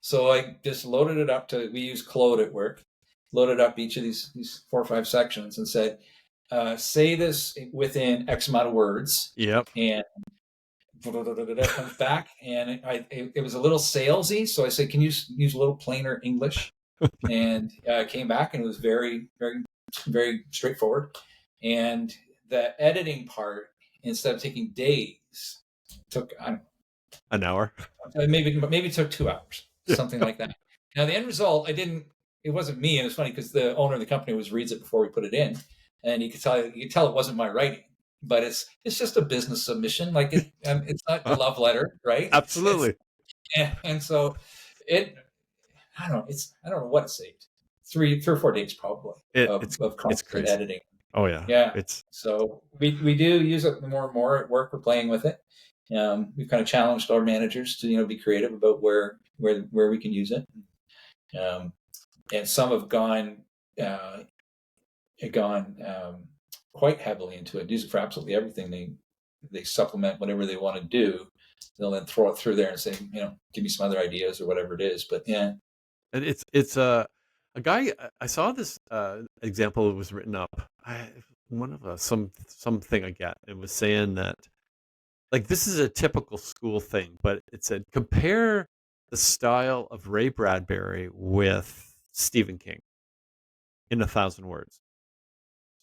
So I just loaded it up to, we use Claude at work, loaded up each of these 4 or 5 sections and said, say this within X amount of words. Yep. And comes back. And it was a little salesy. So I said, can you use a little plainer English? And came back, and it was very, very, very straightforward. And the editing part, instead of taking days, took, I don't An hour. know, maybe it took 2 hours, Yeah. something like that. Now the end result, it wasn't me, and it's funny because the owner of the company reads it before we put it in, and you could tell it wasn't my writing, but it's just a business submission, like it's not a love letter, right? It's Absolutely. and so it I don't know. I don't know what it saved. 3 or 4 days probably It, of it's constant crazy. editing. Oh yeah, Yeah. it's So we do use it more and more at work. We're playing with it. We've kind of challenged our managers to be creative about where we can use it. Um, and some have gone quite heavily into it. Use it for absolutely everything. They supplement whatever they want to do. They'll then throw it through there and say, give me some other ideas or whatever it is. But yeah, and it's a guy. I saw this example. It was written up. One of something I get. It was saying that like this is a typical school thing, but it said compare the style of Ray Bradbury with Stephen King in 1,000 words,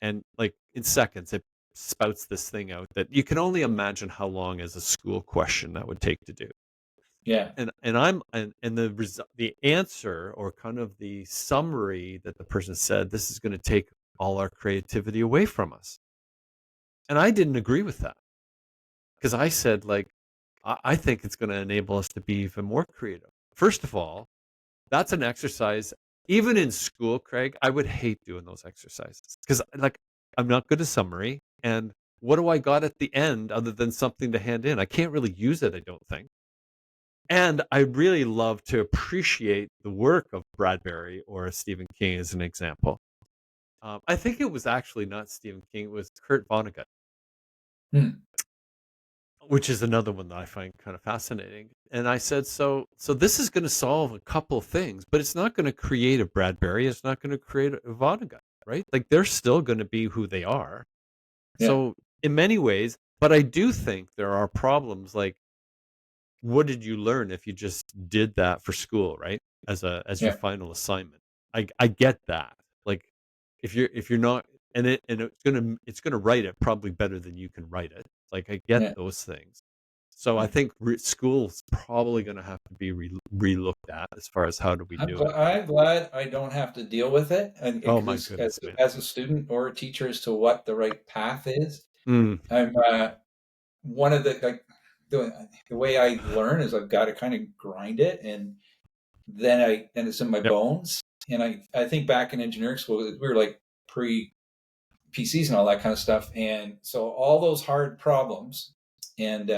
and like in seconds it spouts this thing out that you can only imagine how long as a school question that would take to do. yeah, And the answer or kind of the summary that the person said, this is going to take all our creativity away from us. And I didn't agree with that because I said like I think it's going to enable us to be even more creative. First of all, that's an exercise. Even in school, Craig, I would hate doing those exercises because like I'm not good at summary. And what do I got at the end other than something to hand in? I can't really use it, I don't think. And I really love to appreciate the work of Bradbury or Stephen King as an example. I think it was actually not Stephen King; it was Kurt Vonnegut, hmm. which is another one that I find kind of fascinating. And I said, so this is going to solve a couple of things, but it's not going to create a Bradbury. It's not going to create a Vonnegut, right? Like they're still going to be who they are. Yeah, So in many ways, but I do think there are problems like what did you learn if you just did that for school, right? As your yeah, final assignment. I get that. Like if you're not and it's gonna write it probably better than you can write it. Like I get yeah, those things. So I yeah. think school's probably gonna have to be re-looked at as far as how do we do it. I'm glad I don't have to deal with it, and Oh my because goodness, man. as a student or a teacher as to what the right path is, Mm, I'm one of the like the way I learn is I've got to kind of grind it, and then it's in my yep. bones. And I think back in engineering school, we were like pre PCs and all that kind of stuff, and so all those hard problems, and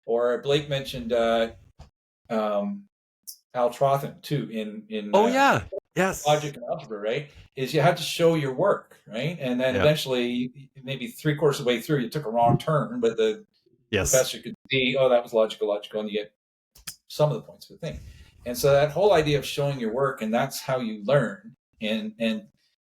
or Blake mentioned um, Al Trothan too in Oh yeah. Yes. logic and algebra, right? Is you had to show your work, right? And then Yeah. eventually, maybe 3/4 of the way through, you took a wrong turn, but the Yes. professor could see, oh, that was logical, and you get some of the points of the thing. And so that whole idea of showing your work, and that's how you learn. And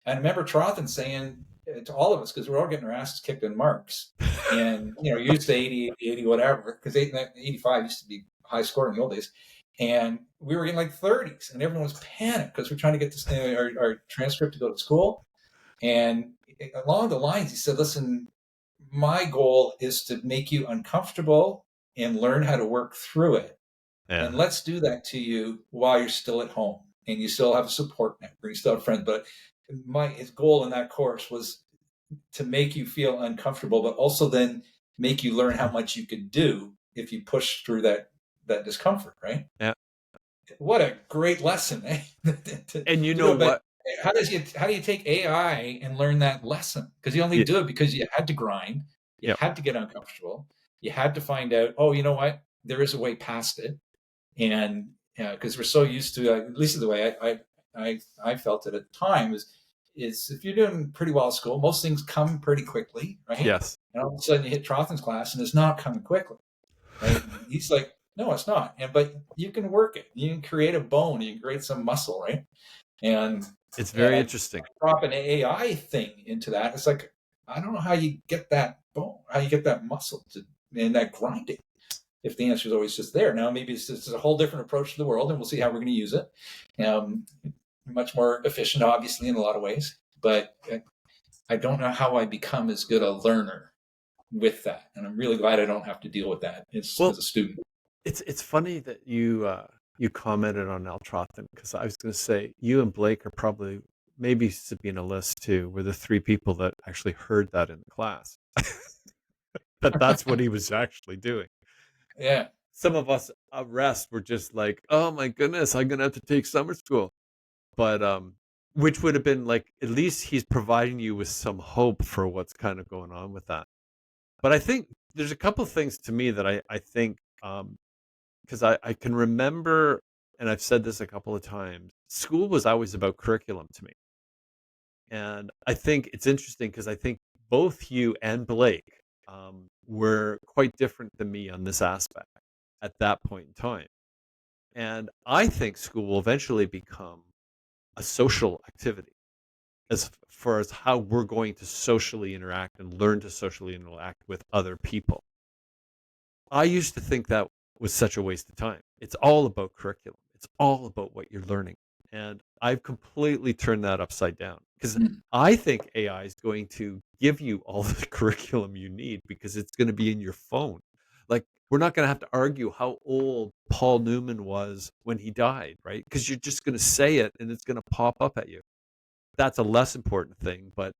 I remember Trothan saying to all of us, because we're all getting our asses kicked in marks, and used to 80, 80, whatever, because 85 used to be high score in the old days, and we were getting like 30s, and everyone was panicked because we're trying to get this our transcript to go to school. And along the lines, he said, "Listen, my goal is to make you uncomfortable and learn how to work through it, Yeah. and let's do that to you while you're still at home and you still have a support network, you still have friends." But his goal in that course was to make you feel uncomfortable, but also then make you learn how much you could do if you push through that discomfort, right? Yeah. What a great lesson, eh? to, And you to know do it. But what? how do you take AI and learn that lesson? Because you only Yeah. do it because you had to grind, you Yeah. had to get uncomfortable, you had to find out, oh, you know what? There is a way past it. And because we're so used to, at least the way I felt it at the time is if you're doing pretty well at school, most things come pretty quickly, right? Yes. And all of a sudden you hit Trothan's class and it's not coming quickly, right? And he's like, no, it's not. And but you can work it. You can create a bone. You can create some muscle, right? And It's and very I interesting. drop an AI thing into that. It's like I don't know how you get that bone, how you get that muscle to and that grinding. If the answer is always just there, now maybe it's just a whole different approach to the world, and we'll see how we're going to use it. Um, Much more efficient, obviously, in a lot of ways. But I don't know how I become as good a learner with that, and I'm really glad I don't have to deal with that as Well, a student. it's funny that you commented on Al Trothan because I was going to say you and Blake are probably maybe Sabina List too were the three people that actually heard that in the class that that's what he was actually doing. Yeah, Some of us rest were just like, oh my goodness, I'm going to have to take summer school. but which would have been like, at least he's providing you with some hope for what's kind of going on with that. But I think there's a couple things to me that I think, because I can remember, and I've said this a couple of times, school was always about curriculum to me. And I think it's interesting because I think both you and Blake were quite different than me on this aspect at that point in time. And I think school will eventually become a social activity as far as how we're going to socially interact and learn to socially interact with other people. I used to think that was such a waste of time. It's all about curriculum. It's all about what you're learning. And I've completely turned that upside down because Mm. I think AI is going to give you all the curriculum you need because it's going to be in your phone. Like, we're not going to have to argue how old Paul Newman was when he died, right? Because you're just going to say it and it's going to pop up at you. That's a less important thing, but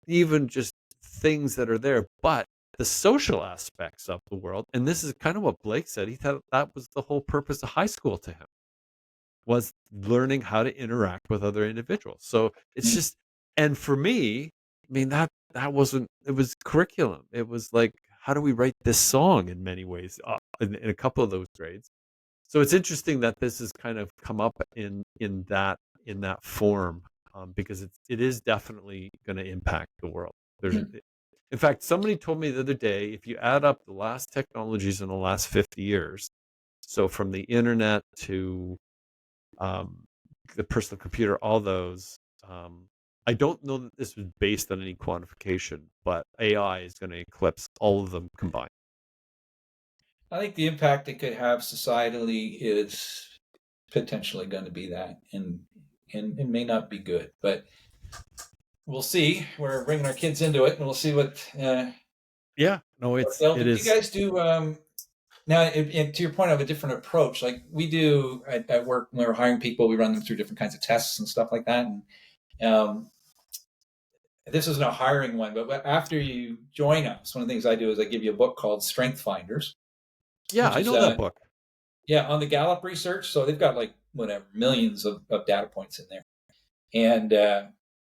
even just things that are there. But the social aspects of the world, and this is kind of what Blake said, he thought that was the whole purpose of high school to him, was learning how to interact with other individuals. So it's Mm. just, and for me, I mean, that wasn't, it was curriculum. It was like, how do we write this song in many ways, in a couple of those grades. So it's interesting that this has kind of come up in that form, because it is definitely going to impact the world. There's, Mm. in fact, somebody told me the other day, if you add up the last technologies in the last 50 years, so from the internet to um, the personal computer, all those, I don't know that this was based on any quantification, but AI is going to eclipse all of them combined. I think the impact it could have societally is potentially going to be that, and it may not be good, but we'll see. We're bringing our kids into it, and we'll see Yeah, no, what they'll it do. Do you is. guys do now? And to your point of a different approach, like we do at work when we're hiring people, we run them through different kinds of tests and stuff like that. And this isn't a hiring one, but after you join us, one of the things I do is I give you a book called Strength Finders, Yeah, which I is know that book. yeah, on the Gallup research. So they've got like whatever millions of data points in there, and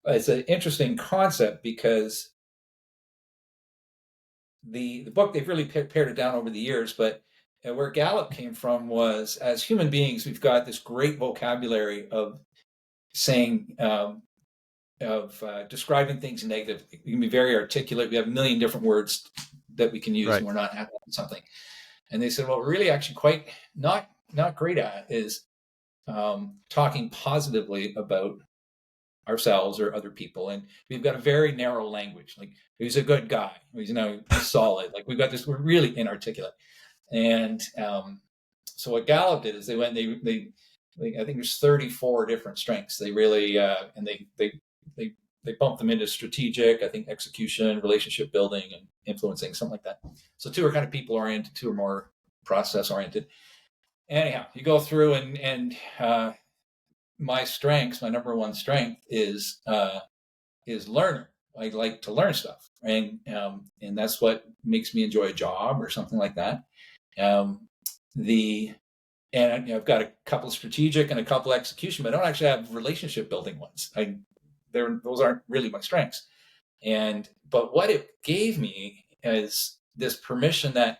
it's an interesting concept because the book they've really pared it down over the years, but where Gallup came from was as human beings, we've got this great vocabulary of saying of describing things negatively. We can be very articulate. We have a million different words that we can use Right. when we're not happy with something. And they said, well, we're really actually quite not great at is talking positively about ourselves or other people. And we've got a very narrow language. Like he's a good guy. He's solid. Like we've got this. We're really inarticulate. And so what Gallup did is they went. I think there's 34 different strengths. They really and they they bump them into strategic, I think execution, relationship building, and influencing, something like that. So two are kind of people oriented, two are more process oriented. Anyhow, you go through and my strengths, my number one strength is learner. I like to learn stuff, and that's what makes me enjoy a job or something like that. Um, the and I've got a couple strategic and a couple execution, but I don't actually have relationship building ones. Those aren't really my strengths. But what it gave me is this permission that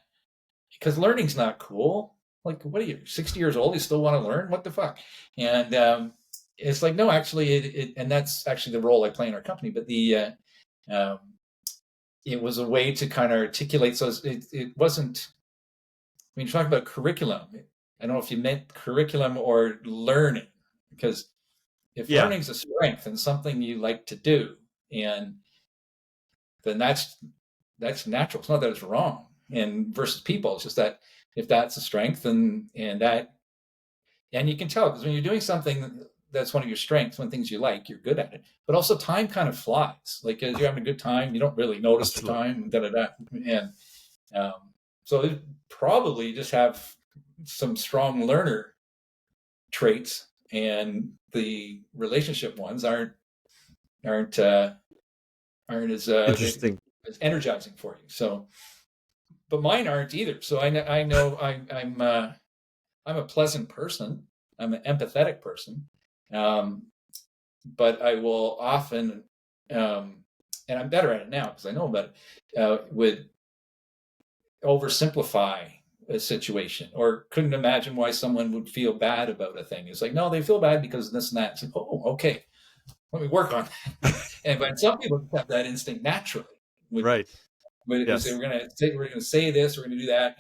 because learning's not cool. Like, what are you, 60 years old? You still want to learn? What the fuck? And it's like, no, actually, and that's actually the role I play in our company. But um, it was a way to kind of articulate. So it wasn't. I mean, talking about curriculum. I don't know if you meant curriculum or learning, because if Yeah. learning's a strength and something you like to do, and then that's natural. It's not that it's wrong. And versus people, it's just that if that's a strength and you can tell because when you're doing something that's one of your strengths, one of the things you like, you're good at it. But also time kind of flies. Like as you're having a good time, you don't really notice the Absolutely. time. Da da da. And um, so it probably just have some strong learner traits, and the relationship ones aren't aren't Interesting. as energizing for you. So, but mine aren't either. So I know I'm a pleasant person. I'm an empathetic person. Um, but I will often, and I'm better at it now because I know about it, would oversimplify a situation or couldn't imagine why someone would feel bad about a thing. It's like, no, they feel bad because of this and that. It's like, oh, okay, let me work on that. And but some people have that instinct naturally. Right. Would say Yes. we're gonna say this, we're gonna do that,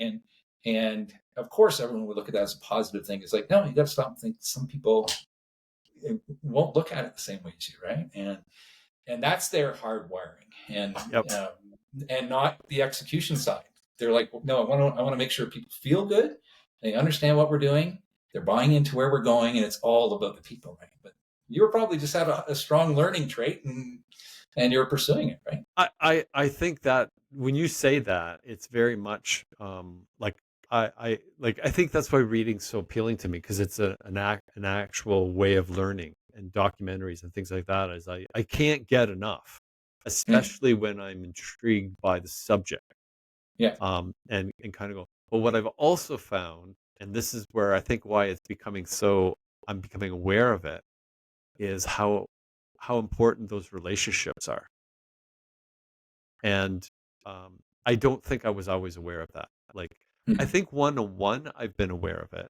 and of course everyone would look at that as a positive thing. It's like, no, you got to stop thinking. Some people won't look at it the same way as you, right? And that's their hardwiring, Yep. and not the execution side. They're like, no, I want to make sure people feel good, they understand what we're doing, they're buying into where we're going, and it's all about the people, right? But you were probably just have a strong learning trait, and you're pursuing it, right? I think that when you say that, it's very much like I think that's why reading's so appealing to me, because it's an actual way of learning, and documentaries and things like that is I can't get enough, Mm. especially when I'm intrigued by the subject. Yeah. And kind of go, but what I've also found, and this is where I think why it's becoming so, I'm becoming aware of it, is how important those relationships are. And I don't think I was always aware of that. Like, I Mm. think one on one, I've been aware of it,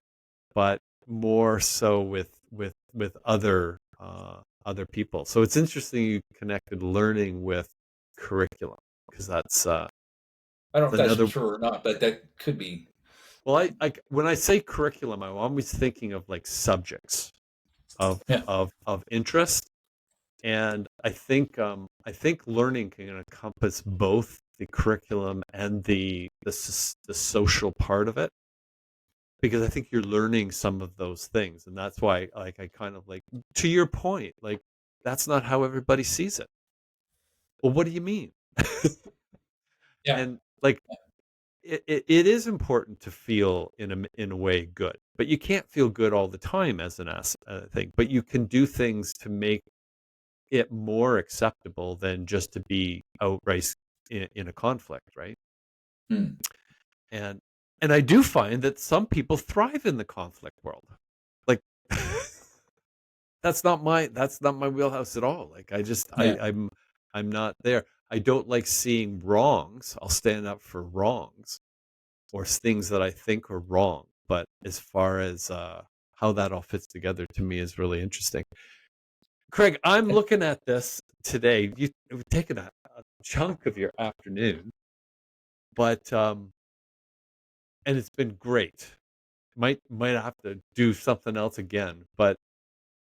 but more so with other people. So it's interesting you connected learning with curriculum, because I don't know if that's another. true or not, but that could be. Well, I when I say curriculum, I'm always thinking of like subjects of Yeah. of interest. And I think learning can encompass both the curriculum and the social part of it, because I think you're learning some of those things, and that's why, like, I kind of like, to your point, like, that's not how everybody sees it. Well, what do you mean? Yeah. And like, it is important to feel in a way good, but you can't feel good all the time as an thing. But you can do things to make it more acceptable than just to be outright in a conflict, right? Mm. And and I do find that some people thrive in the conflict world. Like, that's not my wheelhouse at all. Like, Yeah. I'm not there. I don't like seeing wrongs. I'll stand up for wrongs or things that I think are wrong. But as far as how that all fits together, to me, is really interesting. Craig, I'm looking at this today. You've taken a chunk of your afternoon, but and it's been great. Might have to do something else again. But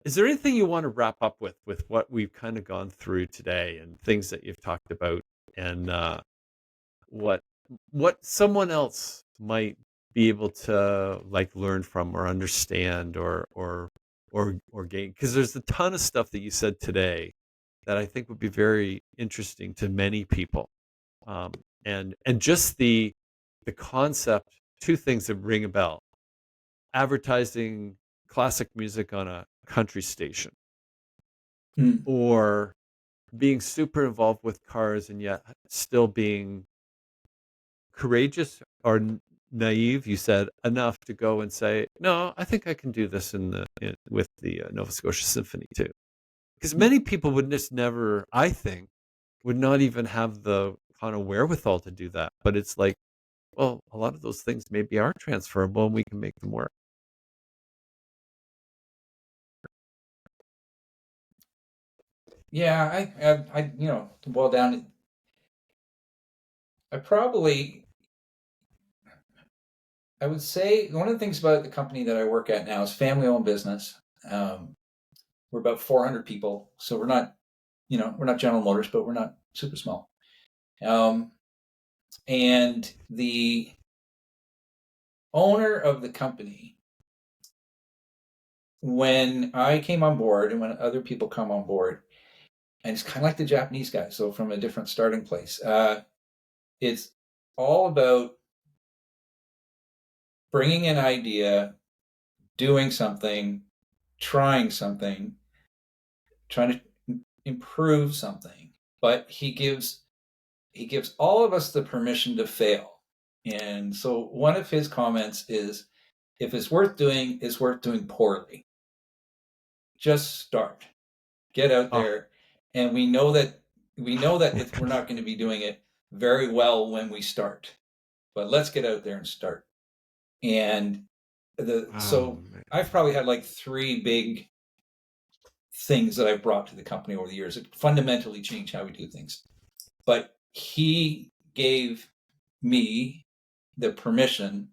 is there anything you want to wrap up with what we've kind of gone through today, and things that you've talked about, and what what someone else might be able to like learn from or understand or gain? Because there's a ton of stuff that you said today that I think would be very interesting to many people. Um, and just the concept, two things that ring a bell: advertising classic music on a country station, Mm. or being super involved with cars and yet still being courageous or naive. You said enough to go and say, no, I think I can do this with the Nova Scotia Symphony too. Because Mm. many people would just never, I think, would not even have the kind of wherewithal to do that. But it's like, well, a lot of those things maybe are transferable and we can make them work. Yeah. To boil down, I probably, I would say one of the things about the company that I work at now is family-owned business. Um, we're about 400 people, so we're not General Motors, but we're not super small. Um, and the owner of the company, when I came on board, and when other people come on board, and it's kind of like the Japanese guy, so from a different starting place. It's all about bringing an idea, doing something, trying something, trying to improve something. But he gives all of us the permission to fail. And so one of his comments is, if it's worth doing, it's worth doing poorly. Just start. get out Oh, there, and we know that we're not going to be doing it very well when we start, but let's get out there and start. And oh so man. I've probably had like three big things that I've brought to the company over the years that fundamentally change how we do things. But he gave me the permission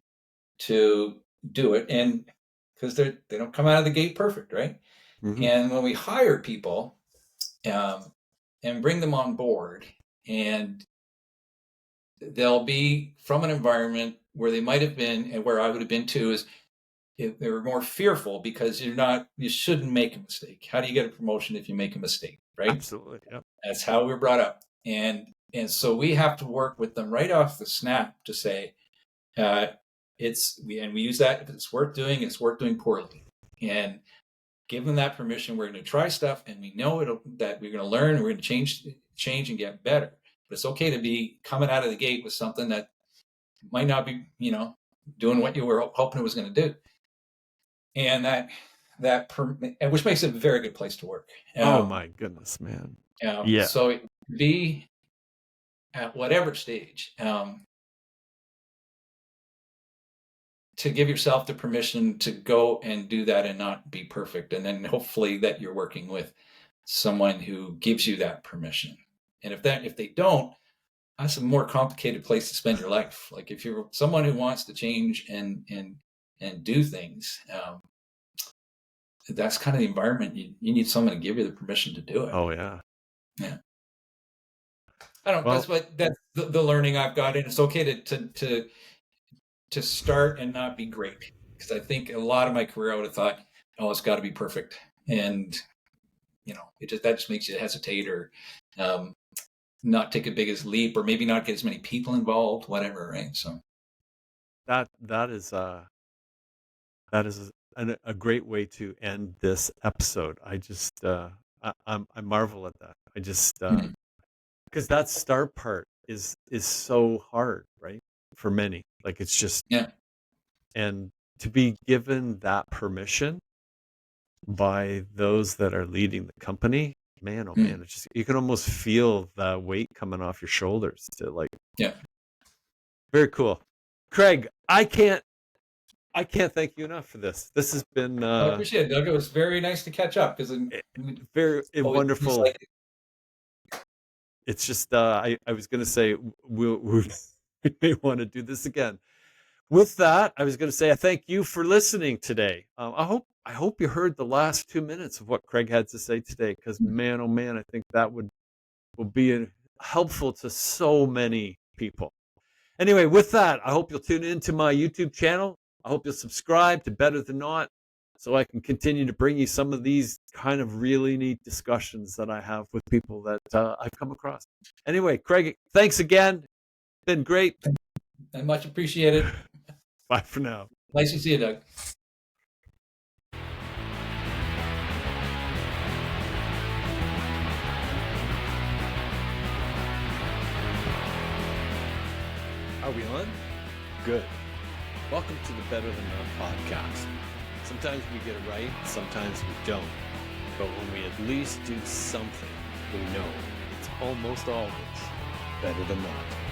to do it, and because they don't come out of the gate perfect, right? Mhm. And when we hire people and bring them on board, and they'll be from an environment where they might have been, and where I would have been too, is they were more fearful because you shouldn't make a mistake. How do you get a promotion if you make a mistake, right? Absolutely. Yep. That's how we were brought up, and so we have to work with them right off the snap to say, uh, we use that, if it's worth doing, it's worth doing poorly, and give them that permission. We're going to try stuff, and we know that we're going to learn. We're going to change and get better. But it's okay to be coming out of the gate with something that might not be, doing what you were hoping it was going to do, and which makes it a very good place to work. Oh my goodness, man. Yeah. So be at whatever stage, to give yourself the permission to go and do that and not be perfect, and then hopefully that you're working with someone who gives you that permission. And if they don't, that's a more complicated place to spend your life. Like if you're someone who wants to change and do things, that's kind of the environment you need someone to give you the permission to do it. Oh yeah. Yeah. I don't. Well, That's the learning I've got, and it's okay to start and not be great, because I think a lot of my career I would have thought, oh, it's got to be perfect, and that just makes you hesitate, or not take a biggest leap, or maybe not get as many people involved, whatever, right? So that is a great way to end this episode. I just I marvel at that. I just mhm. because that start part is so hard, right? For many. Like it's just Yeah, and to be given that permission by those that are leading the company, man, oh mm, man, it's just you can almost feel the weight coming off your shoulders to like yeah. very cool. Craig, I can't thank you enough for this. This has been I appreciate it, Doug. It was very nice to catch up, because very always just wonderful. like It's just I was going to say we may want to do this again. With that, I was going to say I thank you for listening today. I hope you heard the last 2 minutes of what Craig had to say today, because man, oh man, I think that will be helpful to so many people. Anyway, with that, I hope you'll tune into my YouTube channel. I hope you'll subscribe to Better Than Not, so I can continue to bring you some of these kind of really neat discussions that I have with people that I've come across. Anyway, Craig, thanks again. Been great. I much appreciate it. Bye for now. Nice to see you, Doug. Are we on? Good. Welcome to the Better Than Not podcast. Sometimes we get it right, sometimes we don't. But when we at least do something, we know it's almost always better than not.